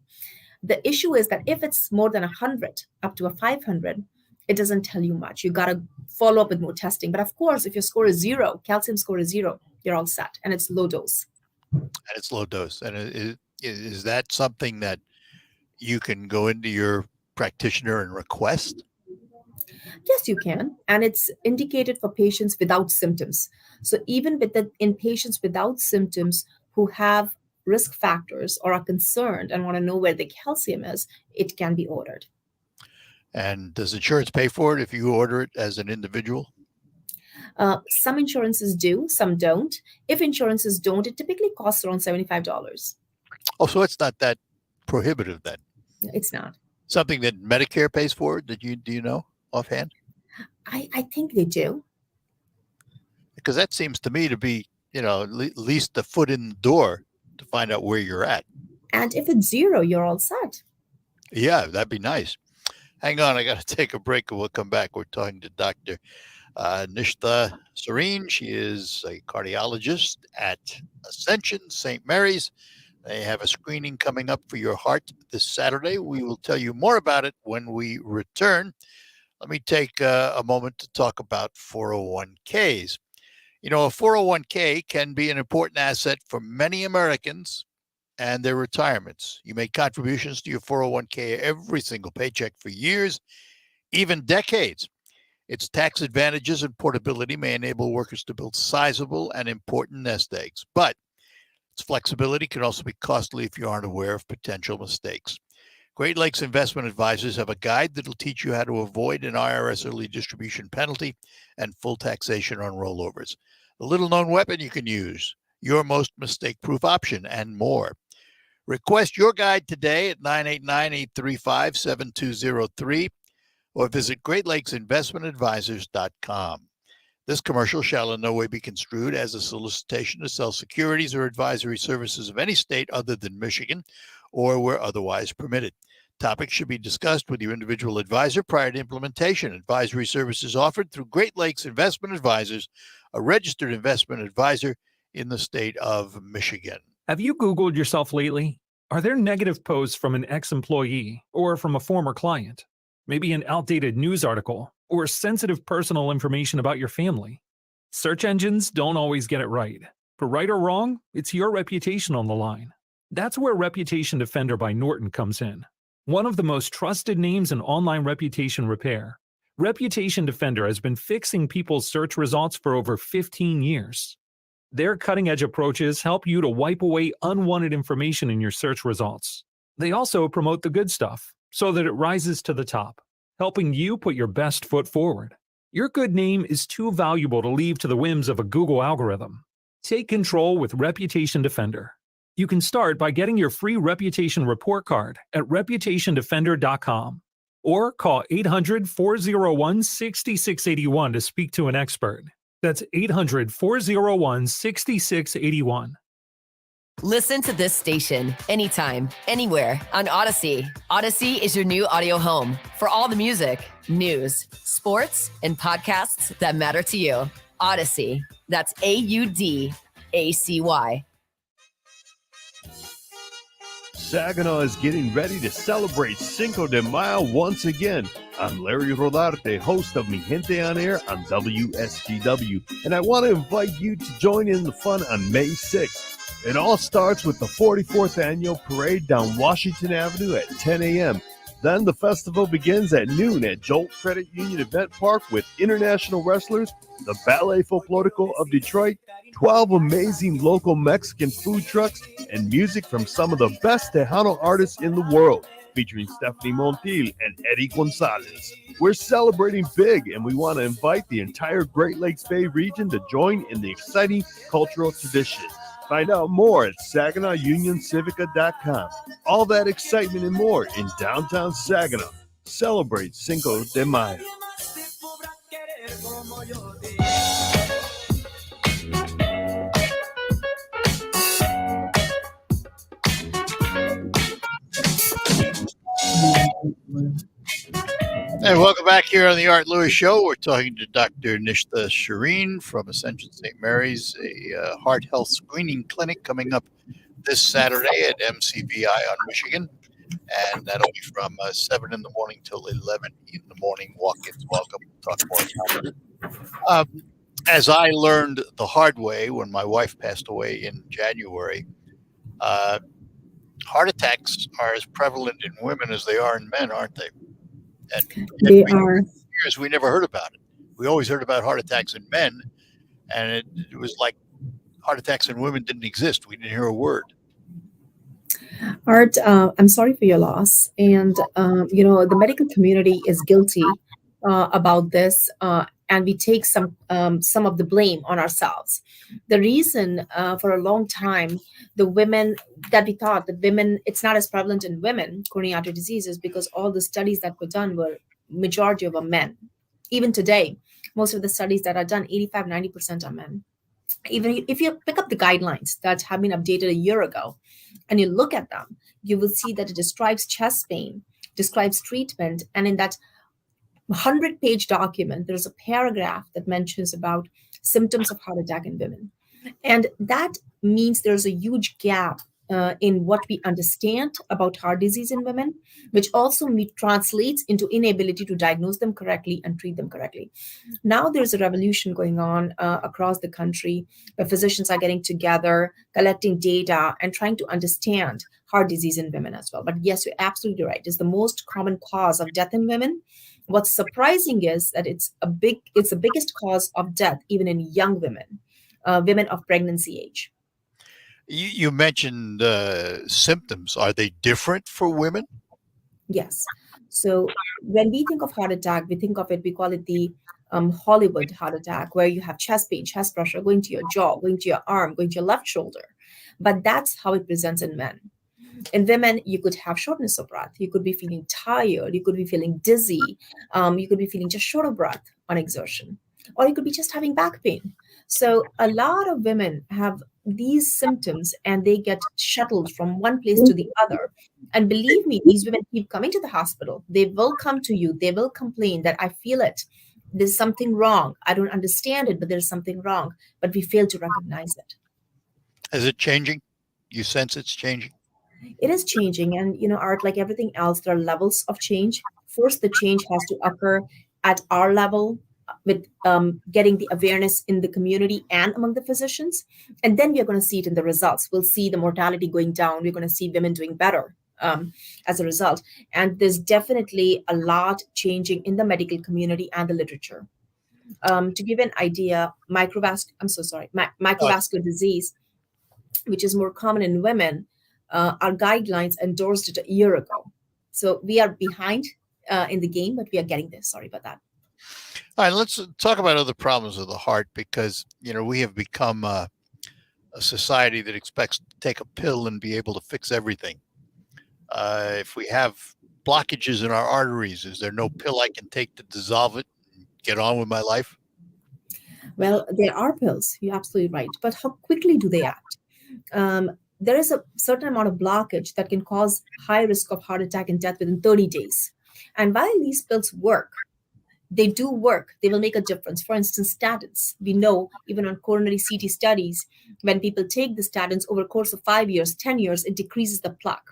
The issue is that if it's more than 100, up to a 500, it doesn't tell you much. You got to follow up with more testing. But of course, if your score is 0, calcium score is 0, you're all set. And it's low dose. And it's low dose. And is that something that you can go into your practitioner and request? Yes, you can. And it's indicated for patients without symptoms. So even in patients without symptoms who have risk factors or are concerned and want to know where the calcium is, it can be ordered. And does insurance pay for it if you order it as an individual? Some insurances do, some don't. If insurances don't, it typically costs around $75. Oh, so it's not that prohibitive then? It's not. Something that Medicare pays for? Do you know offhand? I think they do. Because that seems to me to be, at least the foot in the door to find out where you're at. And if it's 0, you're all set. Yeah, that'd be nice. Hang on, I got to take a break and we'll come back. We're talking to Dr. Nishta Sareen. She is a cardiologist at Ascension Saint Mary's. They have a screening coming up for your heart this Saturday. We will tell you more about it when we return. Let me take a moment to talk about 401ks. A 401k can be an important asset for many Americans and their retirements. You make contributions to your 401k every single paycheck for years, even decades. Its tax advantages and portability may enable workers to build sizable and important nest eggs, but its flexibility can also be costly if you aren't aware of potential mistakes. Great Lakes Investment Advisors have a guide that will teach you how to avoid an IRS early distribution penalty and full taxation on rollovers. The little-known weapon you can use, your most mistake-proof option, and more. Request your guide today at 989-835-7203 or visit GreatLakesInvestmentAdvisors.com. This commercial shall in no way be construed as a solicitation to sell securities or advisory services of any state other than Michigan or where otherwise permitted. Topics should be discussed with your individual advisor prior to implementation. Advisory services offered through Great Lakes Investment Advisors, a registered investment advisor in the state of Michigan. Have you Googled yourself lately? Are there negative posts from an ex-employee or from a former client? Maybe an outdated news article or sensitive personal information about your family? Search engines don't always get it right. But right or wrong, it's your reputation on the line. That's where Reputation Defender by Norton comes in. One of the most trusted names in online reputation repair, Reputation Defender has been fixing people's search results for over 15 years. Their cutting-edge approaches help you to wipe away unwanted information in your search results. They also promote the good stuff so that it rises to the top, helping you put your best foot forward. Your good name is too valuable to leave to the whims of a Google algorithm. Take control with Reputation Defender. You can start by getting your free reputation report card at reputationdefender.com or call 800-401-6681 to speak to an expert. That's 800-401-6681. Listen to this station anytime, anywhere on Odyssey. Odyssey is your new audio home for all the music, news, sports, and podcasts that matter to you. Odyssey. That's AUDACY. Saginaw is getting ready to celebrate Cinco de Mayo once again. I'm Larry Rodarte, host of Mi Gente on Air on WSGW, and I want to invite you to join in the fun on May 6th. It all starts with the 44th annual parade down Washington Avenue at 10 a.m. Then the festival begins at noon at Jolt Credit Union Event Park with international wrestlers, the Ballet Folklorico of Detroit, 12 amazing local Mexican food trucks, and music from some of the best Tejano artists in the world, featuring Stephanie Montiel and Eddie Gonzalez. We're celebrating big, and we want to invite the entire Great Lakes Bay region to join in the exciting cultural tradition. Find out more at SaginawUnionCivica.com. All that excitement and more in downtown Saginaw. Celebrate Cinco de Mayo. And welcome back here on the Art Lewis Show. We're talking to Dr. Nishta Sareen from Ascension Saint Mary's, a heart health screening clinic coming up this Saturday at MCVI on Michigan. And that'll be from 7 in the morning till 11 in the morning. Walk-ins welcome. Talk more about it. As I learned the hard way when my wife passed away in January, heart attacks are as prevalent in women as they are in men, aren't they? And They are. years we never heard about it. We always heard about heart attacks in men, and it was like heart attacks in women didn't exist. We didn't hear a word. Art, I'm sorry for your loss. And, the medical community is guilty about this, and we take some of the blame on ourselves. The reason for a long time, the women that we thought that women, it's not as prevalent in women, coronary artery disease, is because all the studies that were done were majority of men. Even today, most of the studies that are done, 85-90% are men. Even if you pick up the guidelines that have been updated a year ago and you look at them, you will see that it describes chest pain, describes treatment, and in that 100-page document, there's a paragraph that mentions about symptoms of heart attack in women. And that means there's a huge gap in what we understand about heart disease in women, which also translates into inability to diagnose them correctly and treat them correctly. Now there's a revolution going on across the country where physicians are getting together, collecting data, and trying to understand heart disease in women as well. But yes, you're absolutely right. It's the most common cause of death in women. What's surprising is that it's the biggest cause of death even in young women, women of pregnancy age. You mentioned symptoms. Are they different for women? Yes. So when we think of heart attack, we call it the Hollywood heart attack, where you have chest pain, chest pressure, going to your jaw, going to your arm, going to your left shoulder. But that's how it presents in men. In women, you could have shortness of breath. You could be feeling tired. You could be feeling dizzy. You could be feeling just short of breath on exertion. Or you could be just having back pain. So a lot of women have these symptoms and they get shuttled from one place to the other. And believe me, these women keep coming to the hospital. They will come to you. They will complain that I feel it. There's something wrong. I don't understand it, but there's something wrong. But we fail to recognize it. Is it changing? You sense it's changing? It is changing. And, Art, like everything else, there are levels of change. First, the change has to occur at our level with getting the awareness in the community and among the physicians. And then we're going to see it in the results. We'll see the mortality going down. We're going to see women doing better as a result. And there's definitely a lot changing in the medical community and the literature. To give an idea, microvascular disease, which is more common in women, our guidelines endorsed it a year ago. So we are behind in the game, but we are getting there. Sorry about that. All right, let's talk about other problems of the heart, because, we have become a society that expects to take a pill and be able to fix everything. If we have blockages in our arteries, is there no pill I can take to dissolve it and get on with my life? Well, there are pills. You're absolutely right. But how quickly do they act? There is a certain amount of blockage that can cause high risk of heart attack and death within 30 days. And while these pills work, they do work. They will make a difference. For instance, statins. We know even on coronary CT studies, when people take the statins over a course of 5 years, 10 years, it decreases the plaque.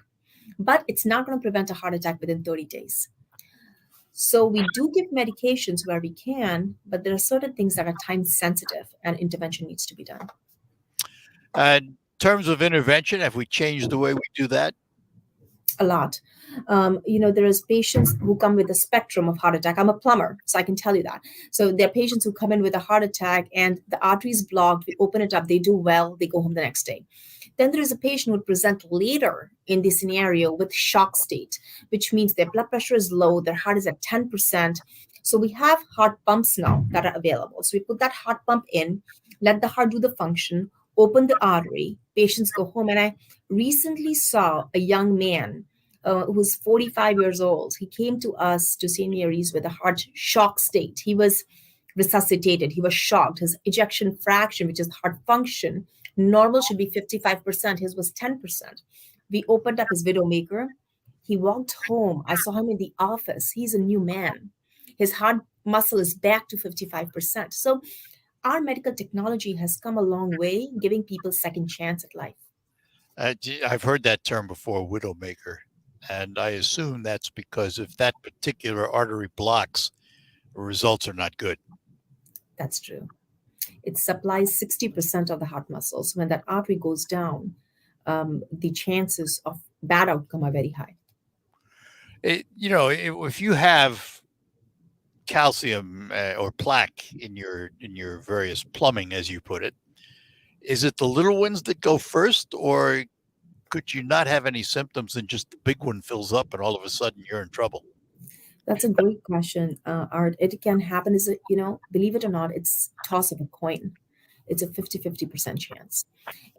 But it's not going to prevent a heart attack within 30 days. So we do give medications where we can, but there are certain things that are time sensitive and intervention needs to be done. In terms of intervention, have we changed the way we do that? A lot. There is patients who come with a spectrum of heart attack. I'm a plumber, so I can tell you that. So there are patients who come in with a heart attack and the artery is blocked. We open it up. They do well. They go home the next day. Then there is a patient who would present later in the scenario with shock state, which means their blood pressure is low. Their heart is at 10%. So we have heart pumps now that are available. So we put that heart pump in, let the heart do the function, open the artery, patients go home. And I recently saw a young man who's 45 years old. He came to us to St. Mary's with a heart shock state. He was resuscitated. He was shocked. His ejection fraction, which is heart function, normal should be 55%. His was 10%. We opened up his widowmaker. He walked home. I saw him in the office. He's a new man. His heart muscle is back to 55%. So our medical technology has come a long way, giving people second chance at life. I've heard that term before, widowmaker. And I assume that's because if that particular artery blocks, the results are not good. That's true. It supplies 60% of the heart muscles. When that artery goes down, the chances of bad outcome are very high. If you have calcium or plaque in your various plumbing, as you put it, is it the little ones that go first, or could you not have any symptoms and just the big one fills up and all of a sudden you're in trouble? That's a great question, Art. It can happen. Believe it or not, it's toss of a coin. It's a 50% chance.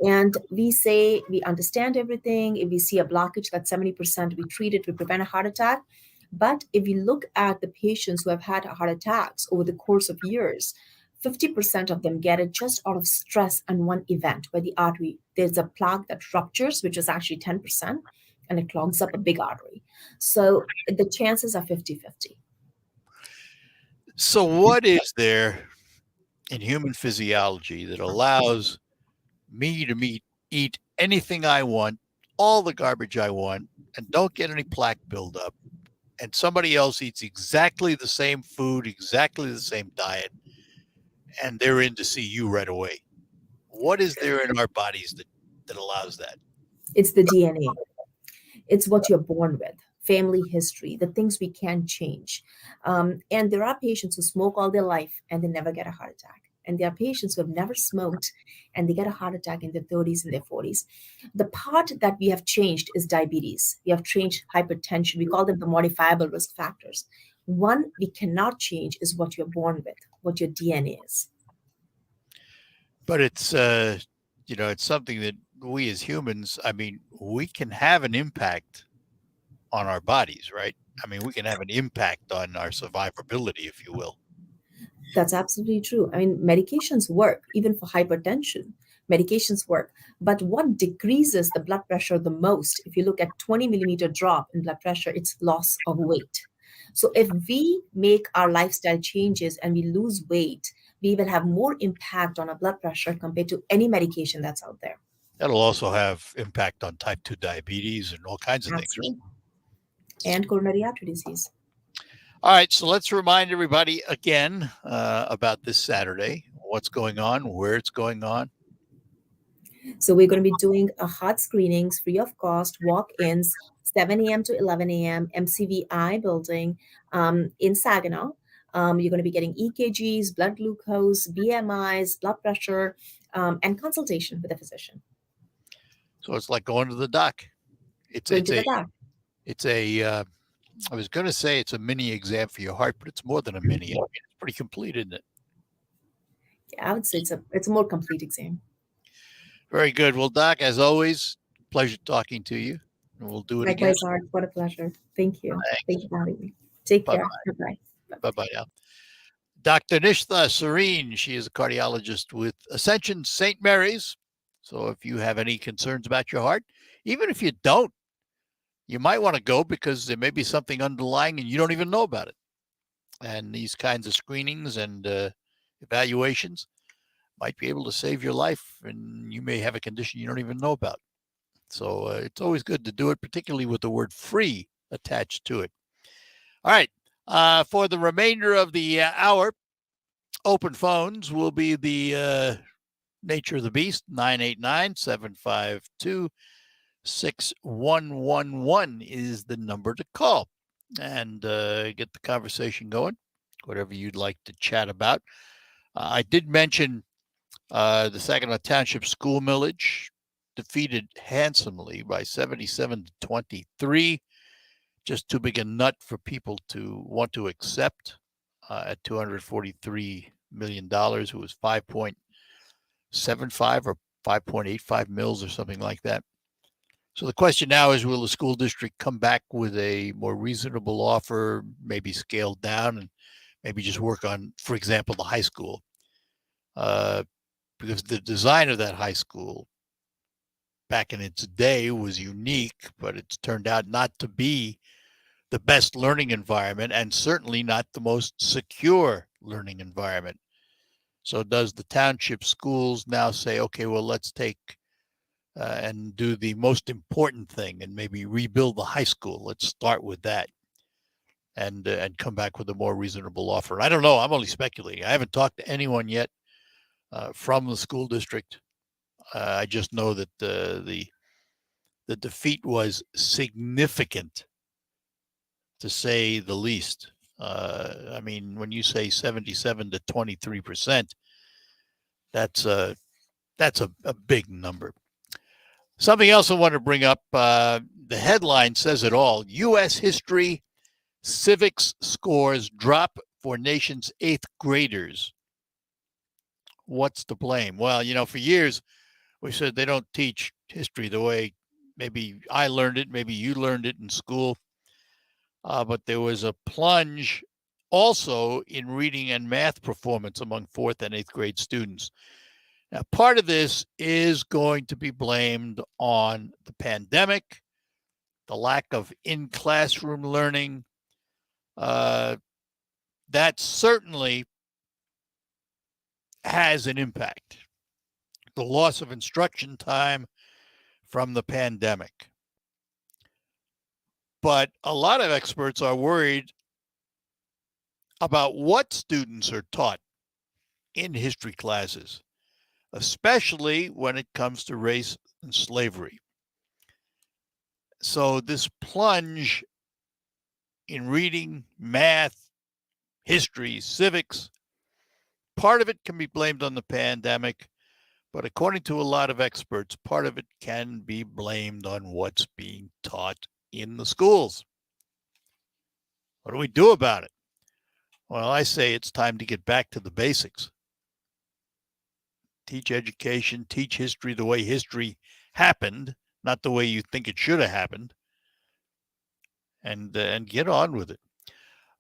And we say we understand everything. If we see a blockage, that's 70%, we treat it, we prevent a heart attack. But if we look at the patients who have had heart attacks over the course of years, 50% of them get it just out of stress and one event where the artery, there's a plaque that ruptures, which is actually 10%, and it clogs up a big artery. So the chances are 50-50. So what is there in human physiology that allows me to eat anything I want, all the garbage I want, and don't get any plaque buildup, and somebody else eats exactly the same food, exactly the same diet, and they're in to see you right away? What is there in our bodies that allows that? It's the DNA. It's what you're born with, family history, the things we can't change. And there are patients who smoke all their life and they never get a heart attack. And there are patients who have never smoked and they get a heart attack in their 30s and their 40s. The part that we have changed is diabetes. We have changed hypertension. We call them the modifiable risk factors. One we cannot change is what you're born with, what your DNA is. But it's, it's something that we as humans, we can have an impact on our bodies, right? We can have an impact on our survivability, if you will. That's absolutely true. Medications work, even for hypertension. Medications work. But what decreases the blood pressure the most, if you look at 20 millimeter drop in blood pressure, it's loss of weight. So if we make our lifestyle changes and we lose weight, we will have more impact on our blood pressure compared to any medication that's out there. That'll also have impact on type 2 diabetes and all kinds of Absolutely. things. And coronary artery disease. All right, so let's remind everybody again about this Saturday, what's going on, where it's going on. So we're going to be doing heart screenings free of cost, walk-ins, 7 a.m. to 11 a.m., MCVI building in Saginaw. You're going to be getting EKGs, blood glucose, BMIs, blood pressure, and consultation with a physician. So it's like going to the doc. I was going to say it's a mini exam for your heart, but it's more than a mini. It's pretty complete, isn't it? Yeah, I would say it's a more complete exam. Very good. Well, Doc, as always, pleasure talking to you. And we'll do it again. Likewise, Art. What a pleasure. Thank you. Thank you for having me. Take care. Bye-bye. Bye-bye. Bye-bye now. Dr. Nishta Sareen. She is a cardiologist with Ascension Saint Mary's. So if you have any concerns about your heart, even if you don't, you might want to go because there may be something underlying and you don't even know about it. And these kinds of screenings and evaluations might be able to save your life, and you may have a condition you don't even know about. So it's always good to do it, particularly with the word free attached to it. All right. For the remainder of the hour, open phones will be the nature of the beast, 989-752-6111 is the number to call, and get the conversation going, whatever you'd like to chat about. I did mention the Saginaw Township school millage defeated handsomely by 77-23. Just too big a nut for people to want to accept at $243 million. It was 5.75 or 5.85 mils or something like that. So the question now is, will the school district come back with a more reasonable offer, maybe scaled down, and maybe just work on, for example, the high school? Because the design of that high school back in its day was unique, but it's turned out not to be the best learning environment, and certainly not the most secure learning environment. So does the township schools now say, okay, well, let's take and do the most important thing and maybe rebuild the high school? Let's start with that and come back with a more reasonable offer. I don't know. I'm only speculating. I haven't talked to anyone yet from the school district. I just know that the defeat was significant, to say the least. I mean, when you say 77-23%, that's a big number. Something else I want to bring up, the headline says it all. U.S. history civics scores drop for nation's 8th graders. What's to blame? Well, for years we said they don't teach history the way maybe I learned it, maybe you learned it in school. But there was a plunge also in reading and math performance among 4th and 8th grade students. Now, part of this is going to be blamed on the pandemic, the lack of in-classroom learning. That certainly has an impact. The loss of instruction time from the pandemic. But a lot of experts are worried about what students are taught in history classes, especially when it comes to race and slavery. So this plunge in reading, math, history, civics, part of it can be blamed on the pandemic, but according to a lot of experts, part of it can be blamed on what's being taught in the schools. What do we do about it? Well, I say it's time to get back to the basics. Teach education, teach history the way history happened, not the way you think it should have happened, and get on with it.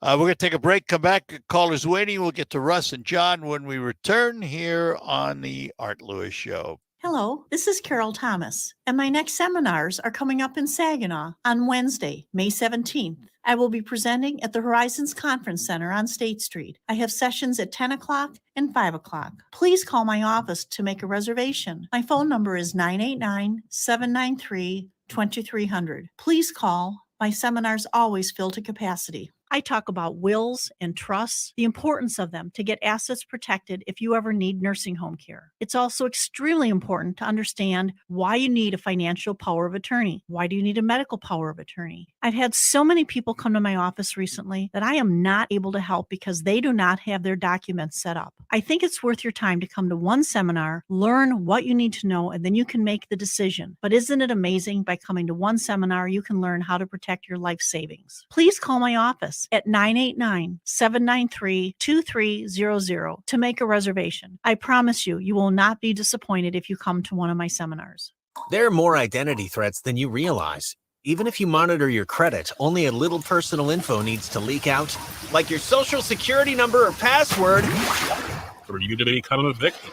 We're going to take a break, come back, callers waiting. We'll get to Russ and John when we return here on the Art Lewis Show. Hello, this is Carol Thomas, and my next seminars are coming up in Saginaw on Wednesday, May 17th. I will be presenting at the Horizons Conference Center on State Street. I have sessions at 10 o'clock and 5 o'clock. Please call my office to make a reservation. My phone number is 989-793-2300. Please call. My seminars always fill to capacity. I talk about wills and trusts, the importance of them to get assets protected if you ever need nursing home care. It's also extremely important to understand why you need a financial power of attorney. Why do you need a medical power of attorney? I've had so many people come to my office recently that I am not able to help because they do not have their documents set up. I think it's worth your time to come to one seminar, learn what you need to know, and then you can make the decision. But isn't it amazing? By coming to one seminar, you can learn how to protect your life savings. Please call my office at 989-793-2300 to make a reservation. I promise you, you will not be disappointed if you come to one of my seminars. There are more identity threats than you realize. Even if you monitor your credit, only a little personal info needs to leak out, like your social security number or password, for you to become a victim.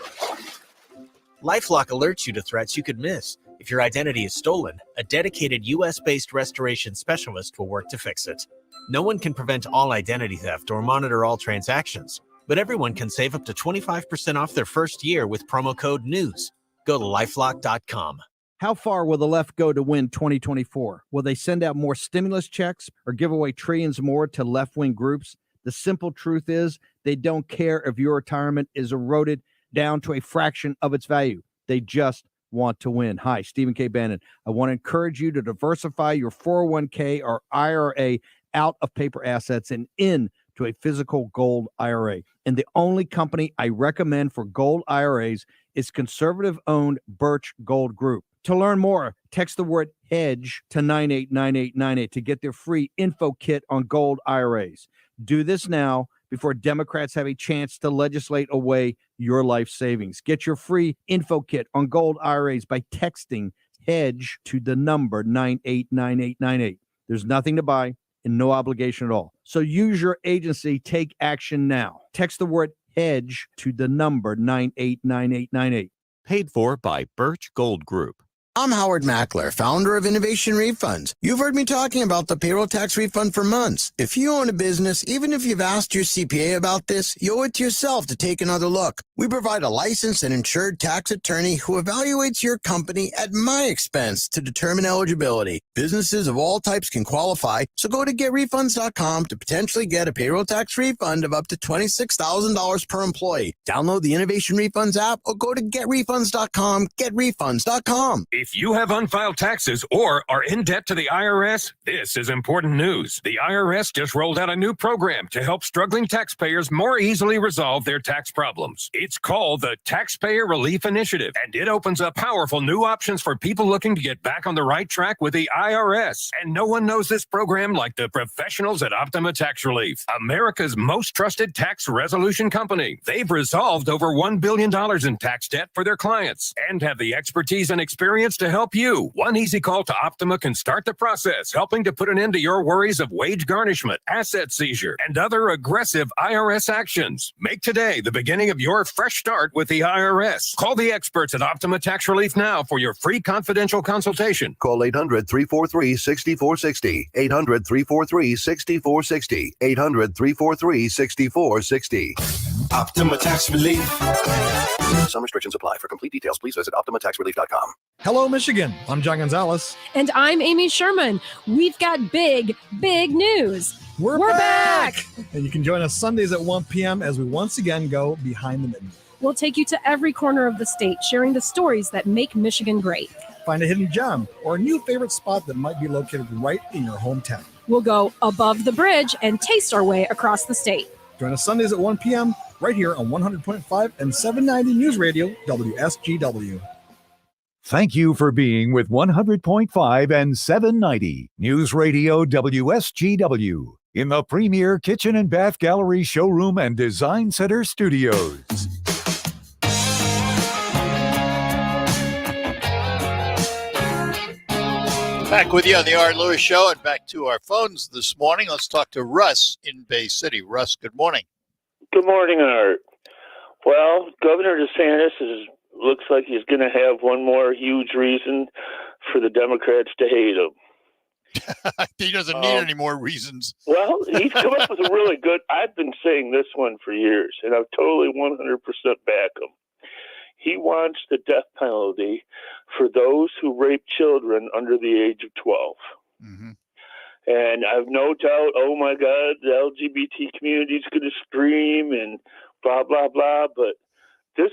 LifeLock alerts you to threats you could miss. If your identity is stolen, a dedicated US-based restoration specialist will work to fix it. No one can prevent all identity theft or monitor all transactions, but everyone can save up to 25% off their first year with promo code NEWS. Go to lifelock.com. How far will the left go to win 2024? Will they send out more stimulus checks or give away trillions more to left-wing groups? The simple truth is they don't care if your retirement is eroded down to a fraction of its value. They just want to win. Hi, Stephen K. Bannon. I want to encourage you to diversify your 401k or IRA out of paper assets and into a physical gold IRA. And the only company I recommend for gold IRAs is conservative-owned Birch Gold Group. To learn more, text the word HEDGE to 989898 to get their free info kit on gold IRAs. Do this now before Democrats have a chance to legislate away your life savings. Get your free info kit on gold IRAs by texting HEDGE to the number 989898. There's nothing to buy and no obligation at all. So use your agency. Take action now. Text the word HEDGE to the number 989898. Paid for by Birch Gold Group. I'm Howard Mackler, founder of Innovation Refunds. You've heard me talking about the payroll tax refund for months. If you own a business, even if you've asked your CPA about this, you owe it to yourself to take another look. We provide a licensed and insured tax attorney who evaluates your company at my expense to determine eligibility. Businesses of all types can qualify, so go to getrefunds.com to potentially get a payroll tax refund of up to $26,000 per employee. Download the Innovation Refunds app or go to getrefunds.com, getrefunds.com. If you have unfiled taxes or are in debt to the IRS, this is important news. The IRS just rolled out a new program to help struggling taxpayers more easily resolve their tax problems. It's called the Taxpayer Relief Initiative, and it opens up powerful new options for people looking to get back on the right track with the IRS. And no one knows this program like the professionals at Optima Tax Relief, America's most trusted tax resolution company. They've resolved over $1 billion in tax debt for their clients and have the expertise and experience to help you. One easy call to Optima can start the process, helping to put an end to your worries of wage garnishment, asset seizure, and other aggressive IRS actions. Make today the beginning of your fresh start with the IRS. Call the experts at Optima Tax Relief now for your free confidential consultation. Call 800-343-6460. 800-343-6460. 800-343-6460. Optima Tax Relief. Some restrictions apply. For complete details, please visit OptimaTaxRelief.com. Hello, Michigan. I'm John Gonzalez. And I'm Amy Sherman. We've got big news. We're back! And you can join us Sundays at 1 p.m. as we once again go behind the mitten. We'll take you to every corner of the state, sharing the stories that make Michigan great. Find a hidden gem or a new favorite spot that might be located right in your hometown. We'll go above the bridge and taste our way across the state. Join us Sundays at 1 p.m. right here on 100.5 and 790 News Radio, WSGW. Thank you for being with 100.5 and 790 News Radio WSGW in the premier kitchen and bath gallery showroom and design center studios. Back with you on the Art Lewis Show and back to our phones this morning. Let's talk to Russ in Bay City. Russ, good morning. Good morning, Art. Well, Governor DeSantis looks like he's going to have one more huge reason for the Democrats to hate him. He doesn't need any more reasons. Well, he's come up with a really good, I've been saying this one for years, and I've totally 100% back him. He wants the death penalty for those who rape children under the age of 12. Mm-hmm. And I've no doubt, oh my God, the LGBT community is going to scream and blah, blah, blah. But there's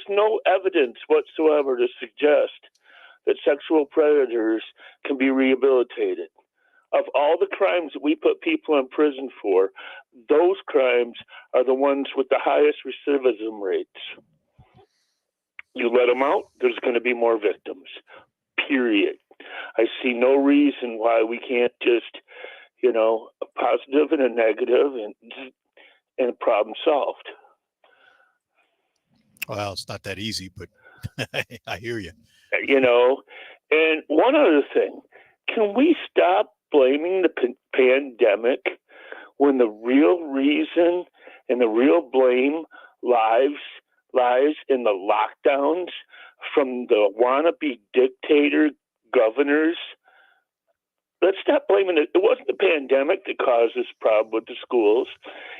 no evidence whatsoever to suggest that sexual predators can be rehabilitated. Of all the crimes that we put people in prison for, those crimes are the ones with the highest recidivism rates. You let them out, there's going to be more victims, period. I see no reason why we can't just, a positive and a negative and problem solved. Well, it's not that easy, but I hear you. And one other thing, can we stop blaming the pandemic when the real reason and the real blame lies in the lockdowns from the wannabe dictator governors? Let's stop blaming it. It wasn't the pandemic that caused this problem with the schools.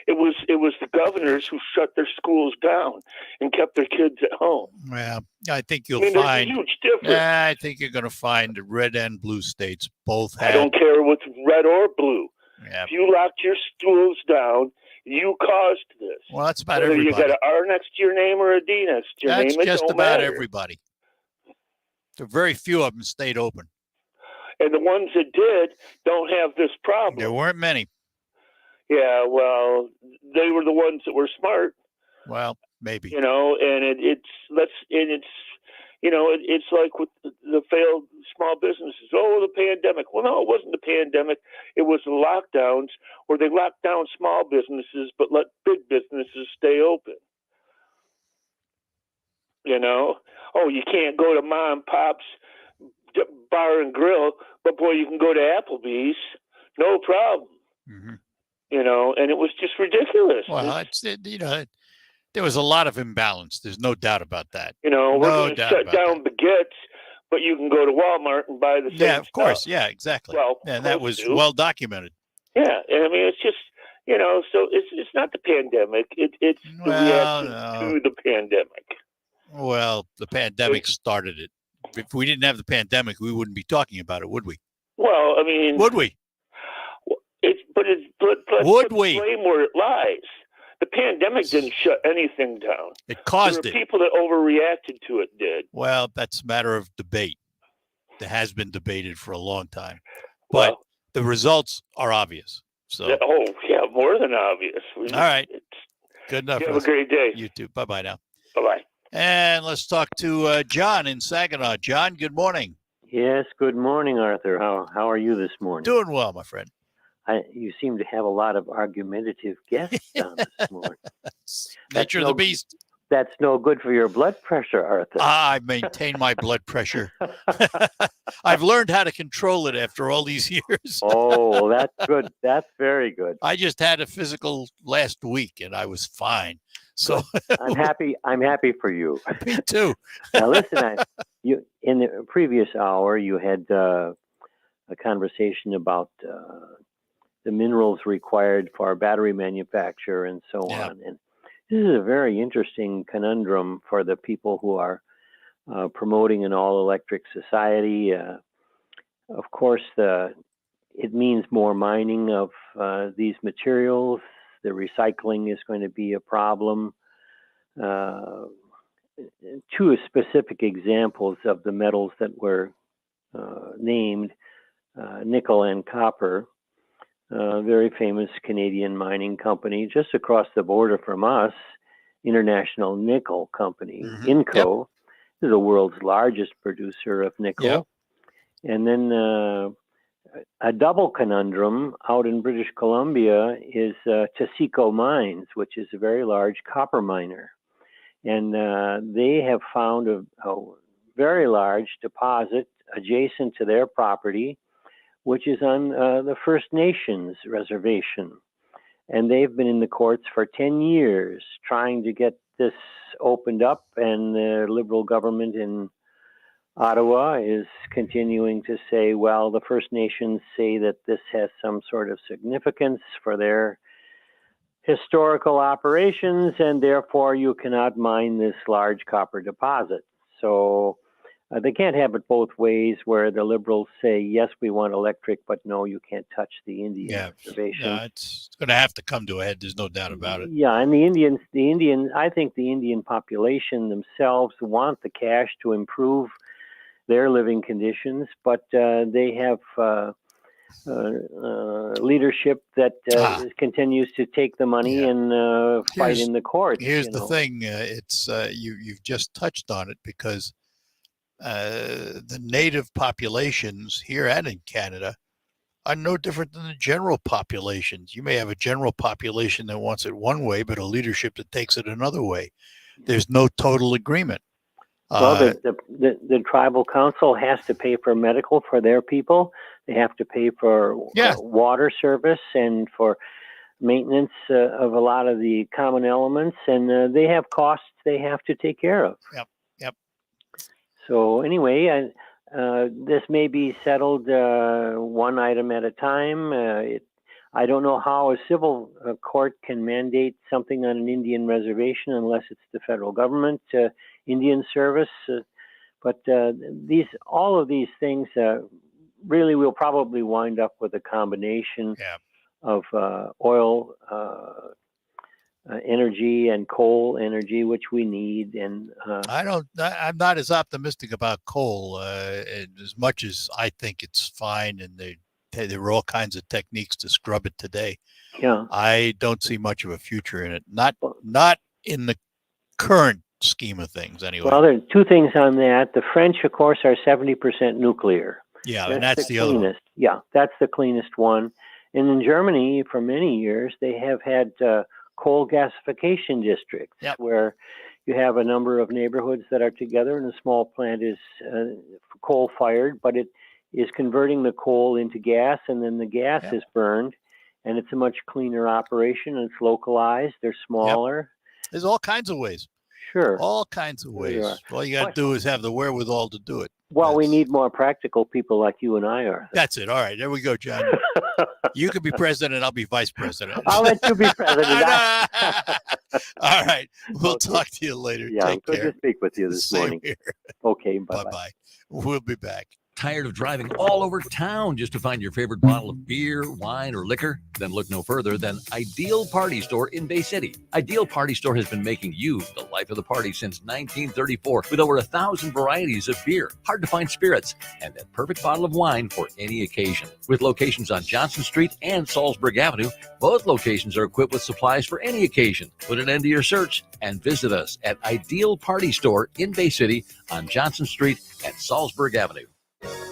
It was the governors who shut their schools down and kept their kids at home. Well, I think you'll There's find. a huge difference. I think you're going to find red and blue states both I had. don't care what's red or blue. Yeah. If you locked your schools down, you caused this. Well, that's about Whether everybody. you got an R next to your name or a D next to your That's name, it just don't about matter. everybody. There very few of them stayed open. And the ones that did don't have this problem. There weren't many. Yeah, well, they were the ones that were smart. Well, maybe. And it's like with the failed small businesses. Oh, the pandemic. Well, no, it wasn't the pandemic. It was the lockdowns where they locked down small businesses but let big businesses stay open. Oh, you can't go to mom and pop's bar and grill, but boy, you can go to Applebee's, no problem. Mm-hmm. And it was just ridiculous. Well, there was a lot of imbalance. There's no doubt about that. We're going to shut down baguettes, but you can go to Walmart and buy the same Yeah, of course. stuff. Yeah, exactly. Well, and that was well documented. Yeah, and I mean, it's just, so it's not the pandemic. It's the reaction to the pandemic. Well, the pandemic started it. If we didn't have the pandemic, we wouldn't be talking about it, would we? Well, I mean, would we? Would we? Blame where it lies. The pandemic didn't shut anything down. It caused there it. were people that overreacted to it did. Well, that's a matter of debate. That has been debated for a long time, but the results are obvious. So, more than obvious. All right, good enough. Have a great day. You too. Bye bye now. Bye bye. And let's talk to John in Saginaw. John, good morning. Yes, good morning, Arthur. How are you this morning? Doing well, my friend. You seem to have a lot of argumentative guests on this morning. Nature of the beast. That's no good for your blood pressure, Arthur. I maintain my blood pressure. I've learned how to control it after all these years. Oh, that's good. That's very good. I just had a physical last week and I was fine. So I'm happy. I'm happy for you. Me too. Now listen, you in the previous hour you had a conversation about the minerals required for battery manufacture and so on. And this is a very interesting conundrum for the people who are promoting an all-electric society. Of course, it means more mining of these materials. The recycling is going to be a problem. Two specific examples of the metals that were named, nickel and copper. Very famous Canadian mining company just across the border from us, International Nickel Company, INCO, is the world's largest producer of nickel. And then a double conundrum out in British Columbia is Taseko Mines, which is a very large copper miner. And they have found a very large deposit adjacent to their property, which is on the First Nations reservation. And they've been in the courts for 10 years trying to get this opened up, and the Liberal government in Ottawa is continuing to say, well, the First Nations say that this has some sort of significance for their historical operations, and therefore you cannot mine this large copper deposit. So they can't have it both ways, where the Liberals say, yes, we want electric, but no, you can't touch the Indian reservation. Yeah, it's going to have to come to a head. There's no doubt about it. Yeah, and I think the Indian population themselves want the cash to improve their living conditions, but they have leadership that continues to take the money and fight in the courts. Here's the thing. It's you've just touched on it, because the native populations here and in Canada are no different than the general populations. You may have a general population that wants it one way, but a leadership that takes it another way. There's no total agreement. Well, the tribal council has to pay for medical for their people. They have to pay for water service and for maintenance of a lot of the common elements, and they have costs they have to take care of. Yep. So anyway, this may be settled one item at a time. I don't know how a civil court can mandate something on an Indian reservation unless it's the federal government, Indian Service. But all of these things really will probably wind up with a combination of oil energy and coal energy, which we need. And I'm not as optimistic about coal as much as I think it's fine, and there are all kinds of techniques to scrub it today. Yeah, I don't see much of a future in it. Not in the current scheme of things, anyway. Well, there are two things on that. The French, of course, are 70% nuclear. Yeah, and that's the other one. Cleanest. Yeah, that's the cleanest one. And in Germany, for many years, they have had coal gasification districts where you have a number of neighborhoods that are together, and a small plant is coal-fired, but it is converting the coal into gas, and then the gas is burned, and it's a much cleaner operation, and it's localized. They're smaller. There's all kinds of ways. Sure. All kinds of ways. All you got to do is have the wherewithal to do it. Well, we need more practical people like you and I are. That's it. All right. There we go, John. You can be president. I'll be vice president. I'll let you be president. All right. We'll talk to you later. Yeah, Take good care. to speak with you this morning. Here. Okay, bye-bye. Bye-bye. We'll be back. Tired of driving all over town just to find your favorite bottle of beer, wine, or liquor? Then look no further than Ideal Party Store in Bay City. Ideal Party Store has been making you the life of the party since 1934 with over 1,000 varieties of beer, hard to find spirits, and that perfect bottle of wine for any occasion. With locations on Johnson Street and Salzburg Avenue, both locations are equipped with supplies for any occasion. Put an end to your search and visit us at Ideal Party Store in Bay City on Johnson Street and Salzburg Avenue.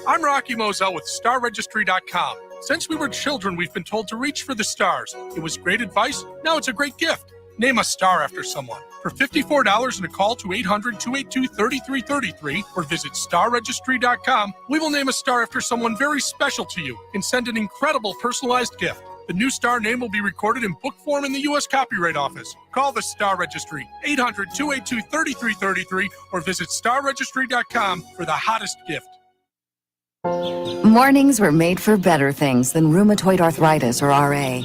I'm Rocky Moselle with StarRegistry.com. Since we were children, we've been told to reach for the stars. It was great advice. Now it's a great gift. Name a star after someone. For $54 and a call to 800-282-3333 or visit StarRegistry.com, we will name a star after someone very special to you and send an incredible personalized gift. The new star name will be recorded in book form in the U.S. Copyright Office. Call the Star Registry, 800-282-3333 or visit StarRegistry.com for the hottest gift. Mornings were made for better things than rheumatoid arthritis or RA.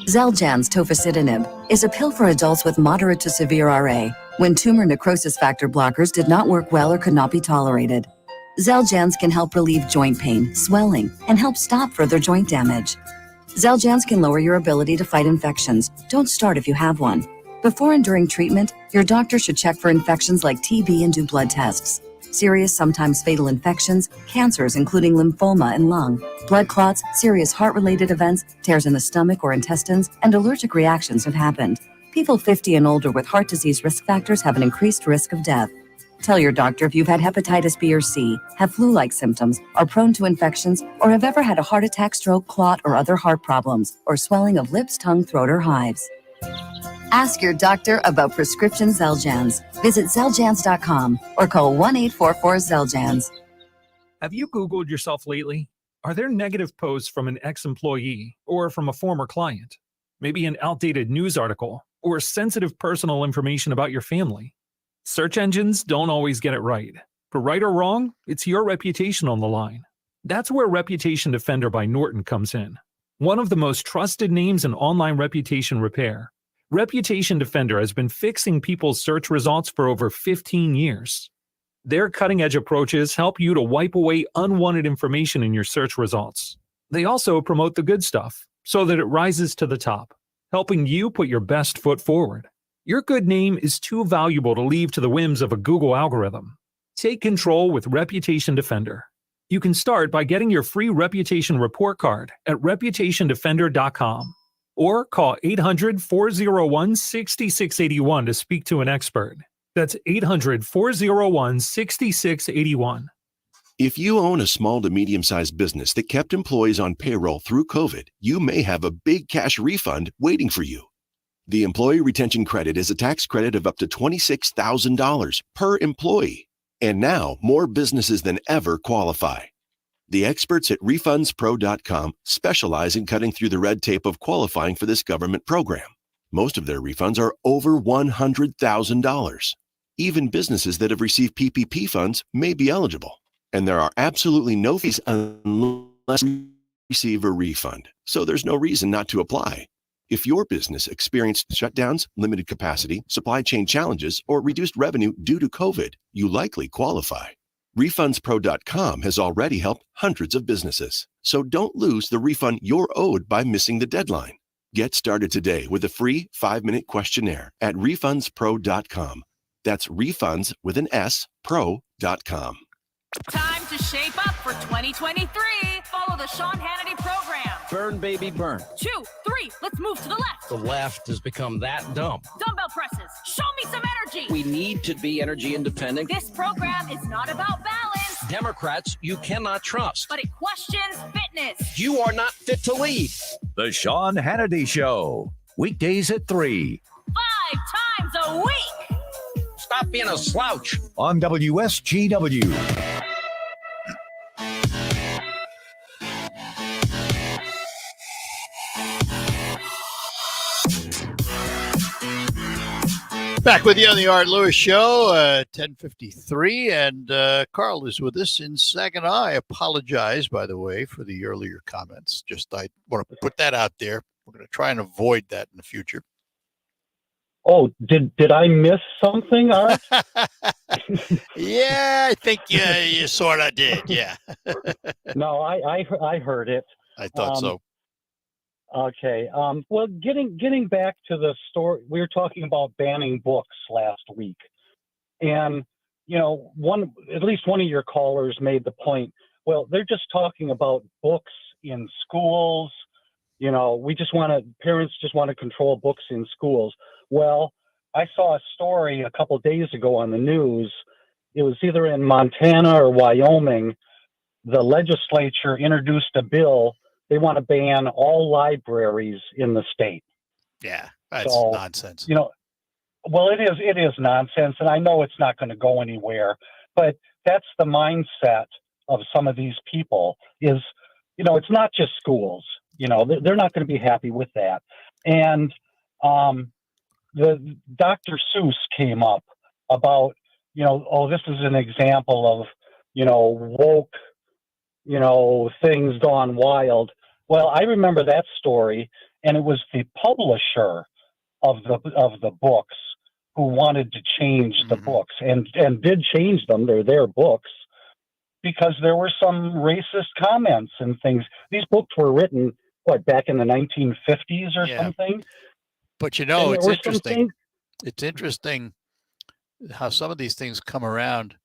Xeljanz tofacitinib is a pill for adults with moderate to severe RA when tumor necrosis factor blockers did not work well or could not be tolerated. Xeljanz can help relieve joint pain, swelling, and help stop further joint damage. Xeljanz can lower your ability to fight infections. Don't start if you have one. Before and during treatment, your doctor should check for infections like TB and do blood tests. Serious, sometimes fatal infections, cancers including lymphoma and lung, blood clots, serious heart-related events, tears in the stomach or intestines, and allergic reactions have happened. People 50 and older with heart disease risk factors have an increased risk of death. Tell your doctor if you've had hepatitis B or C, have flu-like symptoms, are prone to infections, or have ever had a heart attack, stroke, clot, or other heart problems, or swelling of lips, tongue, throat, or hives. Ask your doctor about prescription Xeljanz. Visit Xeljanz.com or call 1-844-XELJANZ. Have you Googled yourself lately? Are there negative posts from an ex-employee or from a former client? Maybe an outdated news article or sensitive personal information about your family? Search engines don't always get it right. For right or wrong, it's your reputation on the line. That's where Reputation Defender by Norton comes in. One of the most trusted names in online reputation repair, Reputation Defender has been fixing people's search results for over 15 years. Their cutting-edge approaches help you to wipe away unwanted information in your search results. They also promote the good stuff so that it rises to the top, helping you put your best foot forward. Your good name is too valuable to leave to the whims of a Google algorithm. Take control with Reputation Defender. You can start by getting your free reputation report card at reputationdefender.com. Or call 800-401-6681 to speak to an expert. That's 800-401-6681. If you own a small to medium-sized business that kept employees on payroll through COVID, you may have a big cash refund waiting for you. The Employee Retention Credit is a tax credit of up to $26,000 per employee. And now, more businesses than ever qualify. The experts at RefundsPro.com specialize in cutting through the red tape of qualifying for this government program. Most of their refunds are over $100,000. Even businesses that have received PPP funds may be eligible. And there are absolutely no fees unless you receive a refund. So there's no reason not to apply. If your business experienced shutdowns, limited capacity, supply chain challenges, or reduced revenue due to COVID, you likely qualify. RefundsPro.com has already helped hundreds of businesses. So don't lose the refund you're owed by missing the deadline. Get started today with a free 5-minute questionnaire at RefundsPro.com. That's refunds with an S, pro.com. Time to shape up for 2023. Follow the Sean Hannity program. Burn, baby, burn. 2, 3, let's move to the left. The left has become that dumb. Dumbbell presses. Show me some energy. We need to be energy independent. This program is not about balance. Democrats, you cannot trust. But it questions fitness. You are not fit to lead. The Sean Hannity Show. Weekdays at 3. 5 times a week. Stop being a slouch. On WSGW. Back with you on the Art Lewis Show, 10:53, and Carl is with us in Saginaw. I apologize, by the way, for the earlier comments. Just I want to put that out there. We're going to try and avoid that in the future. Oh, did I miss something, Art? Yeah, I think you sort of did. Yeah. No, I heard it. I thought so. Okay. Well, getting back to the story, we were talking about banning books last week, and at least one of your callers made the point. Well, they're just talking about books in schools. Parents just want to control books in schools. Well, I saw a story a couple of days ago on the news. It was either in Montana or Wyoming. The legislature introduced a bill. They want to ban all libraries in the state. Yeah, that's nonsense. Well, it is nonsense, and I know it's not going to go anywhere. But that's the mindset of some of these people. It's not just schools. They're not going to be happy with that. And the Dr. Seuss came up about this is an example of woke things gone wild. Well, I remember that story, and it was the publisher of the books who wanted to change the books and did change them. They're their books because there were some racist comments and things. These books were written back in the 1950s or something. But it's interesting. It's interesting how some of these things come around.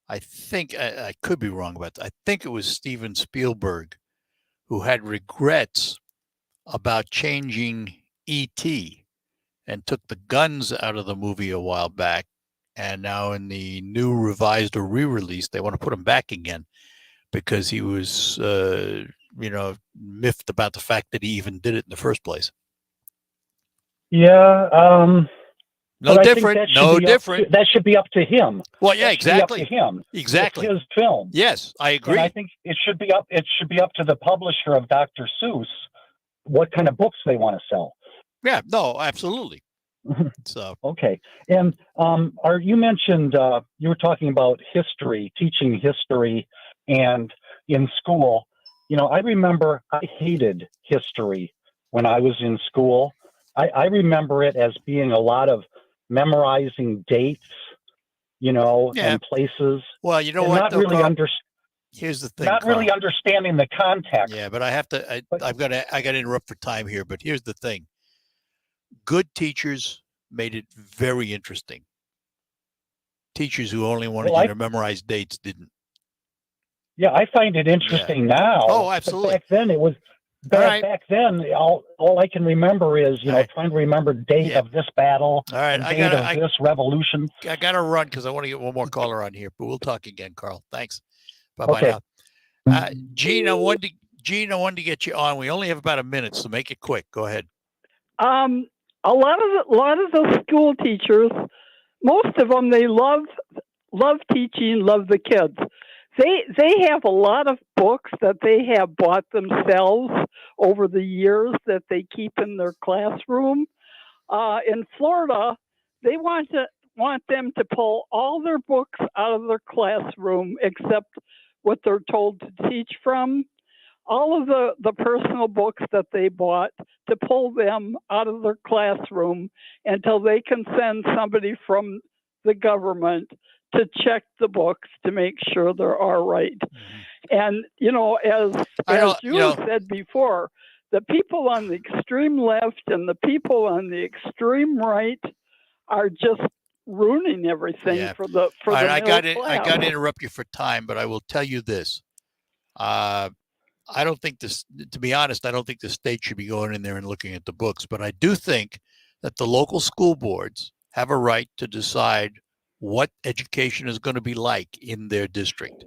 I think I could be wrong about that. I think it was Steven Spielberg who had regrets about changing E.T. and took the guns out of the movie a while back. And now in the new revised or re-release, they want to put him back again because he was, miffed about the fact that he even did it in the first place. Yeah. No different. That should be up to him. Well, yeah, exactly. Up to him. Exactly. It's his film. Yes, I agree. And I think it should be up to the publisher of Dr. Seuss what kind of books they want to sell. Yeah. No, absolutely. So okay. And you mentioned you were talking about history, teaching history, and in school. I remember I hated history when I was in school. I remember it as being a lot of memorizing dates, and places. Well, what? Here's the thing. Not really understanding the context. Yeah, but I have to. I got to interrupt for time here. But here's the thing. Good teachers made it very interesting. Teachers who only wanted you to memorize dates didn't. Yeah, I find it interesting now. Oh, absolutely. Back then it was. Back then, all I can remember is trying to remember date of this battle. All right, this revolution. I got to run because I want to get one more caller on here, but we'll talk again, Carl. Thanks. Bye now. Gene, I wanted to get you on. We only have about a minute, so make it quick. Go ahead. A lot of the school teachers, most of them, they love love teaching, love the kids. They have a lot of books that they have bought themselves over the years that they keep in their classroom. In Florida, they want them to pull all their books out of their classroom except what they're told to teach from. All of the personal books that they bought, to pull them out of their classroom until they can send somebody from the government to check the books to make sure they're all right. And, as you said before, the people on the extreme left and the people on the extreme right are just ruining everything for the All right, middle class. I got to interrupt you for time, but I will tell you this. I don't think this, to be honest, I don't think the state should be going in there and looking at the books, but I do think that the local school boards have a right to decide what education is going to be like in their district.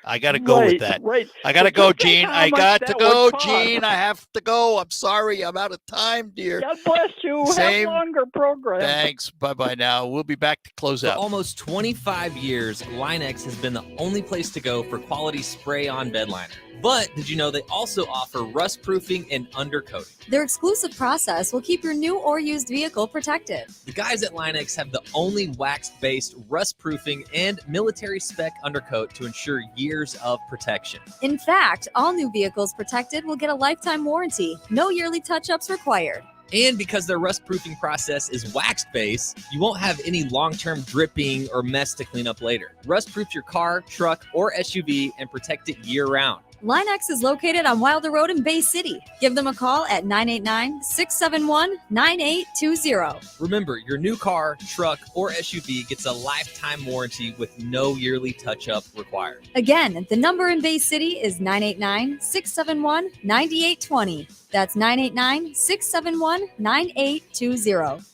I got to go with that. Right. I got to go, Gene. I got to go, Gene. I have to go. I'm sorry. I'm out of time, dear. God bless you. Have longer programs. Thanks. Bye-bye now. We'll be back to close For out. almost 25 years, Linex has been the only place to go for quality spray-on bed liner. But did you know they also offer rust proofing and undercoating? Their exclusive process will keep your new or used vehicle protected. The guys at Linex have the only wax-based rust proofing and military spec undercoat to ensure years of protection. In fact, all new vehicles protected will get a lifetime warranty. No yearly touch-ups required. And because their rust proofing process is wax-based, you won't have any long-term dripping or mess to clean up later. Rust proof your car, truck, or SUV and protect it year-round. Linex is located on Wilder Road in Bay City. Give them a call at 989-671-9820. Remember, your new car, truck, or SUV gets a lifetime warranty with no yearly touch-up required. Again, the number in Bay City is 989-671-9820. That's 989-671-9820.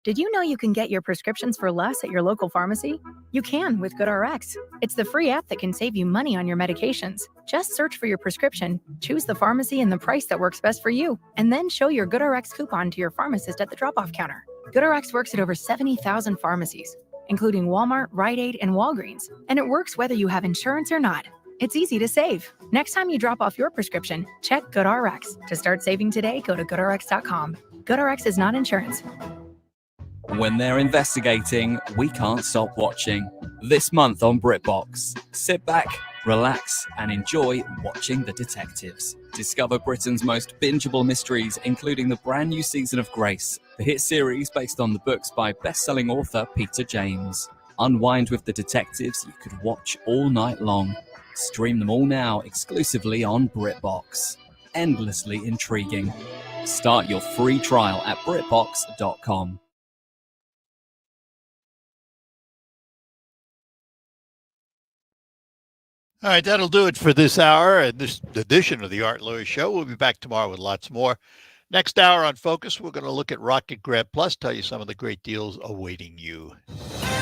Did you know you can get your prescriptions for less at your local pharmacy? You can with GoodRx. It's the free app that can save you money on your medications. Just search for your prescription, choose the pharmacy and the price that works best for you, and then show your GoodRx coupon to your pharmacist at the drop-off counter. GoodRx works at over 70,000 pharmacies, including Walmart, Rite Aid, and Walgreens, and it works whether you have insurance or not. It's easy to save. Next time you drop off your prescription, check GoodRx. To start saving today, go to GoodRx.com. GoodRx is not insurance. When they're investigating, we can't stop watching. This month on BritBox, sit back, relax, and enjoy watching the detectives. Discover Britain's most bingeable mysteries, including the brand new season of Grace, the hit series based on the books by best-selling author Peter James. Unwind with the detectives you could watch all night long. Stream them all now exclusively on BritBox. Endlessly intriguing. Start your free trial at BritBox.com. All right, that'll do it for this hour and this edition of the Art Lewis Show. We'll be back tomorrow with lots more. Next hour on Focus, we're going to look at Rocket Grab Plus, tell you some of the great deals awaiting you.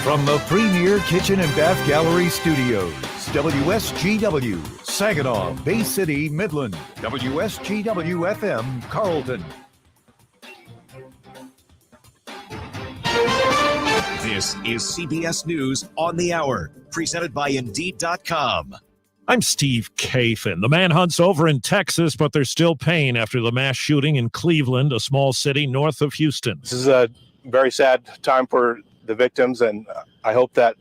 From the Premier Kitchen and Bath Gallery Studios, WSGW, Saginaw, Bay City, Midland, WSGW FM, Carlton. This is CBS News on the Hour, presented by Indeed.com. I'm Steve Kafin. The manhunt's over in Texas, but there's still pain after the mass shooting in Cleveland, a small city north of Houston. This is a very sad time for the victims, and I hope that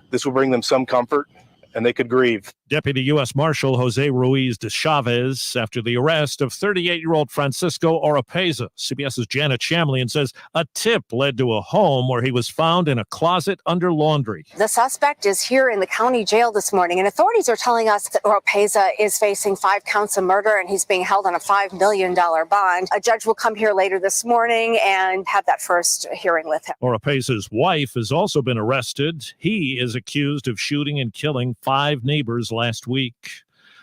this will bring them some comfort and they could grieve. Deputy U.S. Marshal Jose Ruiz de Chavez after the arrest of 38-year-old Francisco Oropeza. CBS's Janet Shamlian says a tip led to a home where he was found in a closet under laundry. The suspect is here in the county jail this morning, and authorities are telling us that Oropeza is facing 5 counts of murder, and he's being held on a $5 million bond. A judge will come here later this morning and have that first hearing with him. Oropeza's wife has also been arrested. He is accused of shooting and killing 5 neighbors last week.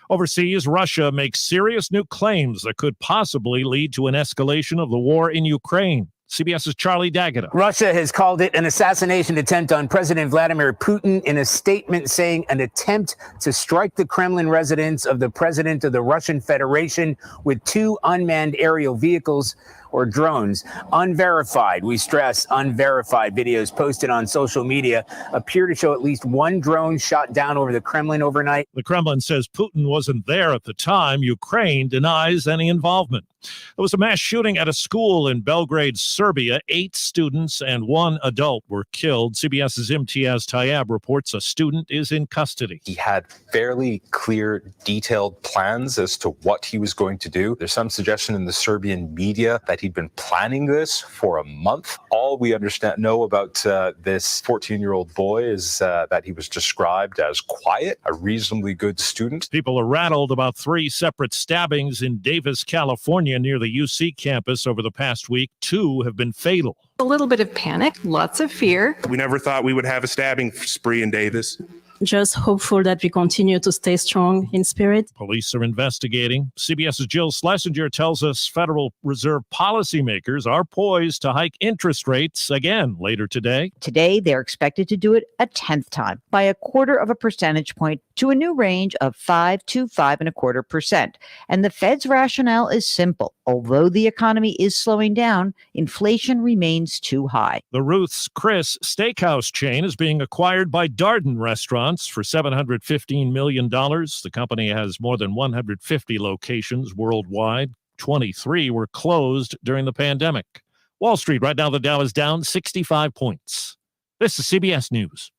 Overseas, Russia makes serious new claims that could possibly lead to an escalation of the war in Ukraine. CBS's Charlie D'Agata. Russia has called it an assassination attempt on President Vladimir Putin in a statement saying an attempt to strike the Kremlin residence of the president of the Russian Federation with 2 unmanned aerial vehicles. or drones. Unverified, we stress unverified, videos posted on social media appear to show at least one drone shot down over the Kremlin overnight. The Kremlin says Putin wasn't there at the time. Ukraine denies any involvement. There was a mass shooting at a school in Belgrade, Serbia. 8 students and 1 adult were killed. CBS's Imtiaz Tayeb reports a student is in custody. He had fairly clear, detailed plans as to what he was going to do. There's some suggestion in the Serbian media that he'd been planning this for a month. All we know about this 14-year-old boy is that he was described as quiet, a reasonably good student. People are rattled about 3 separate stabbings in Davis, California, near the UC campus over the past week. 2 have been fatal. A little bit of panic, lots of fear. We never thought we would have a stabbing spree in Davis. Just hopeful that we continue to stay strong in spirit. Police are investigating. CBS's Jill Schlesinger tells us Federal Reserve policymakers are poised to hike interest rates again later today. Today, they're expected to do it a 10th time by a 1/4 percentage point to a new range of 5 to 5.25%. And the Fed's rationale is simple. Although the economy is slowing down, inflation remains too high. The Ruth's Chris steakhouse chain is being acquired by Darden Restaurants for $715 million. The company has more than 150 locations worldwide. 23 were closed during the pandemic. Wall Street, right now the Dow is down 65 points. This is CBS News.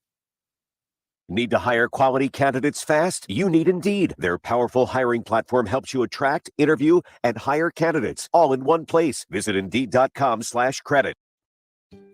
Need to hire quality candidates fast? You need Indeed. Their powerful hiring platform helps you attract, interview, and hire candidates all in one place. Visit Indeed.com/credit.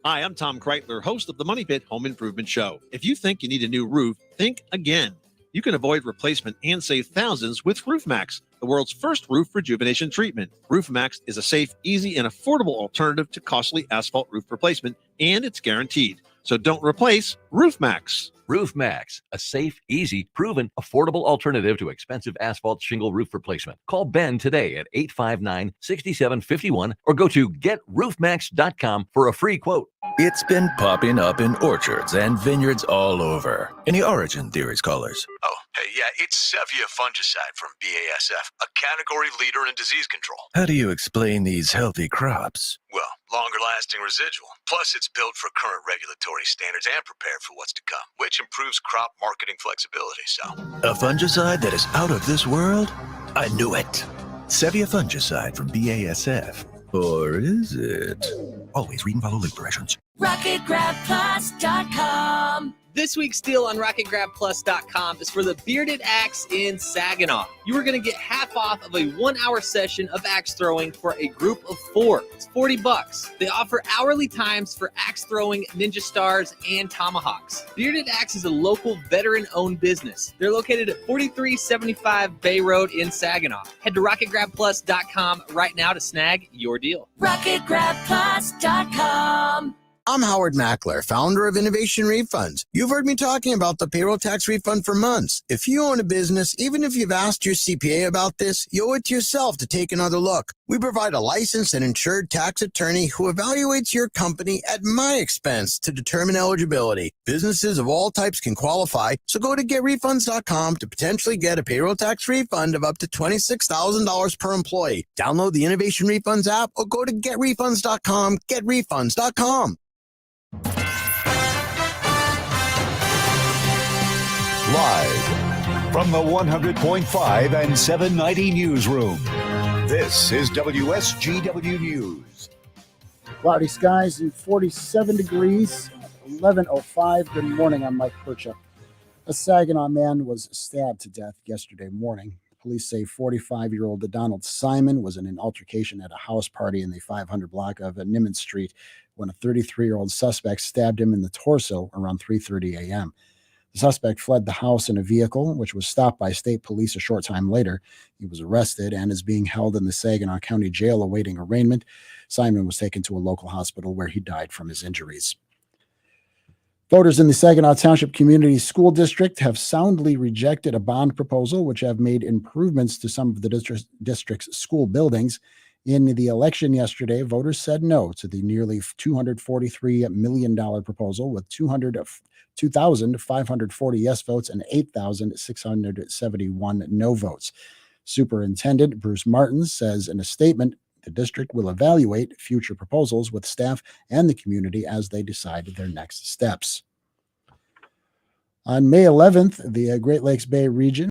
Hi, I'm Tom Kreitler, host of the Money Pit Home Improvement Show. If you think you need a new roof, think again. You can avoid replacement and save thousands with RoofMax, the world's first roof rejuvenation treatment. RoofMax is a safe, easy, and affordable alternative to costly asphalt roof replacement, and it's guaranteed. So don't replace RoofMax. RoofMax, a safe, easy, proven, affordable alternative to expensive asphalt shingle roof replacement. Call Ben today at 859-6751 or go to GetRoofMax.com for a free quote. It's been popping up in orchards and vineyards all over. Any origin theories, callers? Oh, hey, yeah, it's Sevia fungicide from BASF, a category leader in disease control. How do you explain these healthy crops? Well, longer-lasting residual. Plus, it's built for current regulatory standards and prepared for what's to come, which improves crop marketing flexibility, so. A fungicide that is out of this world? I knew it. Sevia fungicide from BASF. Or is it? Always read and follow label directions. RocketGrabPlus.com. This week's deal on RocketGrabPlus.com is for the Bearded Axe in Saginaw. You are going to get half off of a 1-hour session of axe throwing for a group of 4. It's $40. They offer hourly times for axe throwing, ninja stars, and tomahawks. Bearded Axe is a local veteran-owned business. They're located at 4375 Bay Road in Saginaw. Head to RocketGrabPlus.com right now to snag your deal. RocketGrabPlus.com. I'm Howard Mackler, founder of Innovation Refunds. You've heard me talking about the payroll tax refund for months. If you own a business, even if you've asked your CPA about this, you owe it to yourself to take another look. We provide a licensed and insured tax attorney who evaluates your company at my expense to determine eligibility. Businesses of all types can qualify, so go to GetRefunds.com to potentially get a payroll tax refund of up to $26,000 per employee. Download the Innovation Refunds app or go to GetRefunds.com, GetRefunds.com. Live from the 100.5 and 790 newsroom, this is WSGW News. Cloudy skies and 47 degrees, 11:05. Good morning, I'm Mike Percha. A Saginaw man was stabbed to death yesterday morning. Police say 45-year-old Donald Simon was in an altercation at a house party in the 500 block of Nimitz Street when a 33-year-old suspect stabbed him in the torso around 3:30 a.m. The suspect fled the house in a vehicle, which was stopped by state police a short time later. He was arrested and is being held in the Saginaw County Jail awaiting arraignment. Simon was taken to a local hospital where he died from his injuries. Voters in the Saginaw Township Community School District have soundly rejected a bond proposal which have made improvements to some of the district's school buildings. In the election yesterday, voters said no to the nearly $243 million proposal with 2,540 yes votes and 8,671 no votes. Superintendent Bruce Martin says in a statement The district will evaluate future proposals with staff and the community as they decide their next steps. On May 11th, the Great Lakes Bay region